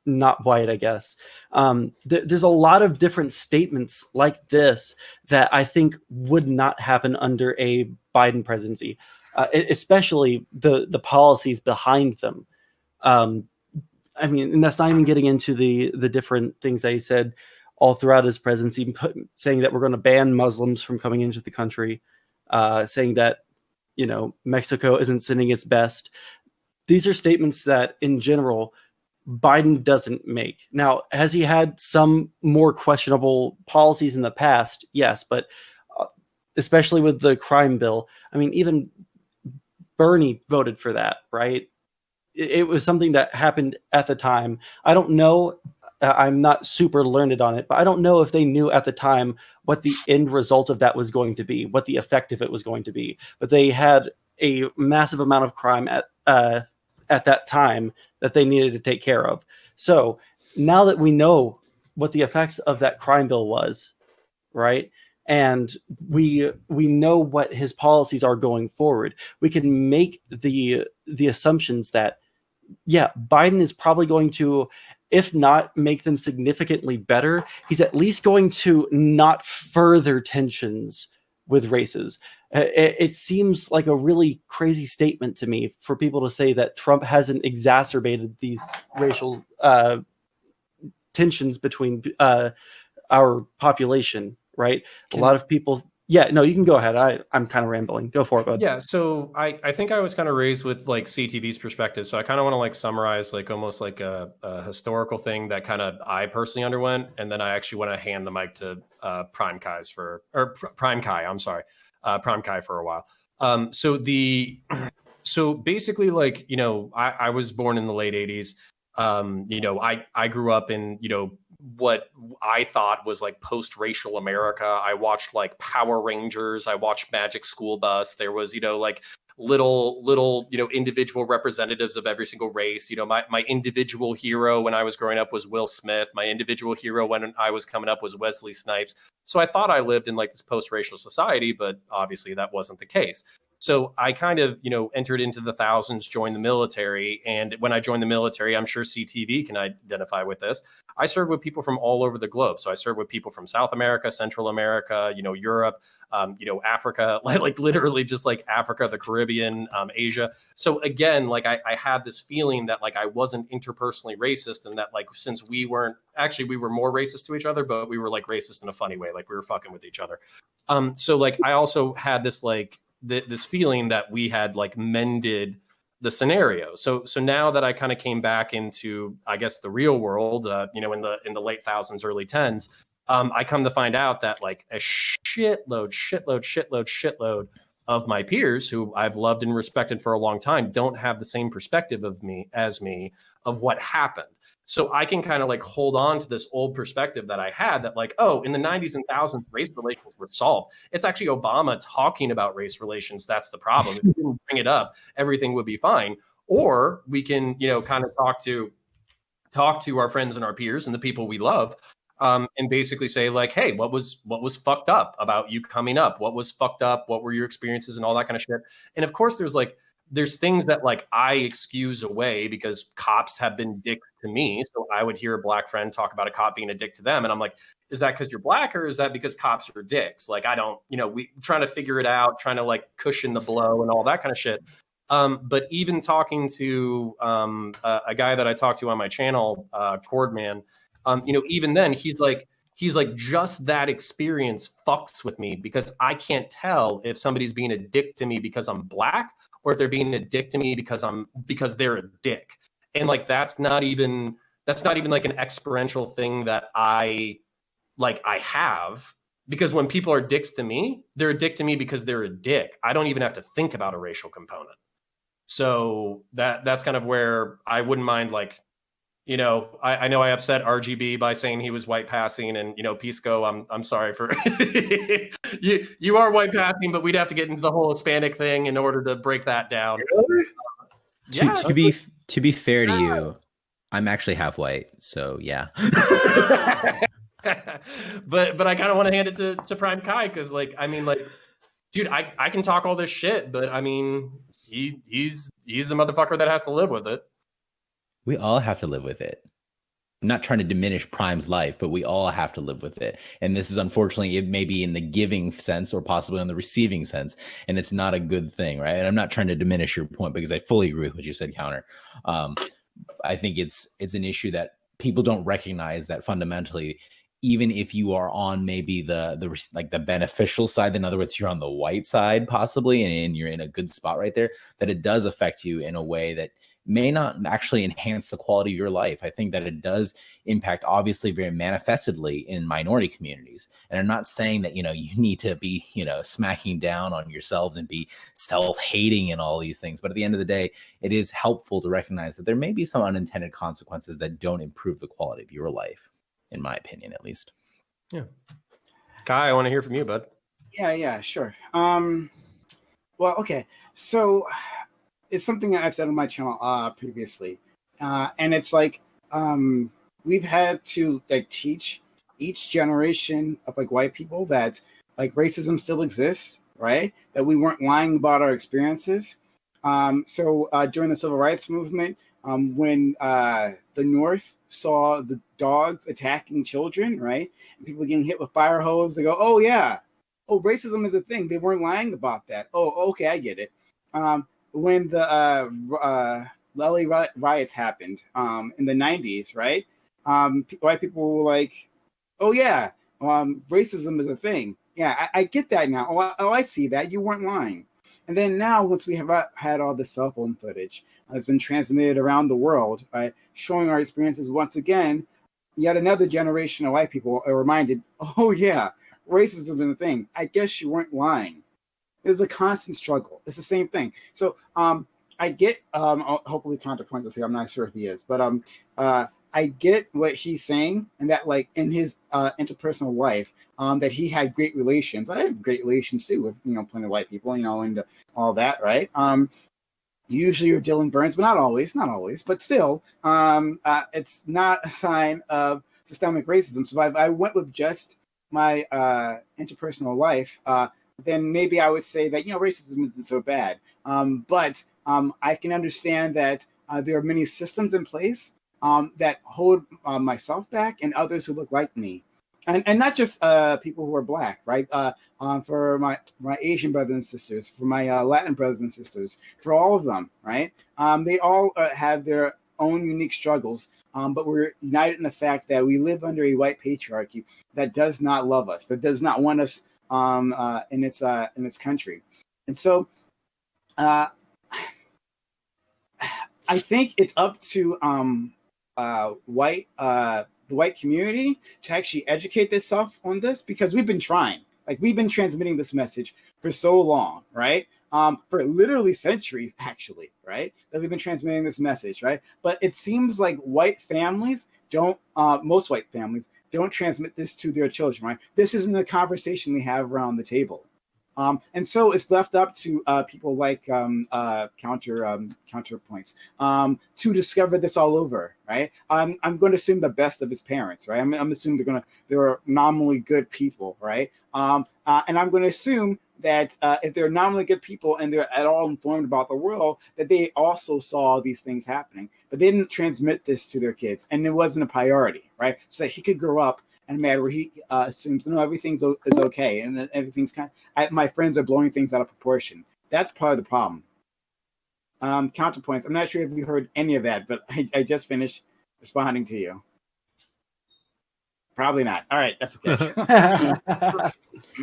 not white, I guess. There's a lot of different statements like this that I think would not happen under a Biden presidency, especially the policies behind them. I mean, and that's not even getting into the different things that he said all throughout his presidency, saying that we're going to ban Muslims from coming into the country, saying that, Mexico isn't sending its best. These are statements that, in general, Biden doesn't make. Now, has he had some more questionable policies in the past? Yes, but especially with the crime bill, I mean, even Bernie voted for that, right? It was something that happened at the time. I don't know. I'm not super learned on it, but I don't know if they knew at the time what the end result of that was going to be, what the effect of it was going to be. But they had a massive amount of crime at that time that they needed to take care of. So now that we know what the effects of that crime bill was, right, and we know what his policies are going forward, we can make the assumptions that, yeah, Biden is probably going to, if not make them significantly better, he's at least going to not further tensions with races. It seems like a really crazy statement to me for people to say that Trump hasn't exacerbated these racial tensions between our population, right? A lot of people Yeah, no, you can go ahead. I'm kind of rambling. Go for it, bud. Yeah, so I think I was kind of raised with like CTV's perspective. So I kind of want to like summarize like almost like a historical thing that kind of I personally underwent, and then I actually want to hand the mic to Prime Kai for a while. So basically, like, you know, I was born in the late 80s. You know, I grew up in, you know, what I thought was like post-racial America. I watched like Power Rangers. I watched Magic School Bus. There was, you know, like little, you know, individual representatives of every single race. You know, my individual hero when I was growing up was Will Smith. My individual hero when I was coming up was Wesley Snipes. So I thought I lived in like this post-racial society, but obviously that wasn't the case. So I kind of, you know, entered into the thousands, joined the military. And when I joined the military, I'm sure CTV can identify with this. I served with people from all over the globe. So I served with people from South America, Central America, you know, Europe, you know, Africa, like literally just like Africa, the Caribbean, Asia. So again, like I had this feeling that like I wasn't interpersonally racist, and that like since we were more racist to each other, but we were like racist in a funny way, like we were fucking with each other. So like I also had this like this feeling that we had like mended the scenario. So now that I kind of came back into, I guess, the real world, you know, in the late thousands, early tens, I come to find out that like a shitload of my peers who I've loved and respected for a long time don't have the same perspective of me of what happened. So I can kind of like hold on to this old perspective that I had that like, oh, in the 90s and thousands, race relations were solved. It's actually Obama talking about race relations. That's the problem. If he didn't bring it up, everything would be fine. Or we can, you know, kind of talk to our friends and our peers and the people we love, and basically say like, hey, what was fucked up about you coming up? What was fucked up? What were your experiences and all that kind of shit? And of course, there's things that like I excuse away because cops have been dicks to me. So I would hear a black friend talk about a cop being a dick to them. And I'm like, is that because you're black, or is that because cops are dicks? Like, I don't, you know, we trying to figure it out, trying to like cushion the blow and all that kind of shit. But even talking to a guy that I talked to on my channel, Cordman, you know, even then he's like, just that experience fucks with me because I can't tell if somebody's being a dick to me because I'm black, or if they're being a dick to me because they're a dick. And like that's not even like an experiential thing that I have, because when people are dicks to me, they're a dick to me because they're a dick. I don't even have to think about a racial component. So that's kind of where I wouldn't mind, like, you know, I know I upset RGB by saying he was white passing, and, you know, Pisco, I'm sorry for you are white passing, but we'd have to get into the whole Hispanic thing in order to break that down. To be fair to you, I'm actually half white, so yeah. but I kind of want to hand it to Prime Kai, because like, I mean, like, dude, I can talk all this shit, but I mean, he's the motherfucker that has to live with it. We all have to live with it. I'm not trying to diminish Prime's life, but we all have to live with it. And this is, unfortunately, it may be in the giving sense or possibly in the receiving sense, and it's not a good thing, right? And I'm not trying to diminish your point, because I fully agree with what you said, Counter. I think it's an issue that people don't recognize, that fundamentally, even if you are on maybe the beneficial side, in other words, you're on the white side possibly, and you're in a good spot right there, that it does affect you in a way that may not actually enhance the quality of your life. I think that it does impact, obviously, very manifestedly in minority communities. And I'm not saying that, you know, you need to be, you know, smacking down on yourselves and be self-hating and all these things. But at the end of the day, it is helpful to recognize that there may be some unintended consequences that don't improve the quality of your life, in my opinion, at least. Yeah. Kai, I want to hear from you, bud. Yeah, sure. Well, okay. So it's something that I've said on my channel previously, and it's like we've had to like teach each generation of like white people that like racism still exists, right? That we weren't lying about our experiences. So during the civil rights movement, when the North saw the dogs attacking children, right, and people getting hit with fire hose, they go, "Oh yeah, oh racism is a thing." They weren't lying about that. Oh, okay, I get it. When the LA riots happened in the 90s, right? White people were like, oh, yeah, racism is a thing. Yeah, I get that now. Oh, I see that. You weren't lying. And then now, once we have had all this cell phone footage that's been transmitted around the world, right, showing our experiences once again, yet another generation of white people are reminded, oh yeah, racism is a thing. I guess you weren't lying. It's a constant struggle. It's the same thing. So I get hopefully counterpoints. I'm not sure if he is, but I get what he's saying, and that like in his interpersonal life, that he had great relations. I have great relations too with plenty of white people, and all that, right? Usually you're Dylan Burns, but not always, but still, it's not a sign of systemic racism. So if I went with just my interpersonal life, then maybe I would say that racism isn't so bad. But I can understand that there are many systems in place that hold myself back and others who look like me, and not just people who are black, right? For my Asian brothers and sisters, for my Latin brothers and sisters, for all of them, right? They all have their own unique struggles, but we're united in the fact that we live under a white patriarchy that does not love us, that does not want us in its country, and so I think it's up to the white community to actually educate themselves on this, because we've been trying. Like, we've been transmitting this message for so long, right? For literally centuries, actually, right? That we've been transmitting this message, right? But it seems like white families don't, most white families don't transmit this to their children, right? This isn't a conversation we have around the table. And so it's left up to people like counterpoints to discover this all over, right? I'm going to assume the best of his parents, right? I'm assuming they're nominally good people, right? And I'm going to assume that if they're nominally good people and they're at all informed about the world, that they also saw these things happening, but they didn't transmit this to their kids, and it wasn't a priority, right? So that he could grow up and matter where he assumes everything's is okay, and that everything's my friends are blowing things out of proportion. That's part of the problem. Counterpoints. I'm not sure if you heard any of that, but I just finished responding to you. Probably not. All right, that's okay.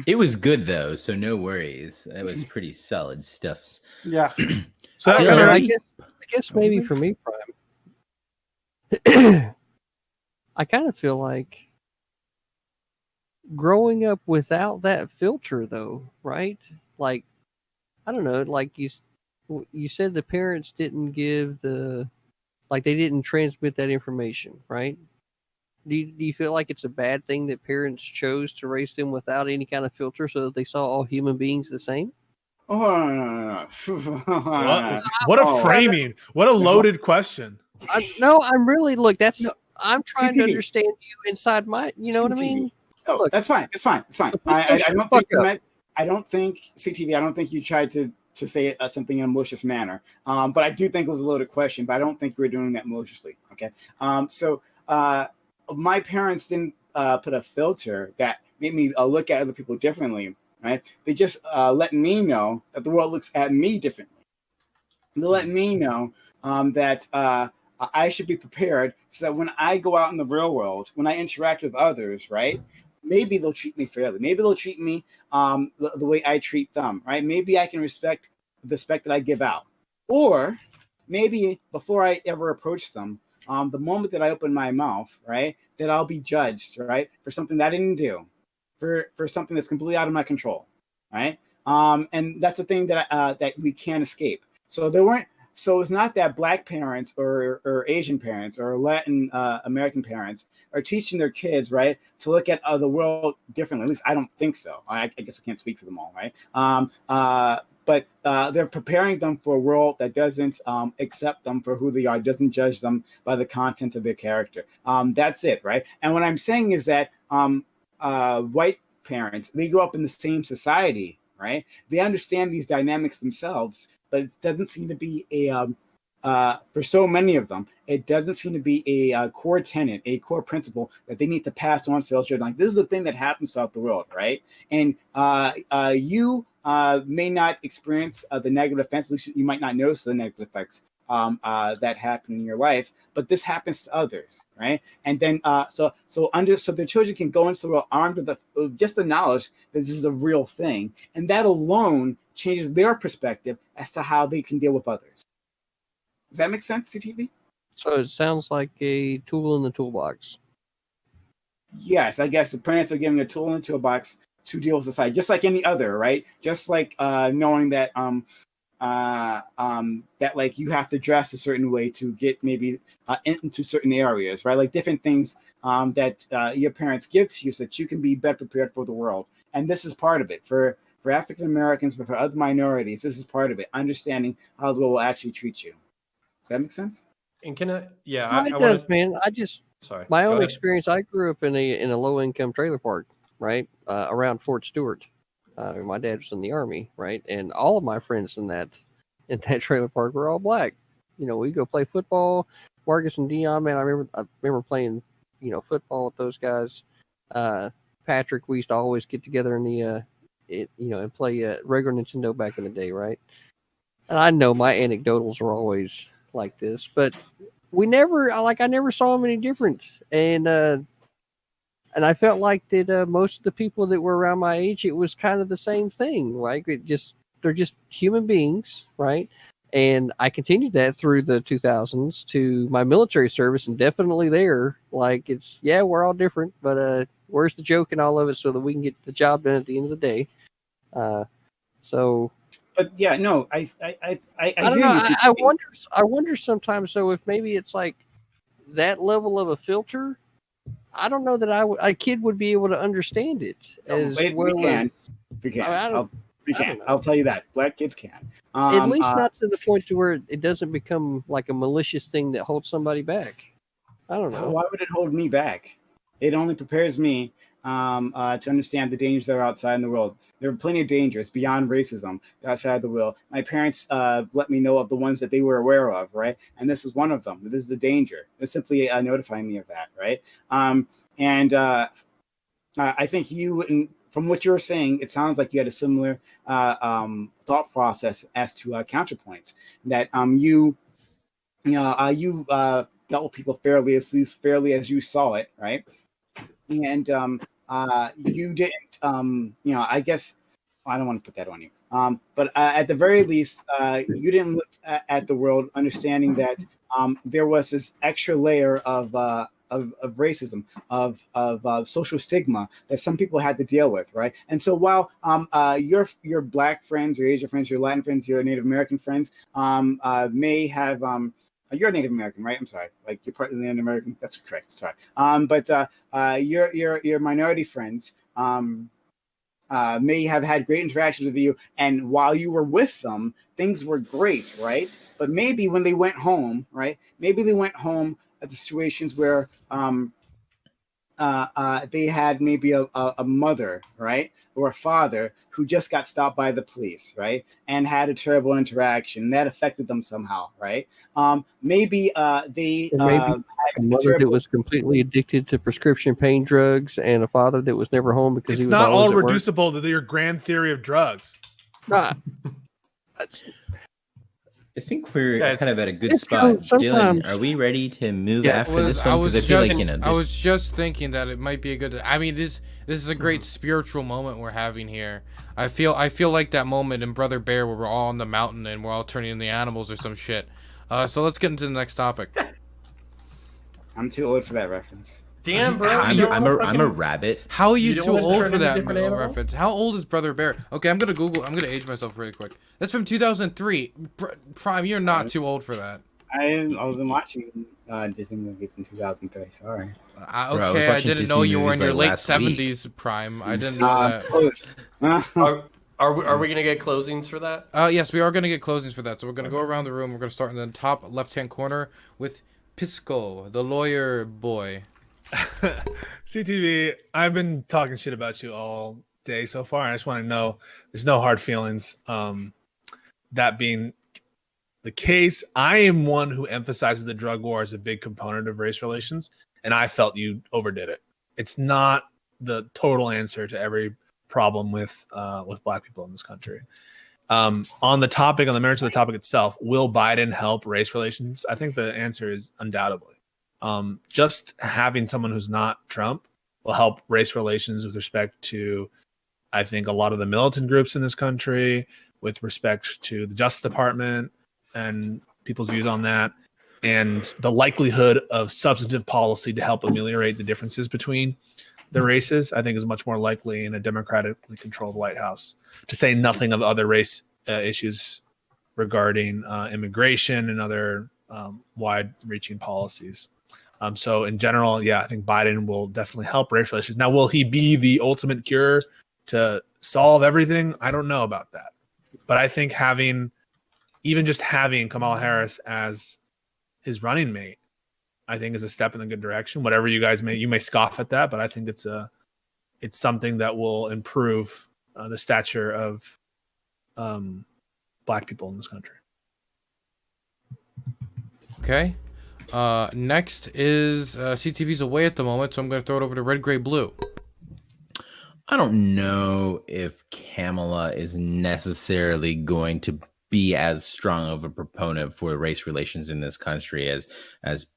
It was good though, so no worries. That was pretty solid stuff. Yeah. So I guess maybe for me, Prime, I kind of feel like growing up without that filter, though, right? Like, I don't know, like you said the parents didn't give they didn't transmit that information, right? Do you feel like it's a bad thing that parents chose to raise them without any kind of filter so that they saw all human beings the same? Oh, no. What a framing! What a loaded question. I'm really I'm trying to CTV. understand you inside my. You know what I mean? Oh, Look, that's fine. It's fine. I don't think you meant. I don't think CTV. I don't think you tried to say it something in a malicious manner. But I do think it was a loaded question. But I don't think we were doing that maliciously. Okay. So my parents didn't put a filter that made me look at other people differently. Right? They just let me know that the world looks at me differently. They let me know that I should be prepared so that when I go out in the real world, when I interact with others, right? Maybe they'll treat me fairly. Maybe they'll treat me the way I treat them, right? Maybe I can respect the respect that I give out. Or maybe before I ever approach them, the moment that I open my mouth, right, that I'll be judged, right, for something that I didn't do, for something that's completely out of my control, right? And that's the thing that that we can't escape. So it's not that Black parents or Asian parents or Latin American parents are teaching their kids, right, to look at the world differently. At least I don't think so. I guess I can't speak for them all, right? But they're preparing them for a world that doesn't accept them for who they are, doesn't judge them by the content of their character. That's it, right? And what I'm saying is that white parents, they grow up in the same society, right? They understand these dynamics themselves, but it doesn't seem to be for so many of them, it doesn't seem to be a core tenet, a core principle that they need to pass on to their children. Like, this is the thing that happens throughout the world, right? And you may not experience the negative effects, at least you might not notice the negative effects that happen in your life, but this happens to others, right? And then so the children can go into the world armed with just the knowledge that this is a real thing, and that alone changes their perspective as to how they can deal with others. Does that make sense, CTV? So it sounds like a tool in the toolbox. Yes, I guess the parents are giving a tool in the toolbox to deal with society, just like any other, right? Just like knowing that that like you have to dress a certain way to get maybe into certain areas, right? Like different things that your parents give to you so that you can be better prepared for the world. And this is part of it for African Americans, but for other minorities, this is part of it. Understanding how the world will actually treat you. Does that make sense? And can I? Yeah, No, it I does, want man. I just Sorry. my go own ahead. experience. I grew up in a low income trailer park, right, around Fort Stewart. My dad was in the army, right, and all of my friends in that trailer park were all black. You know, we go play football. Marcus and Dion, man, I remember playing, football with those guys. Patrick, we used to always get together in the and play regular Nintendo back in the day, right? And I know my anecdotals are always like this, but I never saw them any different, and I felt like that most of the people that were around my age, it was kind of the same thing. Like they're just human beings, right? And I continued that through the 2000s to my military service, and definitely there, like we're all different, but where's the joke in all of it so that we can get the job done at the end of the day? But yeah, no, I don't hear know. you. I wonder sometimes. So if maybe it's like that level of a filter, I don't know that a kid would be able to understand it as we well. can. I'll tell you that black kids can. At least not to the point to where it doesn't become like a malicious thing that holds somebody back. I don't know. Why would it hold me back? It only prepares me to understand the dangers that are outside in the world. There are plenty of dangers beyond racism outside the world. My parents let me know of the ones that they were aware of, right? And this is one of them. This is a danger. It's simply notifying me of that, right? I think from what you're saying, it sounds like you had a similar thought process as to counterpoints. That you dealt with people fairly, at least fairly as you saw it, right? And you didn't, I guess I don't want to put that on you. But at the very least, you didn't look at the world understanding that there was this extra layer of racism, of social stigma that some people had to deal with, right? And so while your black friends, your Asian friends, your Latin friends, your Native American friends may have you're a Native American, right? I'm sorry, like you're partly Native American. That's correct. Sorry. But your minority friends may have had great interactions with you, and while you were with them, things were great, right? But maybe when they went home, right? Maybe they went home at the situations where they had maybe a mother, right, or a father who just got stopped by the police, right, and had a terrible interaction that affected them somehow, right? Maybe they had a mother that was completely addicted to prescription pain drugs, and a father that was never home because he was not always all at work. reducible to your grand theory of drugs. Nah, I think we're kind of at a good it's spot. true, Dylan, are we ready to move after this one? Because I feel like I was just thinking that it might be a good. I mean, this is a great spiritual moment we're having here. I feel like that moment in Brother Bear where we're all on the mountain and we're all turning into animals or some shit. So let's get into the next topic. I'm too old for that reference. Damn, bro. I'm a rabbit. How are you don't too wanna old turn for into that different animals? reference? How old is Brother Bear? Okay, I'm gonna age myself really quick. That's from 2003. Prime, you're not too old for that. I wasn't watching Disney movies in 2003. Sorry. Bro, I was Okay, I watching didn't Disney know you were movies, in your like, late last week. 70s, Prime. I didn't know that. Close. Are we gonna get closings for that? Yes, we are gonna get closings for that. So we're gonna go around the room. We're gonna start in the top left-hand corner with Pisco, the lawyer boy. CTV, I've been talking shit about you all day so far. I just want to know there's no hard feelings. That being the case, I am one who emphasizes the drug war as a big component of race relations, and I felt you overdid it. It's not the total answer to every problem with black people in this country. On the topic, on the merits of the topic itself, will Biden help race relations? I think the answer is undoubtedly. Just having someone who's not Trump will help race relations with respect to, I think, a lot of the militant groups in this country, with respect to the Justice Department and people's views on that, and the likelihood of substantive policy to help ameliorate the differences between the races, I think, is much more likely in a democratically controlled White House, to say nothing of other race issues regarding immigration and other wide-reaching policies. So in general, yeah, I think Biden will definitely help race relations. Now, will he be the ultimate cure to solve everything? I don't know about that. But I think even just having Kamala Harris as his running mate, I think is a step in a good direction. Whatever you guys may scoff at that, but I think it's something that will improve the stature of Black people in this country. Okay. Next is CTV's away at the moment, so I'm going to throw it over to Red, Gray, Blue. I don't know if Kamala is necessarily going to be as strong of a proponent for race relations in this country as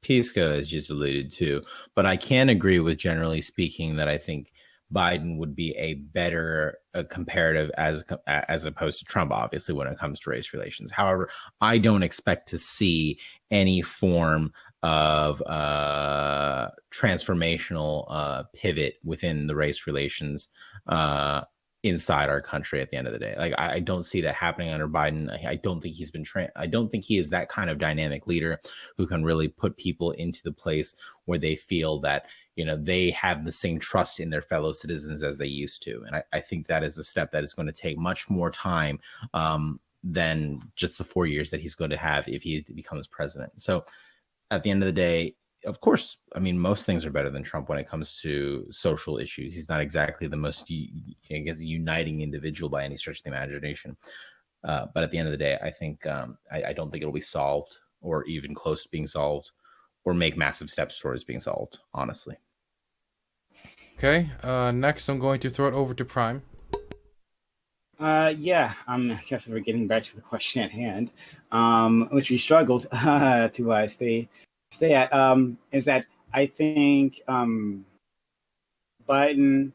Pisco has just alluded to. But I can agree with, generally speaking, that I think Biden would be a better comparative as opposed to Trump, obviously, when it comes to race relations. However, I don't expect to see any form of transformational pivot within the race relations inside our country at the end of the day. Like, I don't see that happening under Biden. I don't think he's been I don't think he is that kind of dynamic leader who can really put people into the place where they feel that, you know, they have the same trust in their fellow citizens as they used to. And I think that is a step that is going to take much more time than just the 4 years that he's going to have if he becomes president. So at the end of the day, of course, I mean, most things are better than Trump when it comes to social issues. He's not exactly the most, I guess, uniting individual by any stretch of the imagination. But at the end of the day, I think I don't think it'll be solved or even close to being solved or make massive steps towards being solved, honestly. Okay. Next, I'm going to throw it over to Prime. Yeah, I guess we're getting back to the question at hand, which we struggled to stay at, is that I think Biden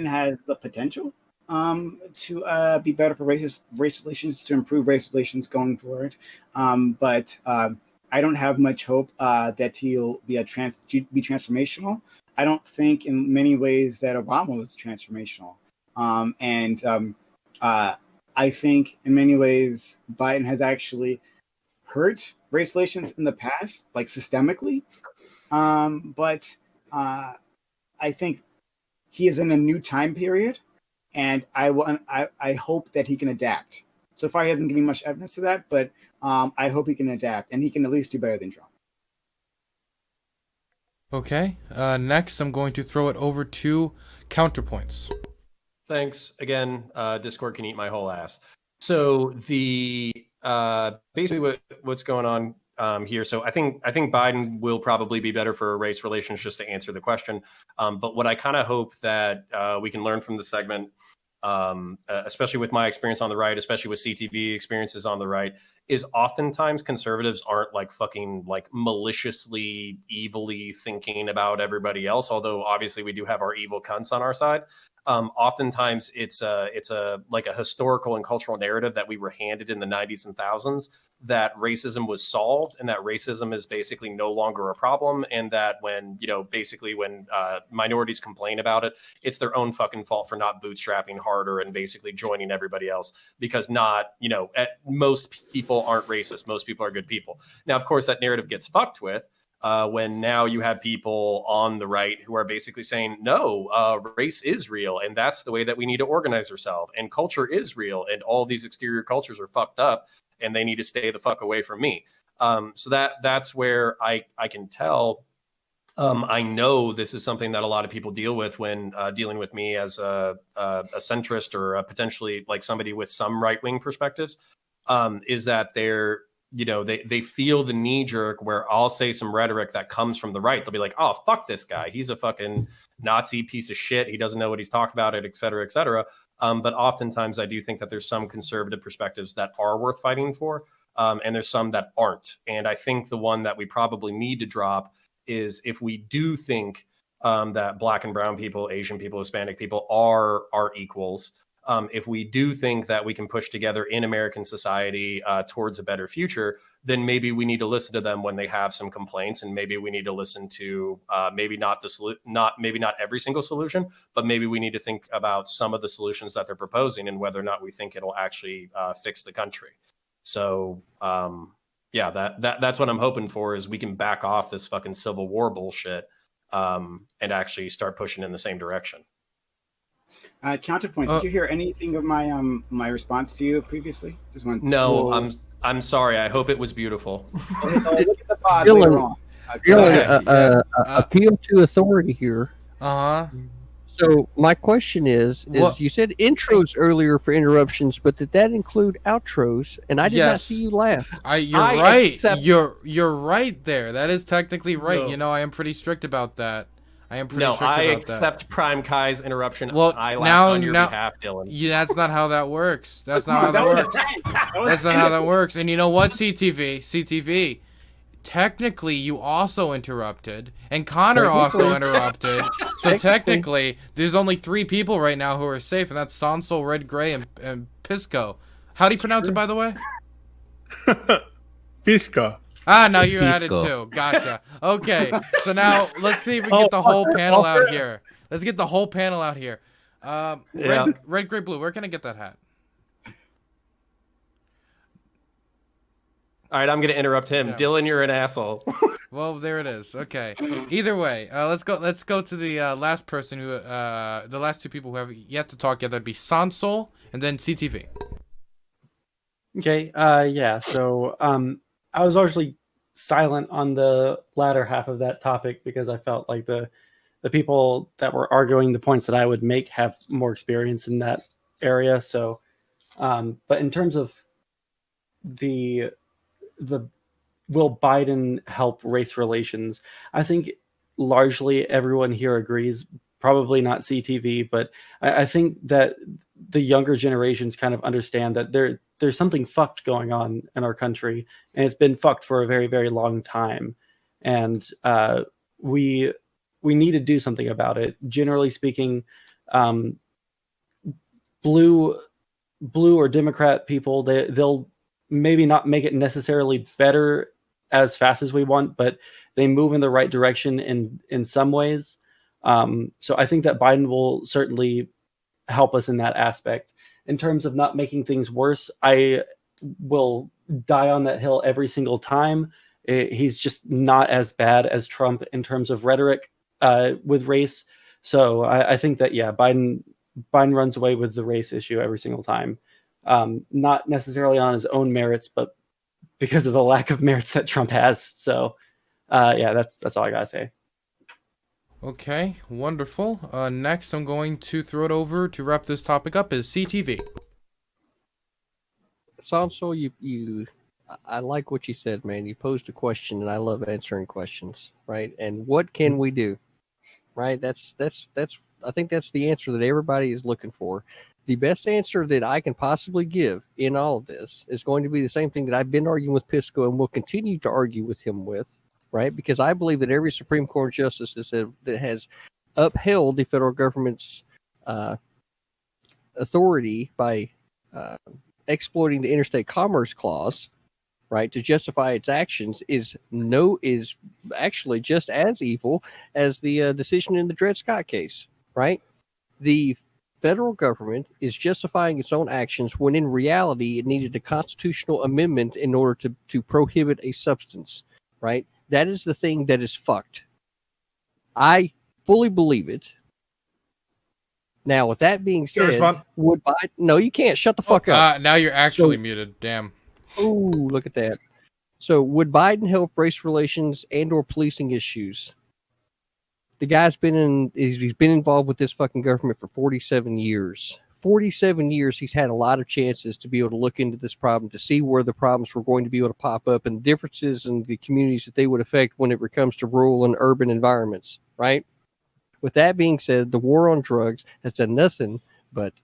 has the potential to be better for race relations, to improve race relations going forward. But I don't have much hope that he'll be transformational. I don't think in many ways that Obama was transformational. I think in many ways Biden has actually hurt race relations in the past, like systemically. But I think he is in a new time period, and I hope that he can adapt. So far, he hasn't given much evidence to that, but I hope he can adapt, and he can at least do better than Trump. Okay. Next, I'm going to throw it over to Counterpoints. Thanks again. Discord can eat my whole ass. So the basically what's going on here. So I think Biden will probably be better for race relations, just to answer the question. But what I kind of hope that we can learn from the segment, especially with my experience on the right, especially with CTV experiences on the right, is oftentimes conservatives aren't like fucking like maliciously, evilly thinking about everybody else. Although obviously we do have our evil cunts on our side. Oftentimes it's a like a historical and cultural narrative that we were handed in the 90s and thousands, that racism was solved and that racism is basically no longer a problem, and that when minorities complain about it, it's their own fucking fault for not bootstrapping harder and basically joining everybody else, because most people aren't racist, most people are good people. Now, of course, that narrative gets fucked with when now you have people on the right who are basically saying, no, race is real, and that's the way that we need to organize ourselves, and culture is real, and all these exterior cultures are fucked up, and they need to stay the fuck away from me. So that's where I can tell. I know this is something that a lot of people deal with when dealing with me as a centrist or potentially like somebody with some right-wing perspectives, is that they feel the knee jerk where I'll say some rhetoric that comes from the right. They'll be like, oh, fuck this guy. He's a fucking Nazi piece of shit. He doesn't know what he's talking about, et cetera, et cetera. But oftentimes I do think that there's some conservative perspectives that are worth fighting for. And there's some that aren't. And I think the one that we probably need to drop is if we do think that Black and brown people, Asian people, Hispanic people are equals. If we do think that we can push together in American society towards a better future, then maybe we need to listen to them when they have some complaints, and maybe we need to listen to maybe not every single solution, but maybe we need to think about some of the solutions that they're proposing and whether or not we think it'll actually fix the country. So that's what I'm hoping for, is we can back off this fucking Civil War bullshit and actually start pushing in the same direction. Counterpoints. Did you hear anything of my my response to you previously? Just one. No, I'm sorry. I hope it was beautiful. Look at the pod later on. Appeal to authority here. So my question is you said intros earlier for interruptions, but did that include outros? And I did not see you laugh. You're right. You're right there. That is technically right. No. I am pretty strict about that. I accept Prime Kai's interruption. Well, I laugh on your behalf, Dylan. Yeah, that's not how that works. That's not how that works. That's not how that works. And you know what, CTV? Technically, you also interrupted, and Connor also interrupted. So technically, there's only 3 people right now who are safe, and that's Sonsol, Red Gray, and Pisco. How do you pronounce it, by the way? Pisco. Now you added 2. Gotcha. Okay, so now let's see if we can get the whole panel out here. Let's get the whole panel out here. Red, Gray, Blue, where can I get that hat? All right, I'm going to interrupt him. Yeah. Dylan, you're an asshole. Well, there it is. Okay. Either way, let's go to the last person who, the last 2 people who have yet to talk yet. That'd be Sonsol and then CTV. Okay. Yeah. So, I was largely silent on the latter half of that topic because I felt like the people that were arguing the points that I would make have more experience in that area. So, but in terms of the will Biden help race relations, I think largely everyone here agrees, probably not CTV, but I think that the younger generations kind of understand that there's something fucked going on in our country, and it's been fucked for a very, very long time. And we need to do something about it. Generally speaking, blue or Democrat people, they'll maybe not make it necessarily better as fast as we want, but they move in the right direction in some ways. So I think that Biden will certainly help us in that aspect. In terms of not making things worse, I will die on that hill every single time. He's just not as bad as Trump in terms of rhetoric with race. So I think that, Biden runs away with the race issue every single time. Not necessarily on his own merits, but because of the lack of merits that Trump has. So, that's all I gotta say. Okay, wonderful. Next, I'm going to throw it over to wrap this topic up is CTV. Sonsol, I like what you said, man. You posed a question, and I love answering questions, right? And what can we do, right? That's. I think that's the answer that everybody is looking for. The best answer that I can possibly give in all of this is going to be the same thing that I've been arguing with Pisco and will continue to argue with him with, right? Because I believe that every Supreme Court justice that has upheld the federal government's authority by exploiting the Interstate Commerce Clause, right, to justify its actions is actually just as evil as the decision in the Dred Scott case, right? The federal government is justifying its own actions when in reality it needed a constitutional amendment in order to prohibit a substance, right? That is the thing that is fucked. I fully believe it. Now, with that being said, would Biden... No, you can't. Shut the fuck up. Now you're actually muted. Damn. Ooh, look at that. So, would Biden help race relations and or policing issues? The guy's he's been involved with this fucking government for 47 years. 47 years, he's had a lot of chances to be able to look into this problem, to see where the problems were going to be able to pop up and the differences in the communities that they would affect when it comes to rural and urban environments, right? With that being said, the war on drugs has done nothing but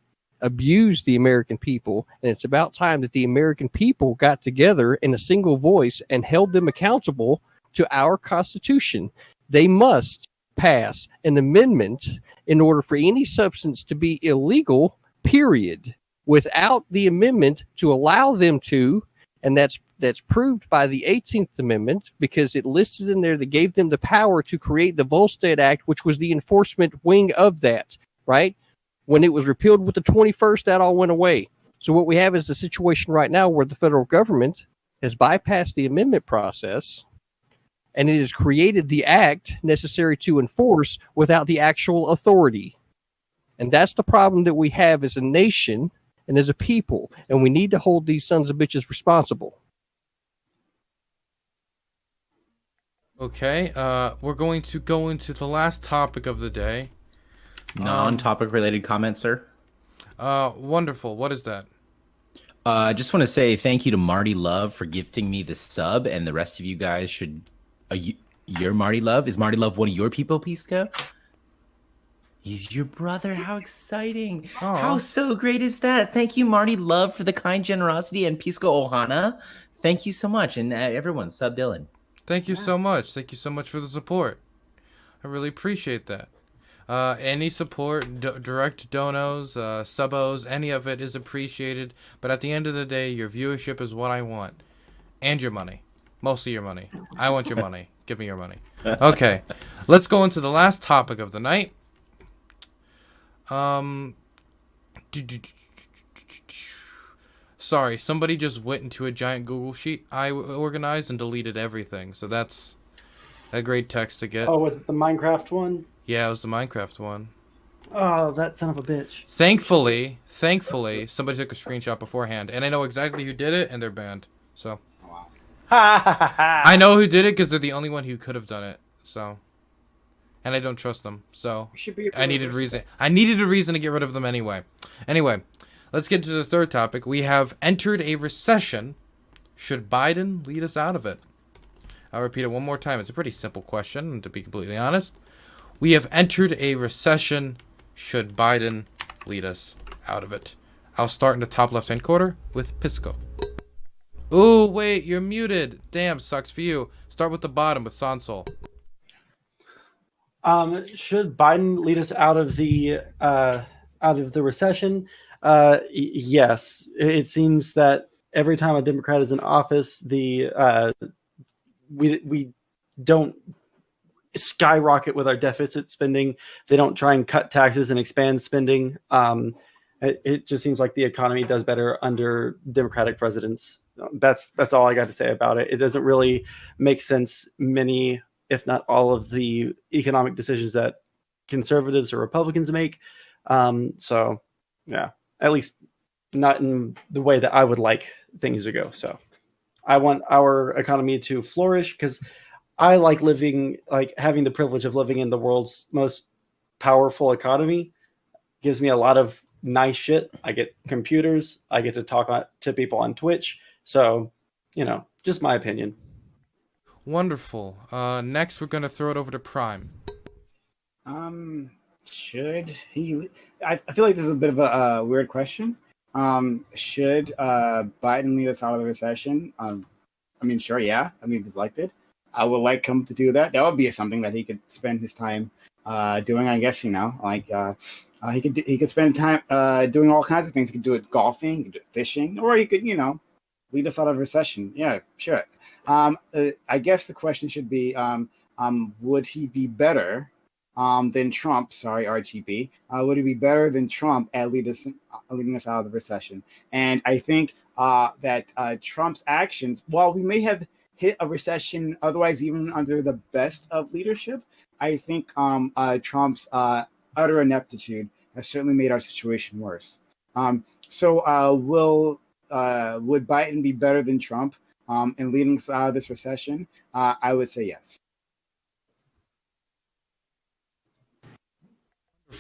abuse the American people, and it's about time that the American people got together in a single voice and held them accountable to our Constitution. They must pass an amendment in order for any substance to be illegal, period. Without the amendment to allow them to, and that's proved by the 18th Amendment, because it listed in there that gave them the power to create the Volstead Act, which was the enforcement wing of that, right? When it was repealed with the 21st, that all went away. So what we have is a situation right now where the federal government has bypassed the amendment process, and it has created the act necessary to enforce without the actual authority. And that's the problem that we have as a nation and as a people, and we need to hold these sons of bitches responsible. Okay, we're going to go into the last topic of the day. Non-topic related comments, sir. Wonderful. What is that? I just want to say thank you to Marty Love for gifting me the sub, and the rest of you guys should. You're Marty Love? Is Marty Love one of your people, Pisco? He's your brother. How exciting! Aw. How so great is that? Thank you, Marty Love, for the kind generosity, and Pisco Ohana. Thank you so much, and everyone, sub Dylan. Thank you so much. Thank you so much for the support. I really appreciate that. Any support, direct donos, subos, any of it is appreciated. But at the end of the day, your viewership is what I want. And your money. Mostly your money. I want your money. Give me your money. Okay. Let's go into the last topic of the night. Sorry, somebody just went into a giant Google sheet I organized and deleted everything. So that's a great text to get. Oh, was it the Minecraft one? Yeah, it was the Minecraft one. Oh, that son of a bitch. Thankfully, somebody took a screenshot beforehand, and I know exactly who did it, and they're banned. So I know who did it because they're the only one who could have done it. So, and I don't trust them. So I needed reason. I needed a reason to get rid of them anyway. Anyway, let's get to the third topic. We have entered a recession. Should Biden lead us out of it? I'll repeat it one more time. It's a pretty simple question, and to be completely honest. We have entered a recession. Should Biden lead us out of it? I'll start in the top left-hand corner with Pisco. Ooh, wait, you're muted. Damn, sucks for you. Start with the bottom with Sansol. Should Biden lead us out of the recession? Yes. It seems that every time a Democrat is in office, we don't skyrocket with our deficit spending. They don't try and cut taxes and expand spending. It just seems like the economy does better under Democratic presidents. That's all I got to say about it. It doesn't really make sense. Many, if not all, of the economic decisions that conservatives or Republicans make. So, yeah, at least not in the way that I would like things to go. So, I want our economy to flourish because I like having the privilege of living in the world's most powerful economy. Gives me a lot of nice shit. I get computers. I get to talk to people on Twitch. So, just my opinion. Wonderful. Next, we're going to throw it over to Prime. Should he? I feel like this is a bit of a weird question. Should Biden lead us out of the recession? I mean, sure, yeah. I mean, if he's elected, I would like him to do that. That would be something that he could spend his time doing. I guess he could spend time doing all kinds of things. He could do it golfing, he could do it fishing, or he could lead us out of recession. Yeah, sure. I guess the question should be, would he be better than Trump? Sorry, RGB. Would he be better than Trump at leading us out of the recession? And I think that Trump's actions, while we may have hit a recession otherwise even under the best of leadership, I think Trump's utter ineptitude has certainly made our situation worse. So would Biden be better than Trump in leading us out of this recession? I would say yes.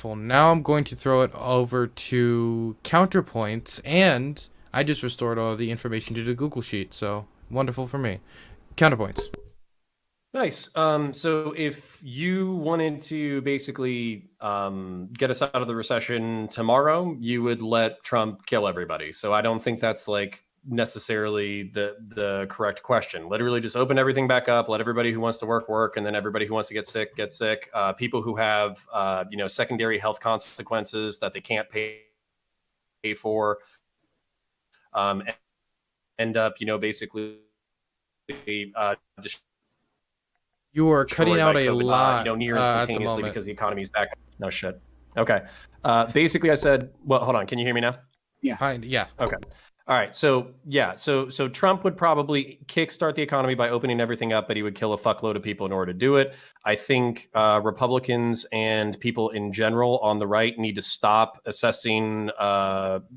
Wonderful. Now I'm going to throw it over to counterpoints, and I just restored all the information to the Google Sheet, so wonderful for me. Counterpoints. Nice. So if you wanted to basically get us out of the recession tomorrow, you would let Trump kill everybody. So I don't think that's like necessarily the correct question. Literally just open everything back up, let everybody who wants to work, and then everybody who wants to get sick. People who have secondary health consequences that they can't pay for end up basically just You are cutting out a COVID, lot near at the instantaneously moment. because the economy's back. No shit. Okay. Basically, I said, well, hold on. Can you hear me now? Yeah. Yeah. Okay. All right. So yeah. So Trump would probably kickstart the economy by opening everything up, but he would kill a fuckload of people in order to do it. I think Republicans and people in general on the right need to stop assessing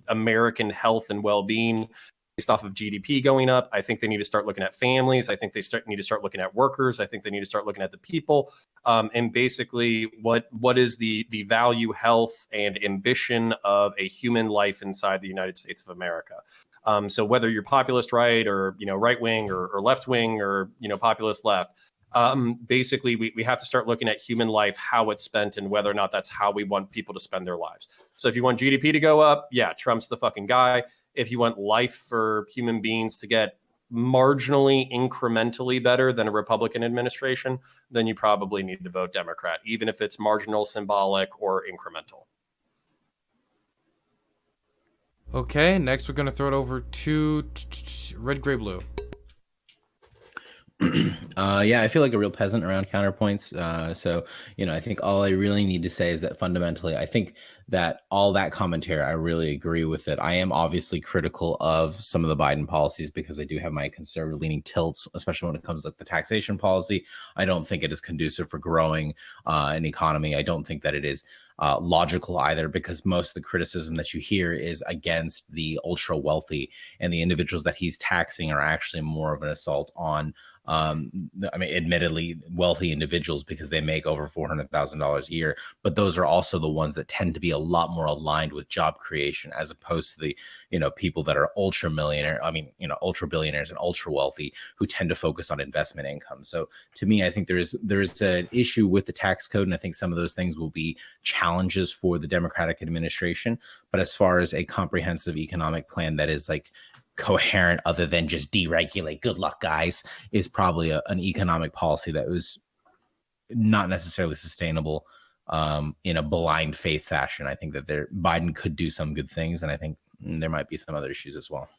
American health and well-being based off of GDP going up. I think they need to start looking at families. I think they need to start looking at workers. I think they need to start looking at the people. And basically what is the value, health, and ambition of a human life inside the United States of America. So whether you're populist right or, right wing or left wing or, populist left, basically we have to start looking at human life, how it's spent, and whether or not that's how we want people to spend their lives. So if you want GDP to go up, yeah, Trump's the fucking guy. If you want life for human beings to get marginally, incrementally better than a Republican administration, then you probably need to vote Democrat, even if it's marginal, symbolic, or incremental. Okay, next we're going to throw it over to Red, Gray, Blue. Yeah, I feel like a real peasant around counterpoints. So, I think all I really need to say is that fundamentally, I think that all that commentary, I really agree with it. I am obviously critical of some of the Biden policies because I do have my conservative leaning tilts, especially when it comes to the taxation policy. I don't think it is conducive for growing an economy. I don't think that it is logical either, because most of the criticism that you hear is against the ultra wealthy, and the individuals that he's taxing are actually more of an assault on admittedly wealthy individuals because they make over $400,000 a year, but those are also the ones that tend to be a lot more aligned with job creation as opposed to the people that are ultra billionaires and ultra wealthy who tend to focus on investment income. So to me, I think there's an issue with the tax code, and I think some of those things will be challenges for the Democratic administration. But as far as a comprehensive economic plan that is like coherent other than just deregulate, good luck guys, is probably an economic policy that was not necessarily sustainable in a blind faith fashion. I think that Biden could do some good things, and I think there might be some other issues as well.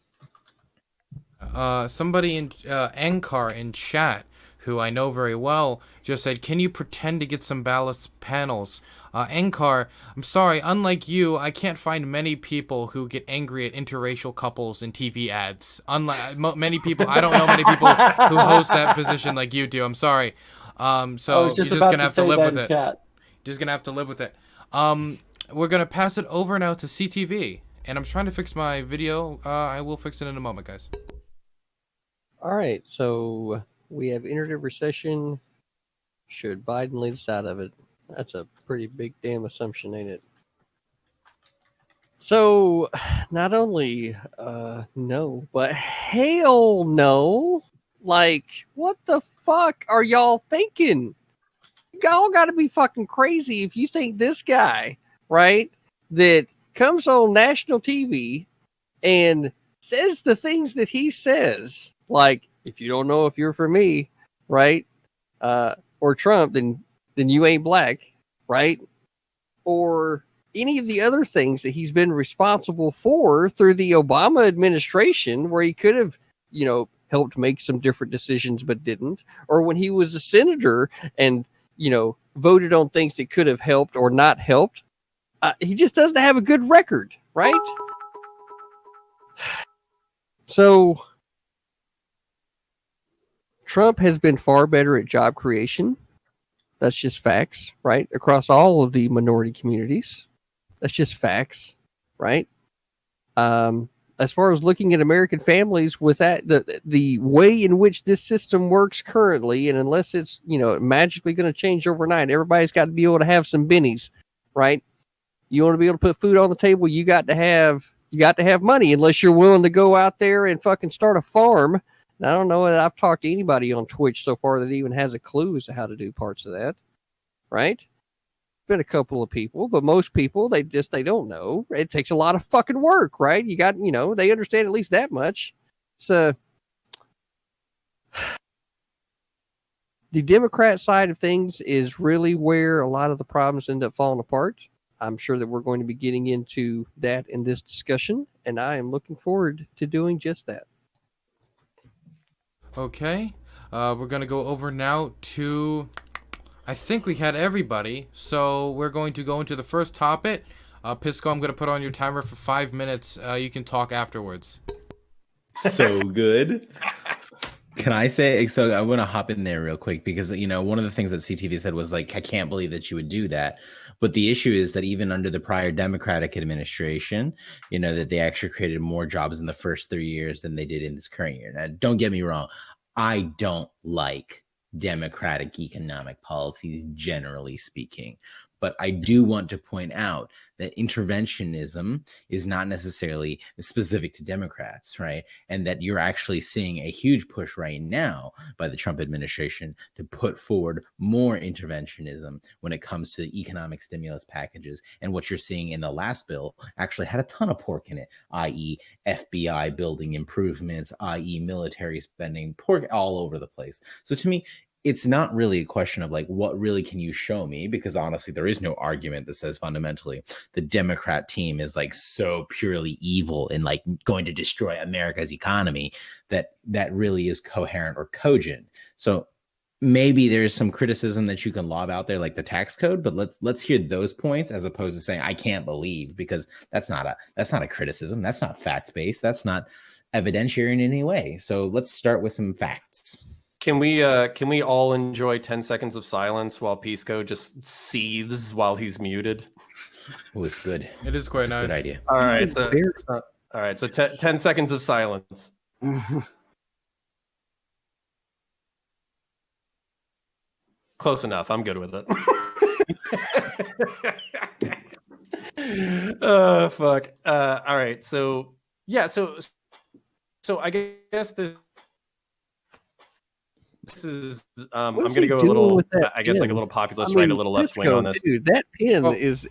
Somebody in Ankar in chat, who I know very well, just said, can you pretend to get some ballast panels? Ankar, I'm sorry, unlike you, I can't find many people who get angry at interracial couples in TV ads. Unlike many people, I don't know many people who host that position like you do. I'm sorry. So you're just going to have to live with it. Just going to have to live with it. We're going to pass it over now to CTV. And I'm trying to fix my video. I will fix it in a moment, guys. All right, so we have entered a recession. Should Biden lead us out of it? That's a pretty big damn assumption, ain't it? So, not only no, but hell no. Like, what the fuck are y'all thinking? Y'all got to be fucking crazy if you think this guy, right, that comes on national TV and says the things that he says, like, if you don't know if you're for me, right, or Trump, then you ain't black, right? Or any of the other things that he's been responsible for through the Obama administration, where he could have, helped make some different decisions but didn't, or when he was a senator and, voted on things that could have helped or not helped. He just doesn't have a good record, right? So Trump has been far better at job creation. That's just facts, right? Across all of the minority communities. That's just facts, right? As far as looking at American families with that, the way in which this system works currently, and unless it's, magically going to change overnight, everybody's got to be able to have some bennies, right? You want to be able to put food on the table, you got to have money, unless you're willing to go out there and fucking start a farm. And I don't know that I've talked to anybody on Twitch so far that even has a clue as to how to do parts of that. Right? Been a couple of people, but most people they don't know. It takes a lot of fucking work, right? You got, they understand at least that much. So the Democrat side of things is really where a lot of the problems end up falling apart. I'm sure that we're going to be getting into that in this discussion, and I am looking forward to doing just that. Okay. We're going to go over now to... I think we had everybody, so we're going to go into the first topic. Pisco, I'm going to put on your timer for 5 minutes. You can talk afterwards. So good. Can I say, so I want to hop in there real quick because, one of the things that CTV said was like, I can't believe that you would do that. But the issue is that even under the prior Democratic administration, that they actually created more jobs in the first 3 years than they did in this current year. Now, don't get me wrong. I don't like Democratic economic policies, generally speaking. But I do want to point out that interventionism is not necessarily specific to Democrats, right? And that you're actually seeing a huge push right now by the Trump administration to put forward more interventionism when it comes to the economic stimulus packages. And what you're seeing in the last bill actually had a ton of pork in it, i.e. FBI building improvements, i.e. military spending, pork all over the place. So to me, it's not really a question of like, what really can you show me? Because honestly, there is no argument that says fundamentally the Democrat team is like so purely evil and like going to destroy America's economy that really is coherent or cogent. So maybe there's some criticism that you can lob out there, like the tax code, but let's hear those points as opposed to saying I can't believe, because that's not a criticism. That's not fact-based. That's not evidentiary in any way. So let's start with some facts. Can we all enjoy 10 seconds of silence while Pisco just seethes while he's muted? Oh, it's good. It is quite nice. Good idea. All right, so 10 seconds of silence. Close enough. I'm good with it. Oh, fuck. All right. So yeah. So I guess this is I'm going to go a little, I guess, like a little populist, right? A little left wing on this. Dude, that pen is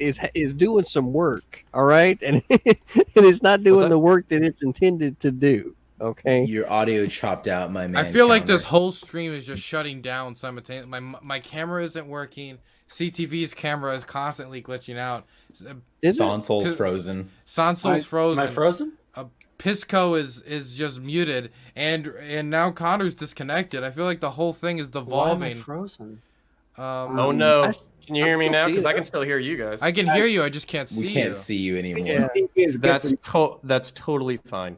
doing some work, all right, and it's not doing the work that it's intended to do. Okay, your audio chopped out, my man. I feel like this whole stream is just shutting down simultaneously. My camera isn't working. CTV's camera is constantly glitching out. Sansol's frozen. Sansol's frozen. Am I frozen? Pisco is just muted, and now Connor's disconnected. I feel like the whole thing is devolving. Why am I frozen? Oh no! Can you hear me now? Because I can still hear you guys. I can hear you. I just can't see you. We can't see you anymore. That's totally fine.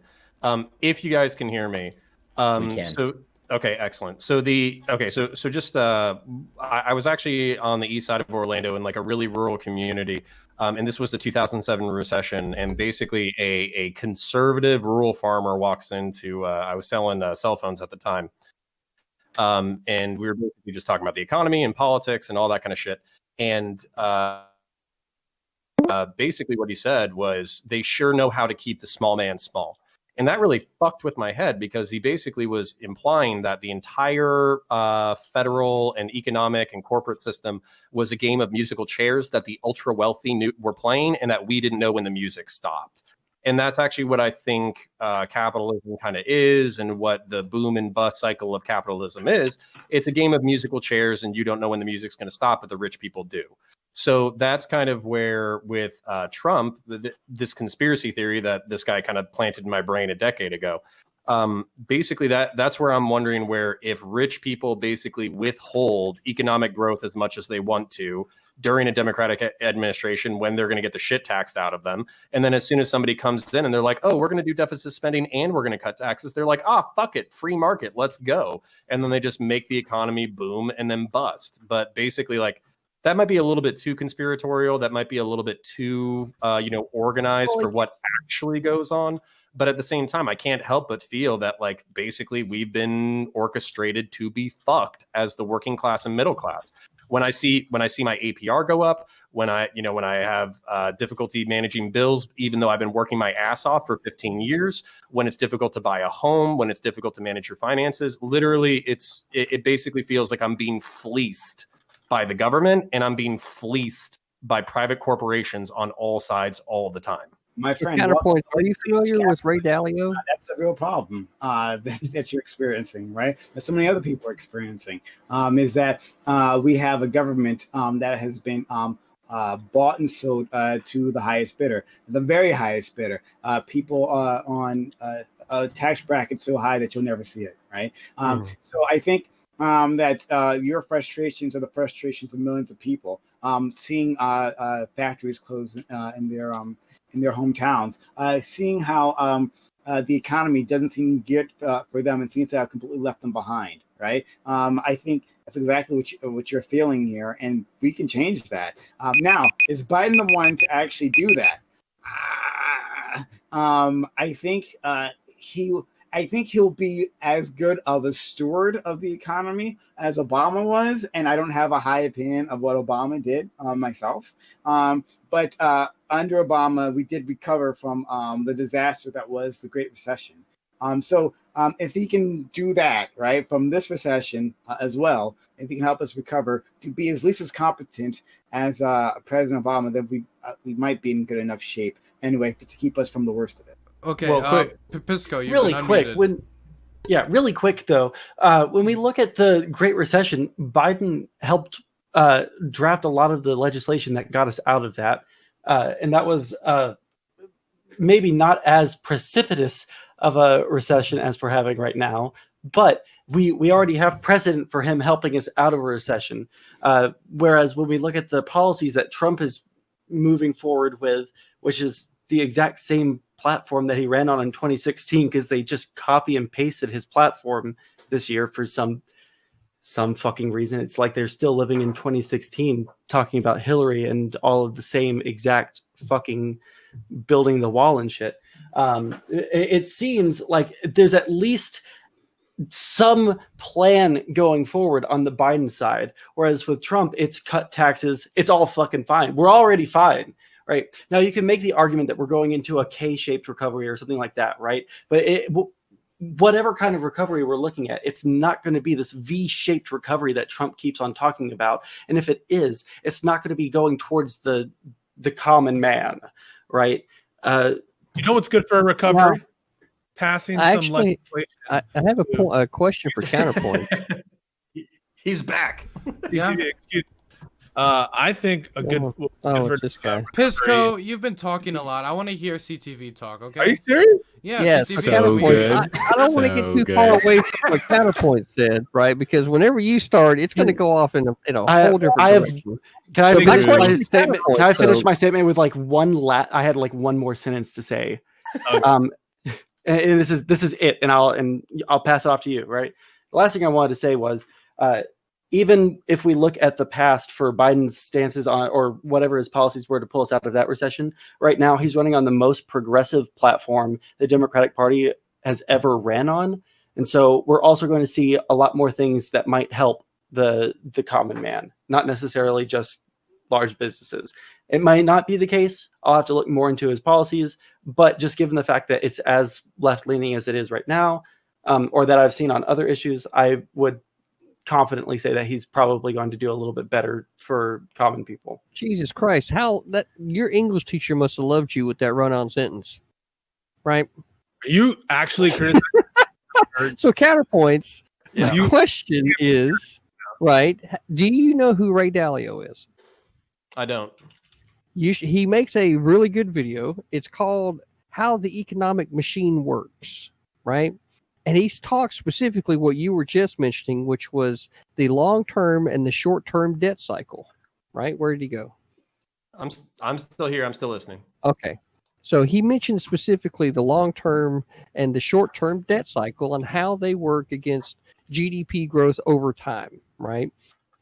If you guys can hear me, we can. So okay, excellent. So just I was actually on the east side of Orlando in like a really rural community. And this was the 2007 recession, and basically a conservative rural farmer walks into, I was selling cell phones at the time. And we were basically just talking about the economy and politics and all that kind of shit. And basically what he said was, they sure know how to keep the small man small. And that really fucked with my head, because he basically was implying that the entire federal and economic and corporate system was a game of musical chairs that the ultra wealthy were playing, and that we didn't know when the music stopped. And that's actually what I think capitalism kind of is, and what the boom and bust cycle of capitalism is. It's a game of musical chairs, and you don't know when the music's going to stop, but the rich people do. So that's kind of where, with Trump, this conspiracy theory that this guy kind of planted in my brain a decade ago, basically that's where I'm wondering where, if rich people basically withhold economic growth as much as they want to during a Democratic administration, when they're going to get the shit taxed out of them. And then as soon as somebody comes in and they're like, oh, we're going to do deficit spending and we're going to cut taxes, they're like, fuck it, free market, let's go. And then they just make the economy boom and then bust. But basically, like, that might be a little bit too conspiratorial. That might be a little bit too, organized for what actually goes on. But at the same time, I can't help but feel that, like, basically we've been orchestrated to be fucked as the working class and middle class. When I see my APR go up, when I have difficulty managing bills, even though I've been working my ass off for 15 years, when it's difficult to buy a home, when it's difficult to manage your finances, literally it basically feels like I'm being fleeced by the government, and I'm being fleeced by private corporations on all sides all the time. My friend, Counterpoint. Are you familiar with Ray Dalio? That's the real problem that you're experiencing, right? That so many other people are experiencing. Is that we have a government that has been bought and sold to the highest bidder, the very highest bidder. People on a tax bracket so high that you'll never see it, right? So I think that your frustrations are the frustrations of millions of people seeing factories close in their hometowns, seeing how the economy doesn't seem geared for them and seems to have completely left them behind, right? I think that's exactly what you're feeling here, and we can change that. Now, is Biden the one to actually do that? I think he'll be as good of a steward of the economy as Obama was, and I don't have a high opinion of what Obama did myself. But under Obama, we did recover from the disaster that was the Great Recession. So if he can do that, right, from this recession as well, if he can help us recover to be at least as competent as President Obama, then we might be in good enough shape anyway to keep us from the worst of it. Okay, Well, quick. Pisco, you've Really been quick. unmuted. Really quick though. When we look at the Great Recession, Biden helped draft a lot of the legislation that got us out of that, and that was maybe not as precipitous of a recession as we're having right now, but we already have precedent for him helping us out of a recession. Whereas when we look at the policies that Trump is moving forward with, which is the exact same platform that he ran on in 2016, because they just copy and pasted his platform this year for some fucking reason. It's like they're still living in 2016 talking about Hillary and all of the same exact fucking building the wall and shit. It seems like there's at least some plan going forward on the Biden side, whereas with Trump, it's cut taxes, it's all fucking fine. We're already fine. Right now, you can make the argument that we're going into a K-shaped recovery or something like that, right? But whatever kind of recovery we're looking at, it's not going to be this V-shaped recovery that Trump keeps on talking about. And if it is, it's not going to be going towards the common man, right? You know what's good for a recovery? Yeah. Passing Actually, some legislation. I have a question for Counterpoint. He's back. Yeah. Excuse me. I think a good. It's this guy. Pisco, you've been talking a lot. I want to hear CTV talk, okay? Are you serious? Yeah, Yes, CTV. So Counterpoint. good. I don't want to get So too good. far away from what Counterpoint said, right? Because whenever you start, it's going to go off in a whole different direction. Can I So my finish question my is statement? Counterpoint, Can I finish so- my statement with like I had like one more sentence to say. Okay. And this is it, and I'll pass it off to you. Right. The last thing I wanted to say was, even if we look at the past for Biden's stances on, or whatever his policies were to pull us out of that recession, right now he's running on the most progressive platform the Democratic Party has ever ran on, and so we're also going to see a lot more things that might help the common man, not necessarily just large businesses. It might not be the case. I'll have to look more into his policies, but just given the fact that it's as left-leaning as it is right now, or that I've seen on other issues, I would confidently say that he's probably going to do a little bit better for common people. Jesus Christ, your English teacher must have loved you with that run-on sentence, right? Are you actually criticizing? So Counterpoints. Yeah. My question is, right? Do you know who Ray Dalio is? I don't. He makes a really good video. It's called "How the Economic Machine Works," right? And he talks specifically what you were just mentioning, which was the long-term and the short-term debt cycle, right? Where did he go? I'm still here. I'm still listening. Okay. So he mentioned specifically the long-term and the short-term debt cycle and how they work against GDP growth over time, right?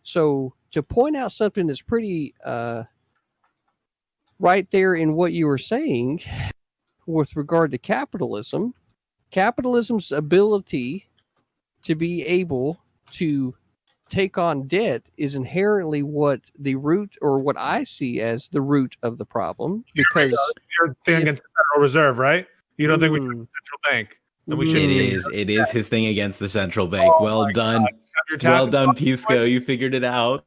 So to point out something that's pretty right there in what you were saying with regard to capitalism's ability to be able to take on debt is inherently what the root, or what I see as the root of the problem. Because you're thing against the Federal Reserve, right? You don't think we should have a central bank? And we should. It is his thing against the central bank. Well done. Well done, Pisco. You figured it out.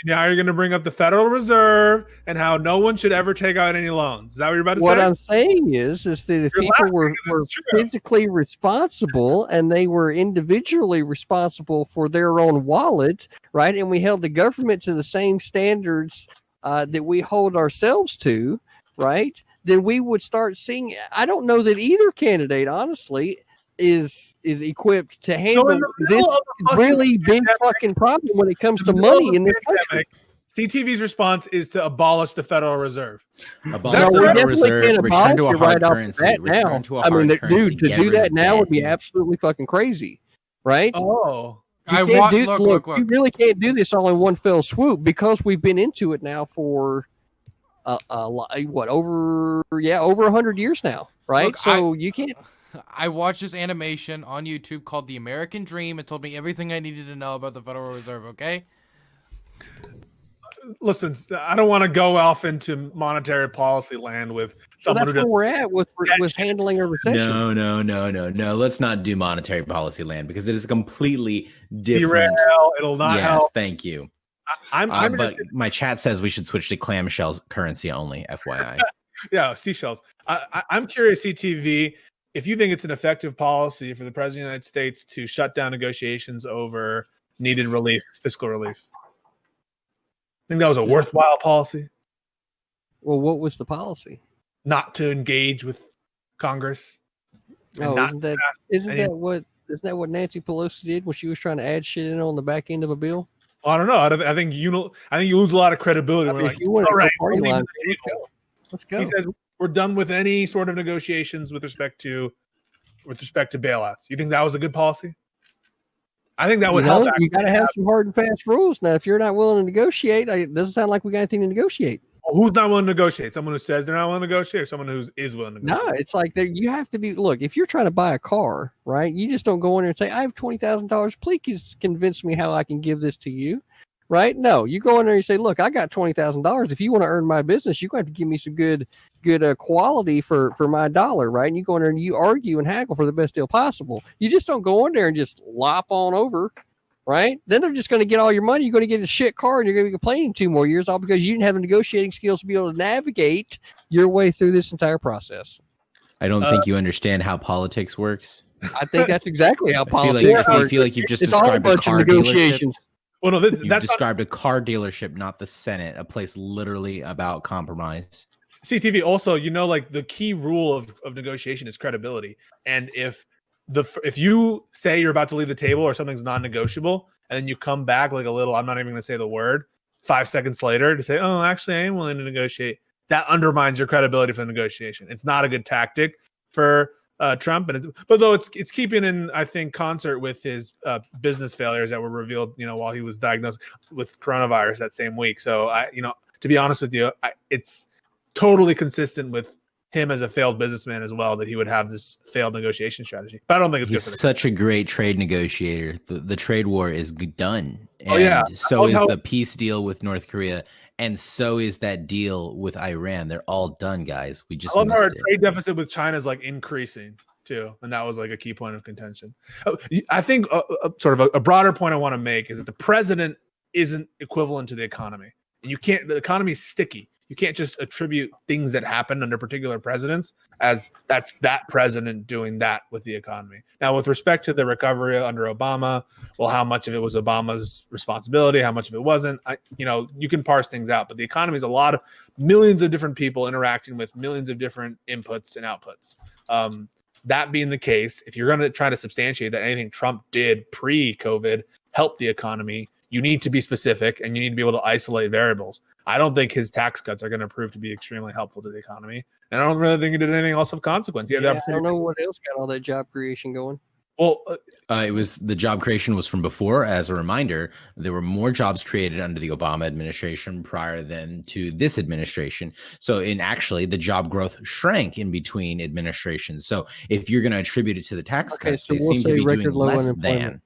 Now you're going to bring up the Federal Reserve and how no one should ever take out any loans. Is that what you're about to say? What I'm saying is that if people were physically responsible and they were individually responsible for their own wallet, right? And we held the government to the same standards that we hold ourselves to, right? Then we would start seeing. I don't know that either candidate, honestly, is equipped to handle this really big fucking problem when it comes to money in this country. CTV's response is to abolish the Federal Reserve. Abolish the Federal Reserve, return to a hard currency. Return to a hard currency. Dude, to do that now would be absolutely fucking crazy, right? Oh. Look. You really can't do this all in one fell swoop, because we've been into it now for over 100 years now, right? Look, so you can't. I watched this animation on YouTube called The American Dream. It told me everything I needed to know about the Federal Reserve, okay? Listen, I don't want to go off into monetary policy land with someone that's where we're at with handling a recession. No. Let's not do monetary policy land, because it is completely different. Derail. It'll not help. Thank you. But my chat says we should switch to clamshell currency only, FYI. Yeah, seashells. I'm curious, CTV, if you think it's an effective policy for the President of the United States to shut down negotiations over needed relief, fiscal relief. I think that was a worthwhile policy. Well, what was the policy? Not to engage with Congress. Isn't that what Nancy Pelosi did when she was trying to add shit in on the back end of a bill? Well, I don't know. I think you lose a lot of credibility. We're like, all right, let's go. He says we're done with any sort of negotiations with respect to bailouts. You think that was a good policy? I think that would help. You got to have some hard and fast rules. Now, if you're not willing to negotiate, it doesn't sound like we got anything to negotiate. Well, who's not willing to negotiate? Someone who says they're not willing to negotiate, or someone who is willing to negotiate? No, it's like you have to be. Look, if you're trying to buy a car, right? You just don't go in there and say, "I have $20,000. Please convince me how I can give this to you." Right? No, you go in there and you say, "Look, I got $20,000. If you want to earn my business, you're going to have to give me some good quality for my dollar." Right? And you go in there and you argue and haggle for the best deal possible. You just don't go in there and just lop on over. Right? Then they're just going to get all your money. You're going to get a shit car, and you're going to be complaining 2 more years, all because you didn't have the negotiating skills to be able to navigate your way through this entire process. I don't think you understand how politics works. I think that's exactly how politics works. I feel like you've just described a car dealership. Well, no, you've described a car dealership, not the Senate, a place literally about compromise. CTV also, like the key rule of negotiation is credibility. And if you say you're about to leave the table or something's non-negotiable, and then you come back like a little, I'm not even going to say the word, 5 seconds later to say, "Oh, actually, I am willing to negotiate," that undermines your credibility for the negotiation. It's not a good tactic for Trump, but though it's keeping in, I think, concert with his business failures that were revealed, while he was diagnosed with coronavirus that same week. So to be honest with you, it's totally consistent with him as a failed businessman as well, that he would have this failed negotiation strategy. But I don't think it's good for such a great trade negotiator. The trade war is done. And so is the peace deal with North Korea. And so is that deal with Iran. They're all done, guys. We just missed our it. Trade deficit with China is increasing too. And that was a key point of contention. I think sort of a broader point I want to make is that the president isn't equivalent to the economy. And the economy is sticky. You can't just attribute things that happen under particular presidents as that's that president doing that with the economy. Now, with respect to the recovery under Obama, well, how much of it was Obama's responsibility? How much of it wasn't? You can parse things out, but the economy is a lot of millions of different people interacting with millions of different inputs and outputs. That being the case, if you're going to try to substantiate that anything Trump did pre-COVID helped the economy, you need to be specific and you need to be able to isolate variables. I don't think his tax cuts are going to prove to be extremely helpful to the economy. And I don't really think he did anything else of consequence. I don't know what else got all that job creation going. Well, the job creation was from before. As a reminder, there were more jobs created under the Obama administration prior than to this administration. So actually the job growth shrank in between administrations. So if you're going to attribute it to the tax cuts, they seem to be doing less than.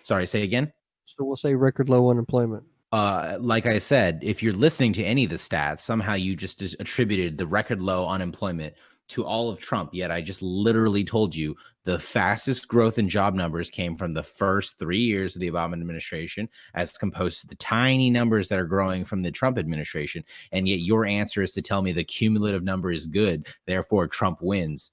Sorry, say again. So we'll say record low unemployment. Like I said, if you're listening to any of the stats, somehow you just attributed the record low unemployment to all of Trump. Yet I just literally told you the fastest growth in job numbers came from the first 3 years of the Obama administration, as opposed to the tiny numbers that are growing from the Trump administration. And yet your answer is to tell me the cumulative number is good, therefore Trump wins.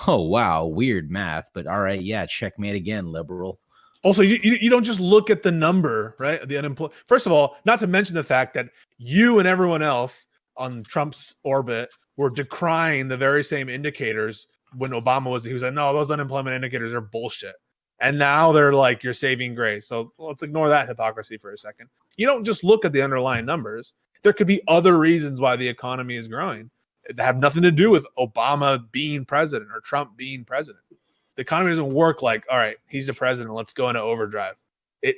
Oh, wow. Weird math. But all right. Yeah. Checkmate again, liberal. Also, you don't just look at the number, right? The unemployed. First of all, not to mention the fact that you and everyone else on Trump's orbit were decrying the very same indicators when Obama was. He was like, "No, those unemployment indicators are bullshit," and now they're like, "You're saving grace." So let's ignore that hypocrisy for a second. You don't just look at the underlying numbers. There could be other reasons why the economy is growing that have nothing to do with Obama being president or Trump being president. The economy doesn't work like, all right, he's the president, let's go into overdrive.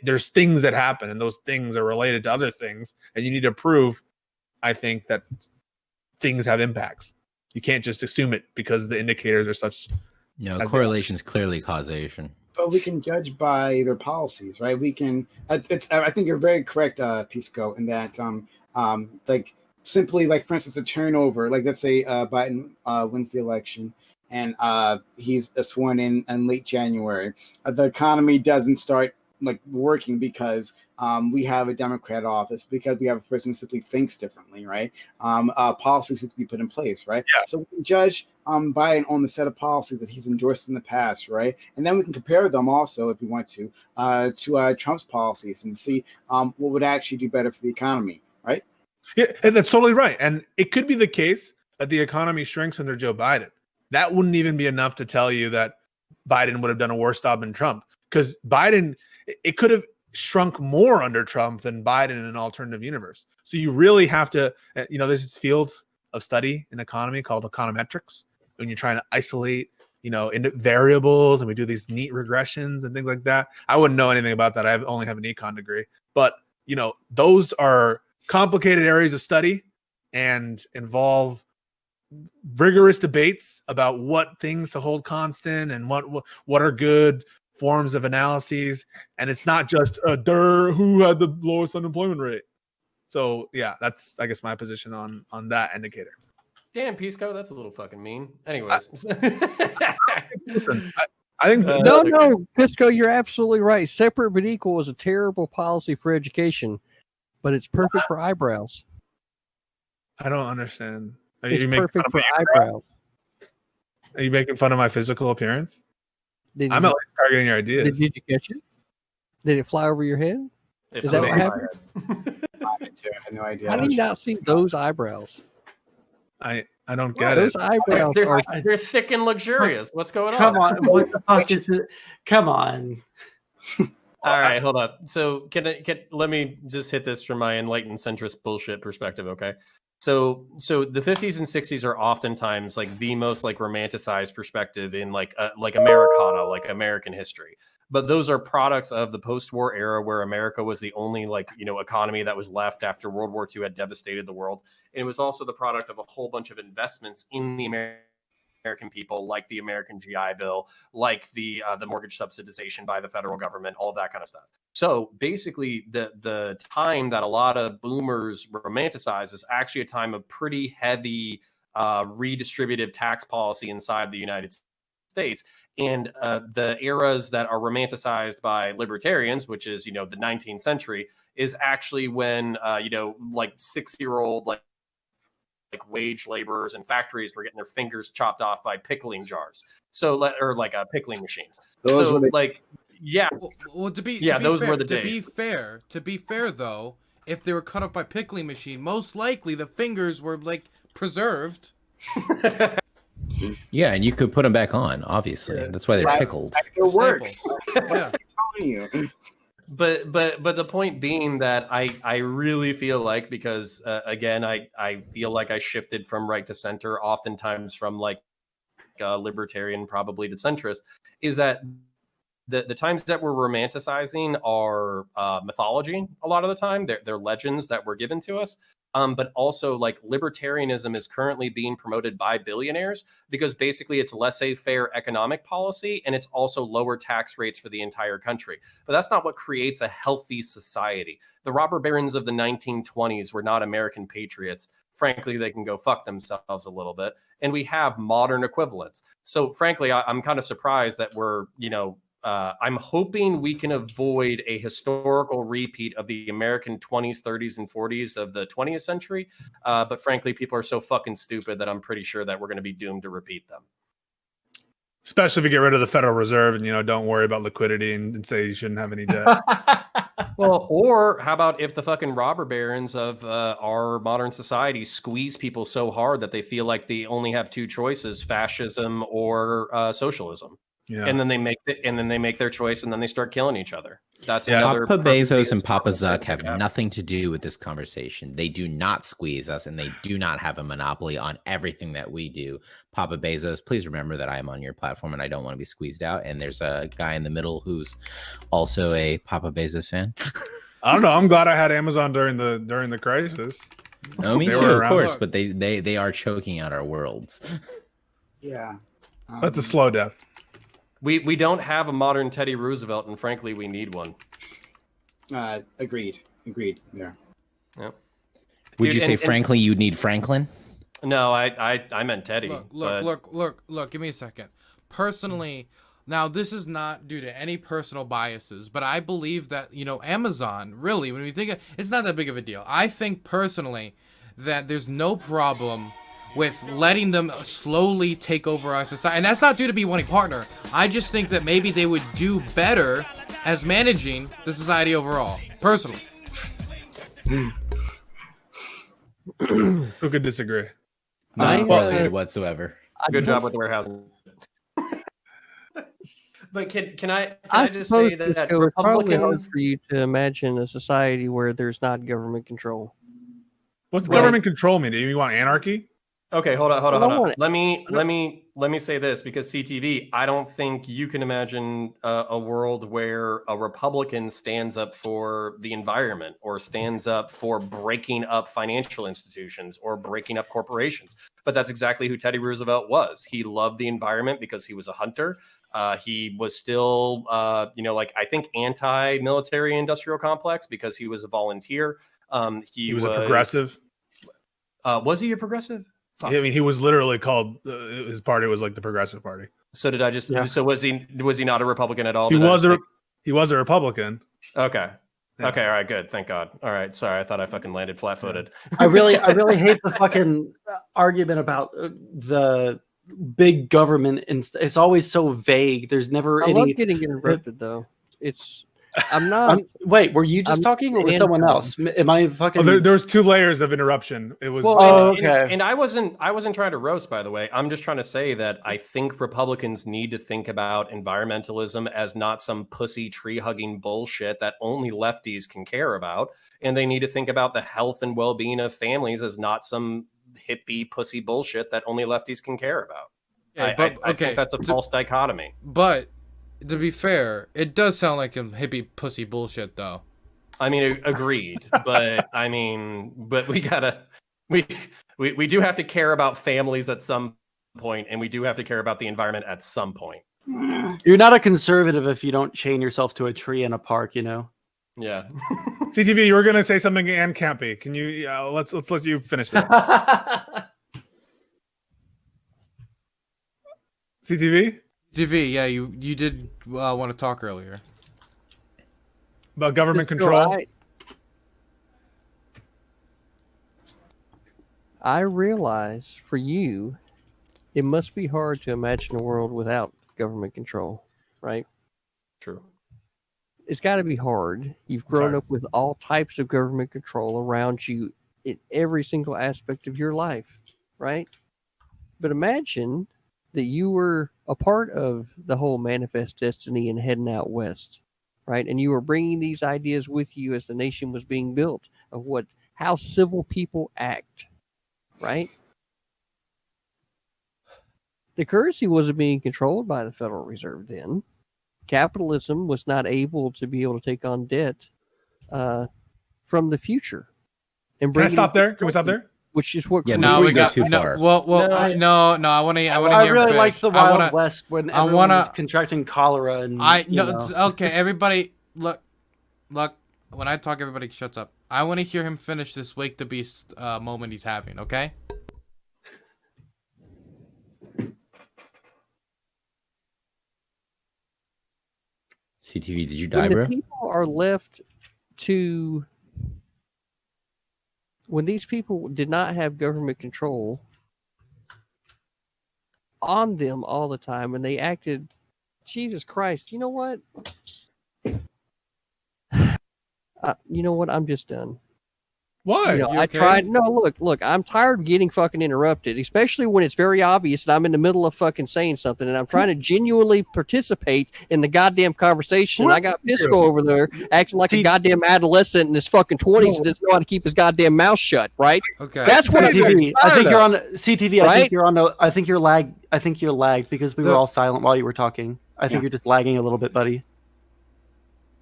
There's things that happen, and those things are related to other things, and you need to prove, I think, that things have impacts. You can't just assume it because the indicators are such. Correlation is clearly causation. But we can judge by their policies, right? We can. I think you're very correct, Pisco, in that, like simply, like for instance, a turnover. Like let's say Biden wins the election, and he's sworn in late January. The economy doesn't start like working because we have a Democrat office, because we have a person who simply thinks differently, right? Policies need to be put in place, right? Yeah. So we can judge Biden on the set of policies that he's endorsed in the past, right? And then we can compare them also, if we want to Trump's policies and see what would actually do better for the economy, right? Yeah, and that's totally right. And it could be the case that the economy shrinks under Joe Biden. That wouldn't even be enough to tell you that Biden would have done a worse job than Trump, because Biden, it could have shrunk more under Trump than Biden in an alternative universe. So you really have to, there's this field of study in economy called econometrics, when you're trying to isolate, variables, and we do these neat regressions and things like that. I wouldn't know anything about that. I only have an econ degree, but those are complicated areas of study and involve rigorous debates about what things to hold constant and what are good forms of analyses. And it's not just who had the lowest unemployment rate. So yeah, that's, I guess, my position on that indicator. Damn, Pisco, that's a little fucking mean. Anyways. Listen, I think no, Pisco, you're absolutely right. Separate but equal is a terrible policy for education, but it's perfect for eyebrows. I don't understand. It's perfect for eyebrows. Are you making fun of my physical appearance? I'm at least targeting your ideas. Did you catch it? Did it fly over your head? Is that what happened? I had no idea. How do you not see those eyebrows? I don't get those it. Eyebrows they're thick and luxurious. What's going on? Come on, what the fuck is it? Come on. All right, hold up. So let me just hit this from my enlightened centrist bullshit perspective, okay? So the 50s and 60s are oftentimes like the most like romanticized perspective in like Americana, like American history. But those are products of the post-war era, where America was the only economy that was left after World War II had devastated the world. And it was also the product of a whole bunch of investments in the American people, like the American GI Bill, like the mortgage subsidization by the federal government, all of that kind of stuff. So basically, the time that a lot of boomers romanticize is actually a time of pretty heavy redistributive tax policy inside the United States. And the eras that are romanticized by libertarians, which is, the 19th century, is actually when, 6-year-old, like wage laborers in factories were getting their fingers chopped off by pickling jars. Pickling machines. Yeah. Well, to be those fair, were the days. To be fair, though, if they were cut off by pickling machine, most likely the fingers were preserved. Yeah, and you could put them back on. Obviously, that's why they're pickled. It works. Yeah. But the point being that I really feel like, because again, I feel like I shifted from right to center, oftentimes from libertarian probably to centrist, is that the times that we're romanticizing are mythology a lot of the time. They're legends that were given to us. But also, like, libertarianism is currently being promoted by billionaires because basically it's laissez-faire economic policy, and it's also lower tax rates for the entire country. But that's not what creates a healthy society. The robber barons of the 1920s were not American patriots. Frankly, they can go fuck themselves a little bit. And we have modern equivalents. So frankly, I'm kind of surprised that we're, I'm hoping we can avoid a historical repeat of the American 20s, 30s, and 40s of the 20th century. But frankly, people are so fucking stupid that I'm pretty sure that we're going to be doomed to repeat them. Especially if you get rid of the Federal Reserve and, don't worry about liquidity and say you shouldn't have any debt. Well, or how about if the fucking robber barons of our modern society squeeze people so hard that they feel like they only have two choices: fascism or socialism. Yeah. And then they make their choice, and then they start killing each other. That's Papa another Bezos and Papa Zuck have nothing to do with this conversation. They do not squeeze us, and they do not have a monopoly on everything that we do. Papa Bezos, please remember that I am on your platform, and I don't want to be squeezed out. And there's a guy in the middle who's also a Papa Bezos fan. I don't know. I'm glad I had Amazon during the crisis. No, me too, of course. But they are choking out our worlds. Yeah, that's a slow death. We don't have a modern Teddy Roosevelt, and frankly, we need one. Agreed. Yeah. Yep. Would you say, frankly, you need Franklin? No, I meant Teddy. Look. Give me a second. Personally, now this is not due to any personal biases, but I believe that Amazon really, when we think it's not that big of a deal. I think personally that there's no problem with letting them slowly take over our society. And that's not due to be wanting partner. I just think that maybe they would do better as managing the society overall, personally. Who could disagree? Not qualified whatsoever. Good job with the warehousing. But can I just say that it was probably hard Republicans... for you to imagine a society where there's not government control. What's government control mean? Do you want anarchy? Okay, hold on. Let me say this, because CTV, I don't think you can imagine a world where a Republican stands up for the environment or stands up for breaking up financial institutions or breaking up corporations. But that's exactly who Teddy Roosevelt was. He loved the environment because he was a hunter. He was still, I think anti-military industrial complex because he was a volunteer. He was a progressive. Was he a progressive? Fuck. I mean, he was literally called. His party was like the Progressive Party. So did I just? Yeah. So was he not a Republican at all? He was a Republican. Okay. Yeah. Okay. All right. Good. Thank God. All right. Sorry. I thought I fucking landed flat-footed. I really hate the fucking argument about the big government. It's always so vague. There's never any. I love getting interrupted though. I'm not. Wait, were you just talking, or was someone else? Am I fucking? There was two layers of interruption. It was. Okay. And I wasn't trying to roast, by the way. I'm just trying to say that I think Republicans need to think about environmentalism as not some pussy tree hugging bullshit that only lefties can care about, and they need to think about the health and well-being of families as not some hippie pussy bullshit that only lefties can care about. Yeah, I think that's a false dichotomy. But to be fair, it does sound like some hippie pussy bullshit, though. I mean, agreed. but we gotta, we do have to care about families at some point, and we do have to care about the environment at some point. You're not a conservative if you don't chain yourself to a tree in a park, Yeah. CTV, you were gonna say something and campy. Can you? Let's let you finish that. CTV. TV, yeah, you did want to talk earlier about government control. I realize for you, it must be hard to imagine a world without government control, right? True. It's got to be hard. You've grown up with all types of government control around you in every single aspect of your life, right? But imagine that you were a part of the whole manifest destiny and heading out west, right? And you were bringing these ideas with you as the nation was being built of how civil people act, right? The currency wasn't being controlled by the Federal Reserve then. Capitalism was not able to take on debt from the future. and Can I bring stop there? Can we stop there? Which is what? Yeah, No, before we you go got too no. far. Well, No, no. I want to. I want to I hear. really him liked finish. the Wild West when I everyone was wanna- contracting cholera and I you no. know. Okay, everybody, look. When I talk, everybody shuts up. I want to hear him finish this Wake the Beast moment he's having. Okay. CTV, did you die, When the bro? people are left to, when these people did not have government control on them all the time, and they acted, Jesus Christ, you know what? You know what? I'm just done. Why? You know, You I okay? tried. No, look. I'm tired of getting fucking interrupted, especially when it's very obvious and I'm in the middle of fucking saying something, and I'm trying to genuinely participate in the goddamn conversation. And I got Pisco over there acting like a goddamn adolescent in his fucking 20s and doesn't know how to keep his goddamn mouth shut. Right? Okay. That's what CTV, I think you're on CTV. I Right? think you're on. I think you're lagged. I think you're lagged because we were The- all silent while you were talking. I think Yeah. you're just lagging a little bit, buddy.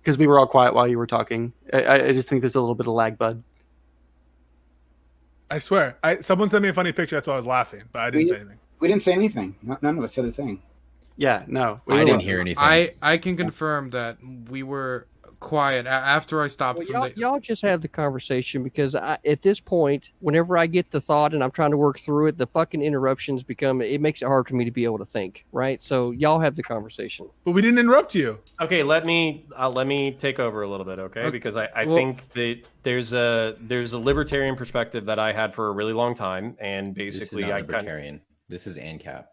Because we were all quiet while you were talking. I just think there's a little bit of lag, bud. I swear. Someone sent me a funny picture. That's why I was laughing, but I didn't say anything. We didn't say anything. None of us said a thing. Yeah, no. I didn't hear anything. I can confirm that we were quiet after I stopped Well, from y'all just have the conversation because at this point, whenever I get the thought and I'm trying to work through it, the fucking interruptions it makes it hard for me to be able to think, right? So y'all have the conversation. But we didn't interrupt you. Okay, let me take over a little bit, okay? Because I think that there's a libertarian perspective that I had for a really long time, and basically this is not I kind of libertarian. This is ANCAP.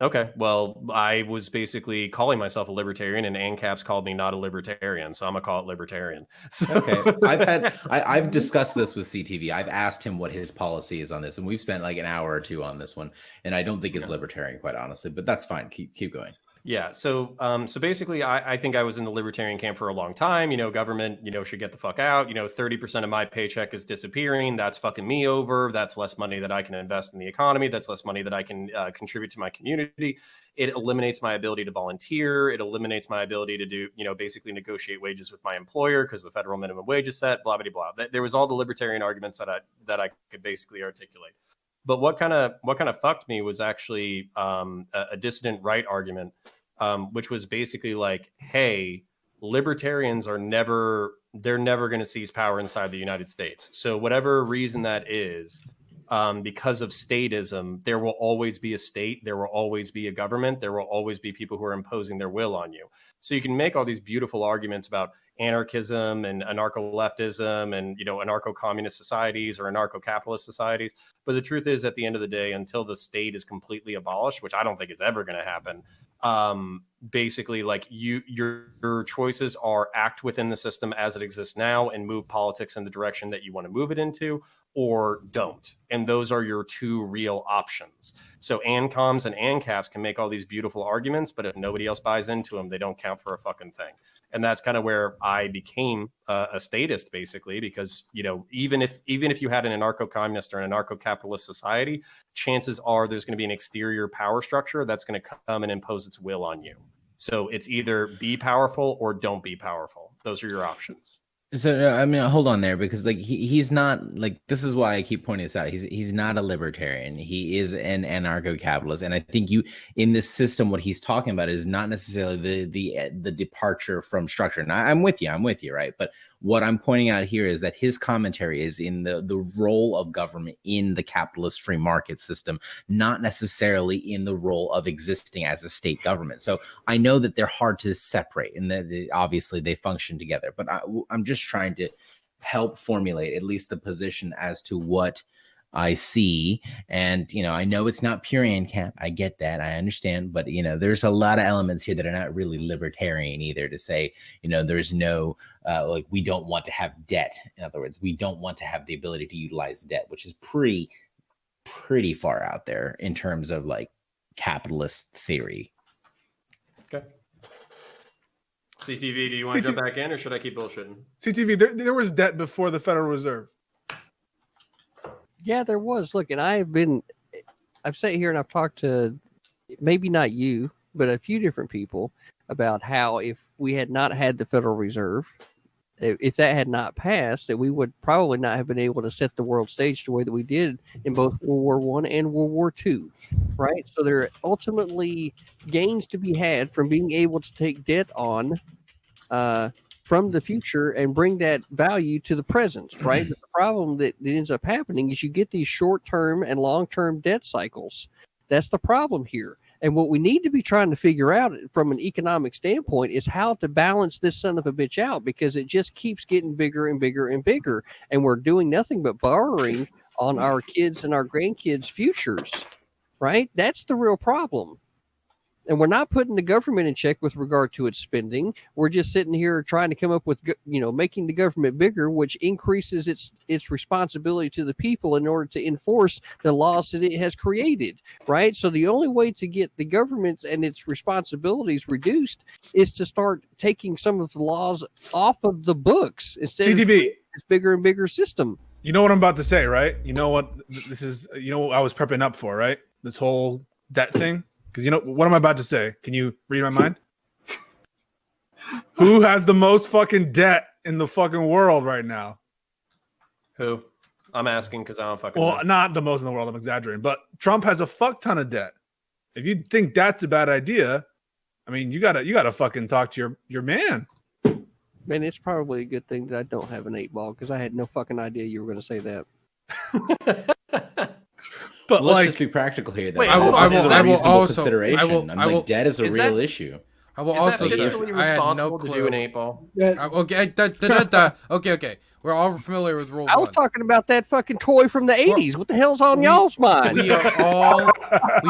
okay. Well, I was basically calling myself a libertarian, and ANCAP's called me not a libertarian, so I'm gonna call it libertarian. So, Okay, I've discussed this with CTV. I've asked him what his policy is on this, and we've spent like an hour or two on this one. And I don't think it's libertarian, quite honestly. But that's fine. Keep going. yeah. So basically, I think I was in the libertarian camp for a long time. You know, government, should get the fuck out. 30% of my paycheck is disappearing. That's fucking me over. That's less money that I can invest in the economy. That's less money that I can contribute to my community. It eliminates my ability to volunteer. It eliminates my ability to do, basically negotiate wages with my employer because the federal minimum wage is set. Blah blah blah. There was all the libertarian arguments that I could basically articulate. But what kind of fucked me was actually a dissident right argument, which was basically like, hey, libertarians they're never going to seize power inside the United States. So whatever reason that is, because of statism, there will always be a state, there will always be a government, there will always be people who are imposing their will on you. So you can make all these beautiful arguments about anarchism and anarcho-leftism and anarcho-communist societies or anarcho-capitalist societies, but the truth is, at the end of the day, until the state is completely abolished, which I don't think is ever going to happen, basically, like your choices are act within the system as it exists now and move politics in the direction that you want to move it into, or don't. And those are your two real options. So ANCOMs and ANCAPs can make all these beautiful arguments, but if nobody else buys into them, they don't count for a fucking thing. And that's kind of where I became a statist, basically, because, even if you had an anarcho-communist or an anarcho-capitalist society, chances are there's going to be an exterior power structure that's going to come and impose its will on you. So it's either be powerful or don't be powerful. Those are your options. So I mean, hold on there, because like he's not, like, this is why I keep pointing this out. He's not a libertarian. He is an anarcho-capitalist, and I think in this system, what he's talking about is not necessarily the departure from structure. And I'm with you, right? But what I'm pointing out here is that his commentary is in the role of government in the capitalist free market system, not necessarily in the role of existing as a state government. So I know that they're hard to separate, and that obviously they function together. But I'm just trying to help formulate at least the position as to what I see. And, I know it's not pure ANCAP. I get that. I understand. But, there's a lot of elements here that are not really libertarian either, to say, there's no, like, we don't want to have debt. In other words, we don't want to have the ability to utilize debt, which is pretty far out there in terms of like capitalist theory. Okay. CTV, do you want to jump back in, or should I keep bullshitting? CTV, there was debt before the Federal Reserve. Yeah, there was. Look, and I've sat here and I've talked to, maybe not you, but a few different people about how if we had not had the Federal Reserve, if that had not passed, that we would probably not have been able to set the world stage the way that we did in both World War One and World War II, right? So there are ultimately gains to be had from being able to take debt on from the future and bring that value to the present, right? But the problem that ends up happening is you get these short-term and long-term debt cycles. That's the problem here. And what we need to be trying to figure out from an economic standpoint is how to balance this son of a bitch out, because it just keeps getting bigger and bigger and bigger. And we're doing nothing but borrowing on our kids and our grandkids' futures, right? That's the real problem. And we're not putting the government in check with regard to its spending. We're just sitting here trying to come up with, making the government bigger, which increases its responsibility to the people in order to enforce the laws that it has created, right? So the only way to get the government and its responsibilities reduced is to start taking some of the laws off of the books instead of this bigger and bigger system. You know what I'm about to say, right? You know what this is? You know what I was prepping up for, right? This whole debt thing. Because you know what am I about to say? Can you read my mind? Who has the most fucking debt in the fucking world right now? Who? I'm asking because I don't fucking know. Well, not the most in the world. I'm exaggerating. But Trump has a fuck ton of debt. If you think that's a bad idea, I mean, you gotta fucking talk to your man. Man, it's probably a good thing that I don't have an 8-ball, because I had no fucking idea you were going to say that. But let's just be practical here. Wait, I will also consideration. Debt is a real issue. I will also say I had no clue. To do an 8-ball. Okay. We're all familiar with rule. I was talking about that fucking toy from the 80s. What the hell's on y'all's mind? We are all.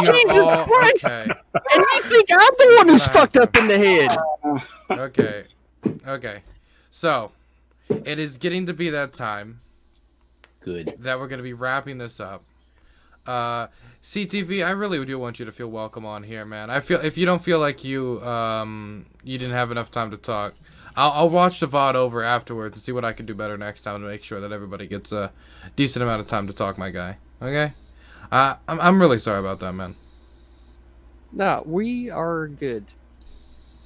Jesus Christ! Okay. And you think I'm the one who's fucked up in the head? Okay. So, it is getting to be that time. Good. That we're going to be wrapping this up. CTV, I really do want you to feel welcome on here, man. I feel if you don't feel like you didn't have enough time to talk, I'll watch the VOD over afterwards and see what I can do better next time to make sure that everybody gets a decent amount of time to talk, my guy. Okay? I'm really sorry about that, man. No, we are good.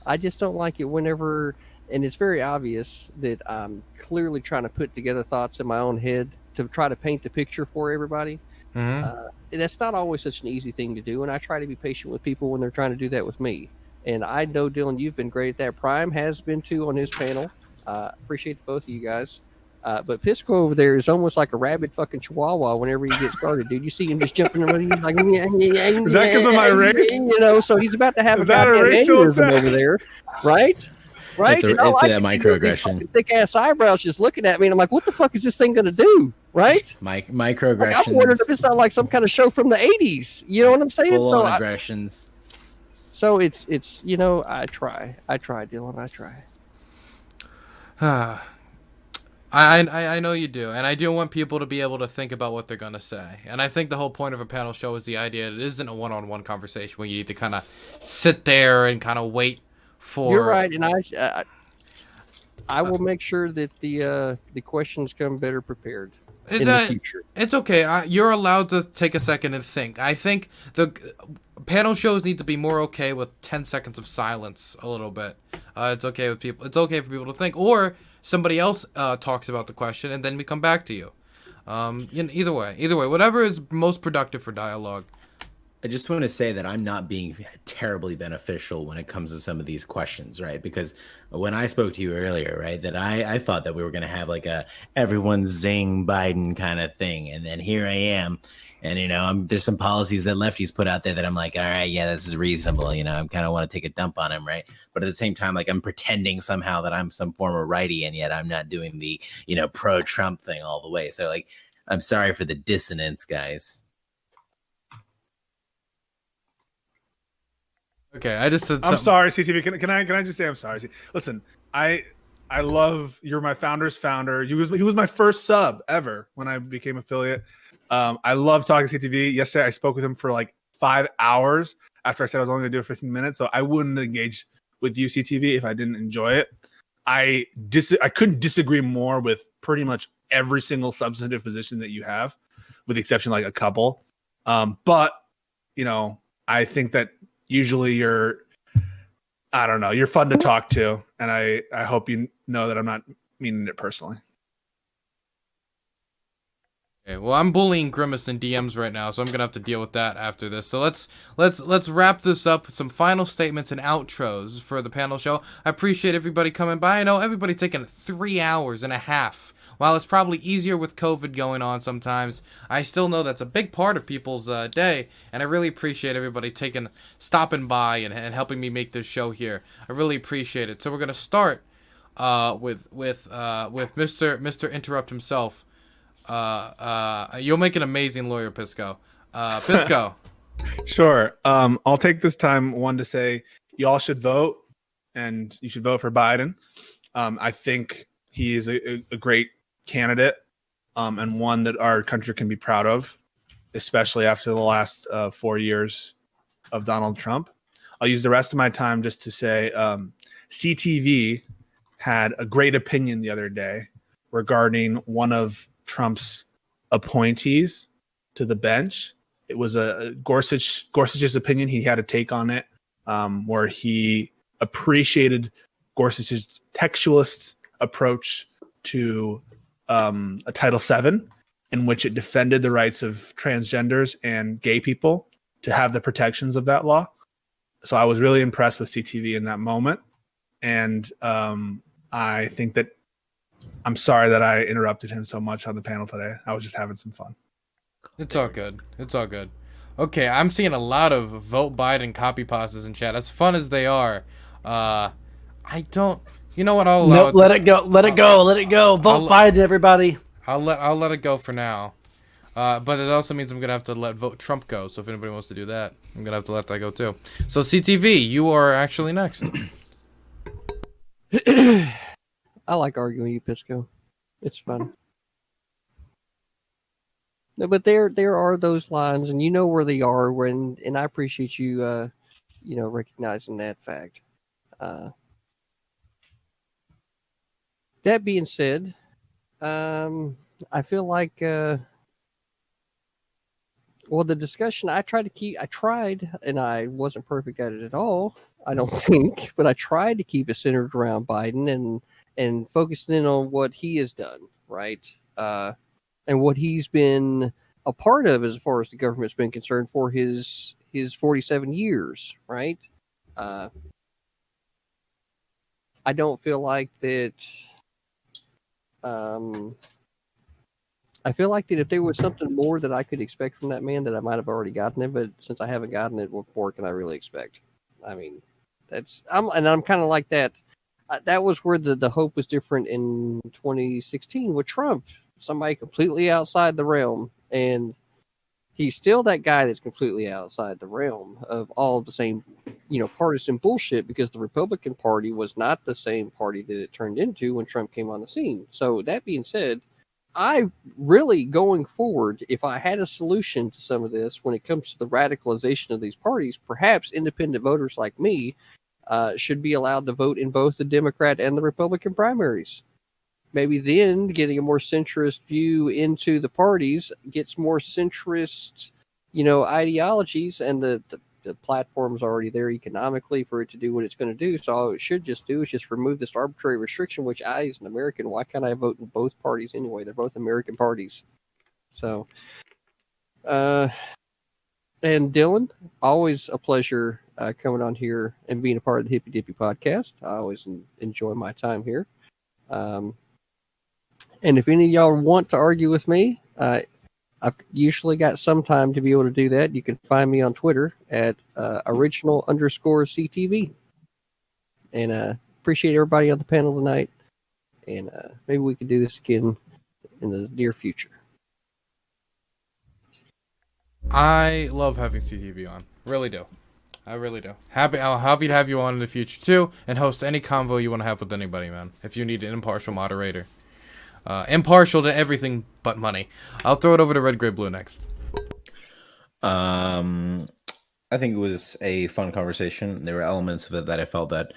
I just don't like it whenever, and it's very obvious that I'm clearly trying to put together thoughts in my own head to try to paint the picture for everybody. Mm-hmm. That's not always such an easy thing to do, and I try to be patient with people when they're trying to do that with me. And I know, Dylan, you've been great at that. Prime has been too on his panel. Appreciate both of you guys. But Pisco over there is almost like a rabid fucking chihuahua whenever he gets started, dude. You see him just jumping around. He's like, is that because of my race? So he's about to have a goddamn aneurysm over there, right? Right? It's a microaggression. Thick ass eyebrows just looking at me, and I'm like, what the fuck is this thing gonna do? Right? Microaggressions. Like, I'm wondering if it's not like some kind of show from the 80s. You know what I'm saying? Full on aggressions. So it's I try, Dylan, I try. I know you do, and I do want people to be able to think about what they're gonna say. And I think the whole point of a panel show is the idea that it isn't a one-on-one conversation where you need to kind of sit there and kind of wait for. You're right, and I will make sure that the questions come better prepared in the future. It's okay. You're allowed to take a second and think. I think the panel shows need to be more okay with 10 seconds of silence a little bit. It's okay with people. It's okay for people to think, or somebody else talks about the question and then we come back to you. Either way, whatever is most productive for dialogue. I just want to say that I'm not being terribly beneficial when it comes to some of these questions, right? Because when I spoke to you earlier, right, that I thought that we were going to have like a everyone zing Biden kind of thing. And then here I am. And, there's some policies that lefties put out there that I'm like, all right, yeah, this is reasonable. I kind of want to take a dump on him, right? But at the same time, like I'm pretending somehow that I'm some former righty, and yet I'm not doing the, pro-Trump thing all the way. So like, I'm sorry for the dissonance, guys. Okay, I just said I'm sorry, CTV. Can I just say I'm sorry? Listen, I love, you're my founder's founder. He was my first sub ever when I became affiliate. I love talking CTV. Yesterday I spoke with him for like 5 hours after I said I was only going to do it 15 minutes. So I wouldn't engage with you, CTV, if I didn't enjoy it. I couldn't disagree more with pretty much every single substantive position that you have, with the exception like a couple. But I think that usually you're fun to talk to, and I hope you know that I'm not meaning it personally. Okay, well, I'm bullying Grimace in DMs right now, so I'm gonna have to deal with that after this. So let's wrap this up with some final statements and outros for the panel show. I appreciate everybody coming by. I know everybody taking 3 hours and a half. While it's probably easier with COVID going on sometimes, I still know that's a big part of people's day, and I really appreciate everybody stopping by and helping me make this show here. I really appreciate it. So we're gonna start with Mr. Interrupt himself. You'll make an amazing lawyer, Pisco. Pisco. Sure. I'll take this time to say y'all should vote, and you should vote for Biden. I think he is a great candidate, and one that our country can be proud of, especially after the last 4 years of Donald Trump. I'll use the rest of my time just to say CTV had a great opinion the other day regarding one of Trump's appointees to the bench. It was a Gorsuch's opinion. He had a take on it where he appreciated Gorsuch's textualist approach to a Title VII, in which it defended the rights of transgenders and gay people to have the protections of that law. So I was really impressed with CTV in that moment. And I think that I'm sorry that I interrupted him so much on the panel today. I was just having some fun. It's all good. It's all good. Okay, I'm seeing a lot of vote Biden copy pastas in chat. As fun as they are, I don't. You know what? I'll allow Nope, let it go. Let it go. Let it go. Vote Biden, everybody. I'll let it go for now. But it also means I'm gonna have to let vote Trump go. So if anybody wants to do that, I'm gonna have to let that go too. So CTV, you are actually next. I like arguing with you, Pisco. It's fun. No, but there are those lines, and you know where they are. And I appreciate you, recognizing that fact. That being said, I feel like, the discussion I tried, and I wasn't perfect at it at all, I don't think, but I tried to keep it centered around Biden and focused in on what he has done, right? And what he's been a part of as far as the government's been concerned for his 47 years, right? I don't feel like that. I feel like that if there was something more that I could expect from that man, that I might have already gotten it. But since I haven't gotten it, what more can I really expect? I mean, I'm kind of like that. That was where the hope was different in 2016 with Trump, somebody completely outside the realm, and he's still that guy that's completely outside the realm of all of the same, partisan bullshit, because the Republican Party was not the same party that it turned into when Trump came on the scene. So that being said, I really, going forward, if I had a solution to some of this when it comes to the radicalization of these parties, perhaps independent voters like me should be allowed to vote in both the Democrat and the Republican primaries. Maybe then getting a more centrist view into the parties gets more centrist, ideologies, and the platform's already there economically for it to do what it's going to do. So all it should just do is just remove this arbitrary restriction, which I, as an American, why can't I vote in both parties anyway? They're both American parties. So, and Dylan, always a pleasure coming on here and being a part of the Hippie Dippie podcast. I always enjoy my time here. And if any of y'all want to argue with me, I've usually got some time to be able to do that. You can find me on Twitter at original_CTV. And appreciate everybody on the panel tonight. And maybe we can do this again in the near future. I love having CTV on. Really do. I really do. I'll happy to have you on in the future too, and host any convo you want to have with anybody, man. If you need an impartial moderator. Impartial to everything but money. I'll throw it over to Red, Gray, Blue next. I think it was a fun conversation. There were elements of it that I felt that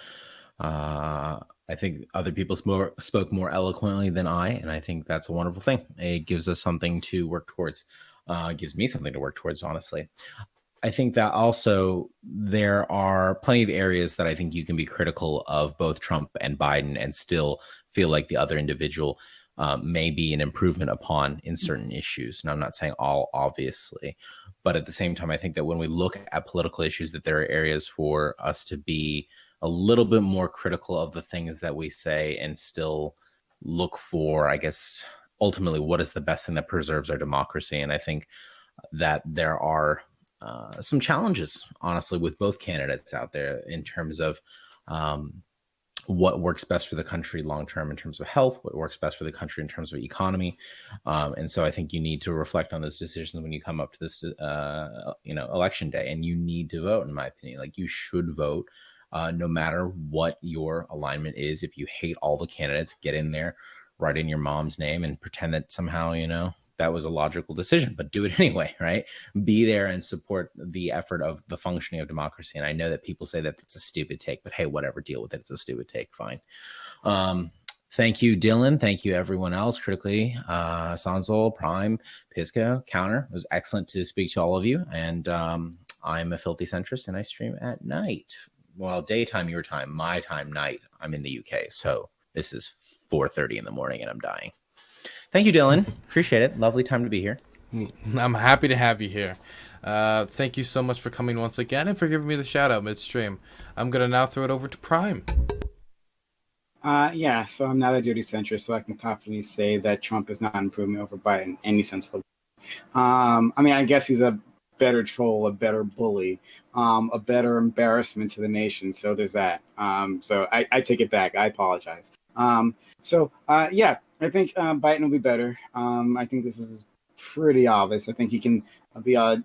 I think other people spoke more eloquently than I, and I think that's a wonderful thing. It gives us something to work towards. Gives me something to work towards, honestly. I think that also there are plenty of areas that I think you can be critical of both Trump and Biden and still feel like the other individual may be an improvement upon in certain issues. And I'm not saying all, obviously, but at the same time, I think that when we look at political issues, that there are areas for us to be a little bit more critical of the things that we say and still look for, I guess, ultimately, what is the best thing that preserves our democracy. And I think that there are some challenges, honestly, with both candidates out there in terms of what works best for the country long term in terms of health, what works best for the country in terms of economy. And so I think you need to reflect on those decisions when you come up to this, election day, and you need to vote, in my opinion. Like, you should vote no matter what your alignment is. If you hate all the candidates, get in there, write in your mom's name and pretend that somehow, that was a logical decision, but do it anyway, right? Be there and support the effort of the functioning of democracy. And I know that people say that it's a stupid take, but hey, whatever, deal with it. It's a stupid take. Fine. Thank you, Dylan. Thank you, everyone else. Critically, Sanzol, Prime, Pisco, Counter. It was excellent to speak to all of you. And I'm a filthy centrist and I stream at night. Well, daytime, your time, my time, night. I'm in the UK. So this is 4:30 in the morning and I'm dying. Thank you, Dylan. Appreciate it. Lovely time to be here. I'm happy to have you here. Thank you so much for coming once again and for giving me the shout out midstream. I'm going to now throw it over to Prime. So I'm not a duty centrist, so I can confidently say that Trump is not an improvement over Biden in any sense of the word. I guess he's a better troll, a better bully, a better embarrassment to the nation. So there's that. So I take it back. I apologize. I think Biden will be better. I think this is pretty obvious. I think he can be I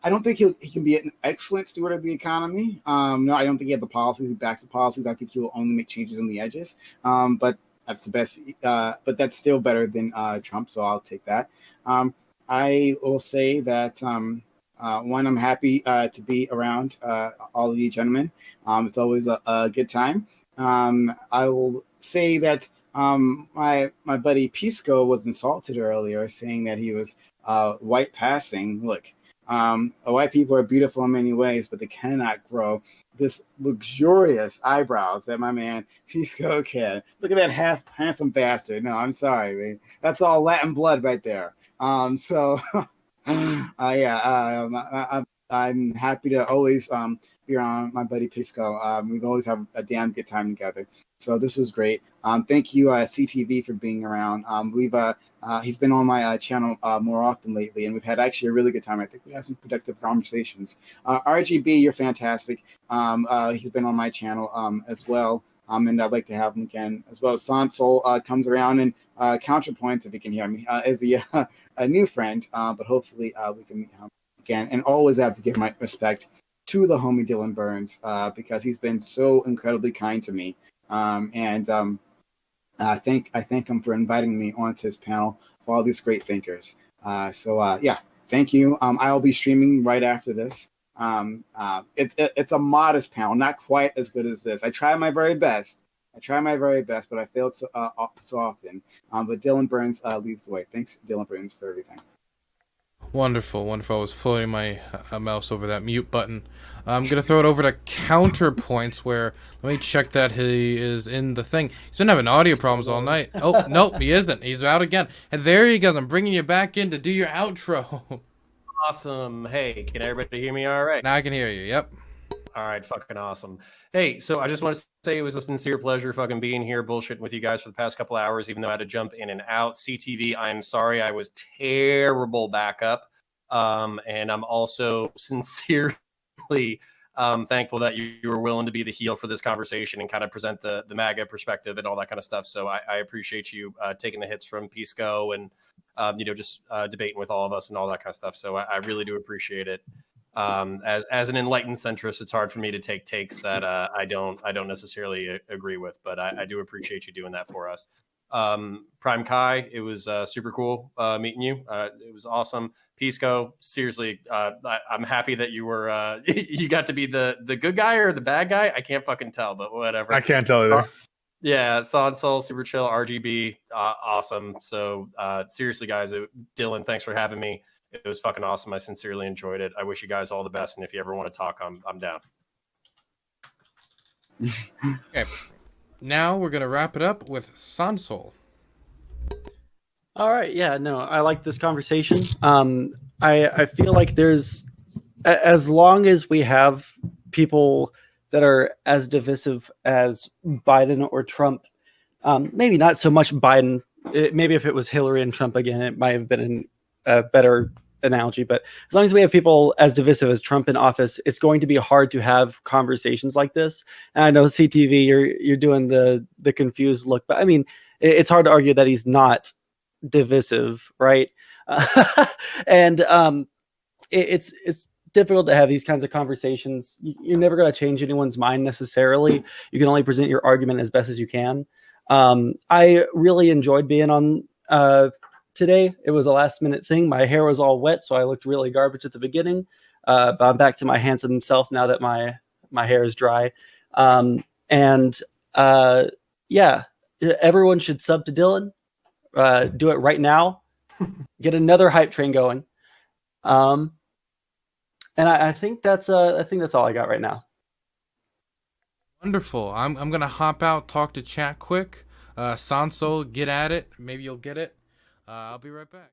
don't think he can be an excellent steward of the economy. No, I don't think he has the policies. He backs the policies. I think he will only make changes on the edges. But that's the best. But that's still better than Trump. So I'll take that. I will say that one, I'm happy to be around all of you gentlemen. It's always a good time. I will say that my buddy Pisco was insulted earlier, saying that he was white passing. Look, white people are beautiful in many ways, but they cannot grow this luxurious eyebrows that my man Pisco can. Look at that handsome bastard. No, I'm sorry, man. That's all Latin blood right there. I'm happy to always be around my buddy Pisco. We've always had a damn good time together. So this was great. Thank you, CTV, for being around. He's been on my channel more often lately, and we've had actually a really good time. I think we had some productive conversations. RGB, you're fantastic. He's been on my channel as well, and I'd like to have him again as well. Sansol comes around and counterpoints, if you can hear me, is a new friend, but hopefully we can meet him again. And always have to give my respect to the homie Dylan Burns because he's been so incredibly kind to me. I thank him for inviting me onto his panel for all these great thinkers. Thank you. I'll be streaming right after this. It's a modest panel, not quite as good as this. I try my very best, but I failed so often. But Dylan Burns leads the way. Thanks, Dylan Burns, for everything. Wonderful. I was floating my mouse over that mute button. I'm going to throw it over to Counterpoints, where let me check that he is in the thing. He's been having audio problems all night. Oh, nope, he isn't. He's out again. And there he goes. I'm bringing you back in to do your outro. Awesome. Hey, can everybody hear me all right? Now I can hear you. Yep. All right, fucking awesome. Hey, so I just want to say it was a sincere pleasure fucking being here bullshitting with you guys for the past couple hours, even though I had to jump in and out. CTV, I'm sorry. I was terrible backup. And I'm also sincerely thankful that you were willing to be the heel for this conversation and kind of present the MAGA perspective and all that kind of stuff. So I appreciate you taking the hits from Pisco and, just debating with all of us and all that kind of stuff. So I really do appreciate it. As an enlightened centrist, it's hard for me to take takes that I don't necessarily agree with, but I do appreciate you doing that for us. Prime Kai, it was super cool meeting you. It was awesome. Pisco, seriously, I'm happy that you were you got to be the good guy or the bad guy. I can't fucking tell, but whatever. I can't tell either. Yeah, Sonsol, super chill, RGB, awesome. So seriously, guys, Dylan, thanks for having me. It was fucking awesome. I sincerely enjoyed it. I wish you guys all the best. And if you ever want to talk, I'm down. Okay. Now we're gonna wrap it up with Sansol. All right. Yeah. No, I like this conversation. I feel like there's as long as we have people that are as divisive as Biden or Trump, maybe not so much Biden. Maybe if it was Hillary and Trump again, it might have been a better analogy. But as long as we have people as divisive as Trump in office, it's going to be hard to have conversations like this. And I know CTV, you're doing the confused look, but I mean, it's hard to argue that he's not divisive, right? And it's difficult to have these kinds of conversations. You're never going to change anyone's mind necessarily. You can only present your argument as best as you can. I really enjoyed being on today. It was a last minute thing. My hair was all wet, so I looked really garbage at the beginning. But I'm back to my handsome self now that my hair is dry. Yeah, everyone should sub to Dylan. Do it right now. Get another hype train going. And I think that's all I got right now. Wonderful. I'm gonna hop out, talk to chat quick. Sansol, get at it. Maybe you'll get it. I'll be right back.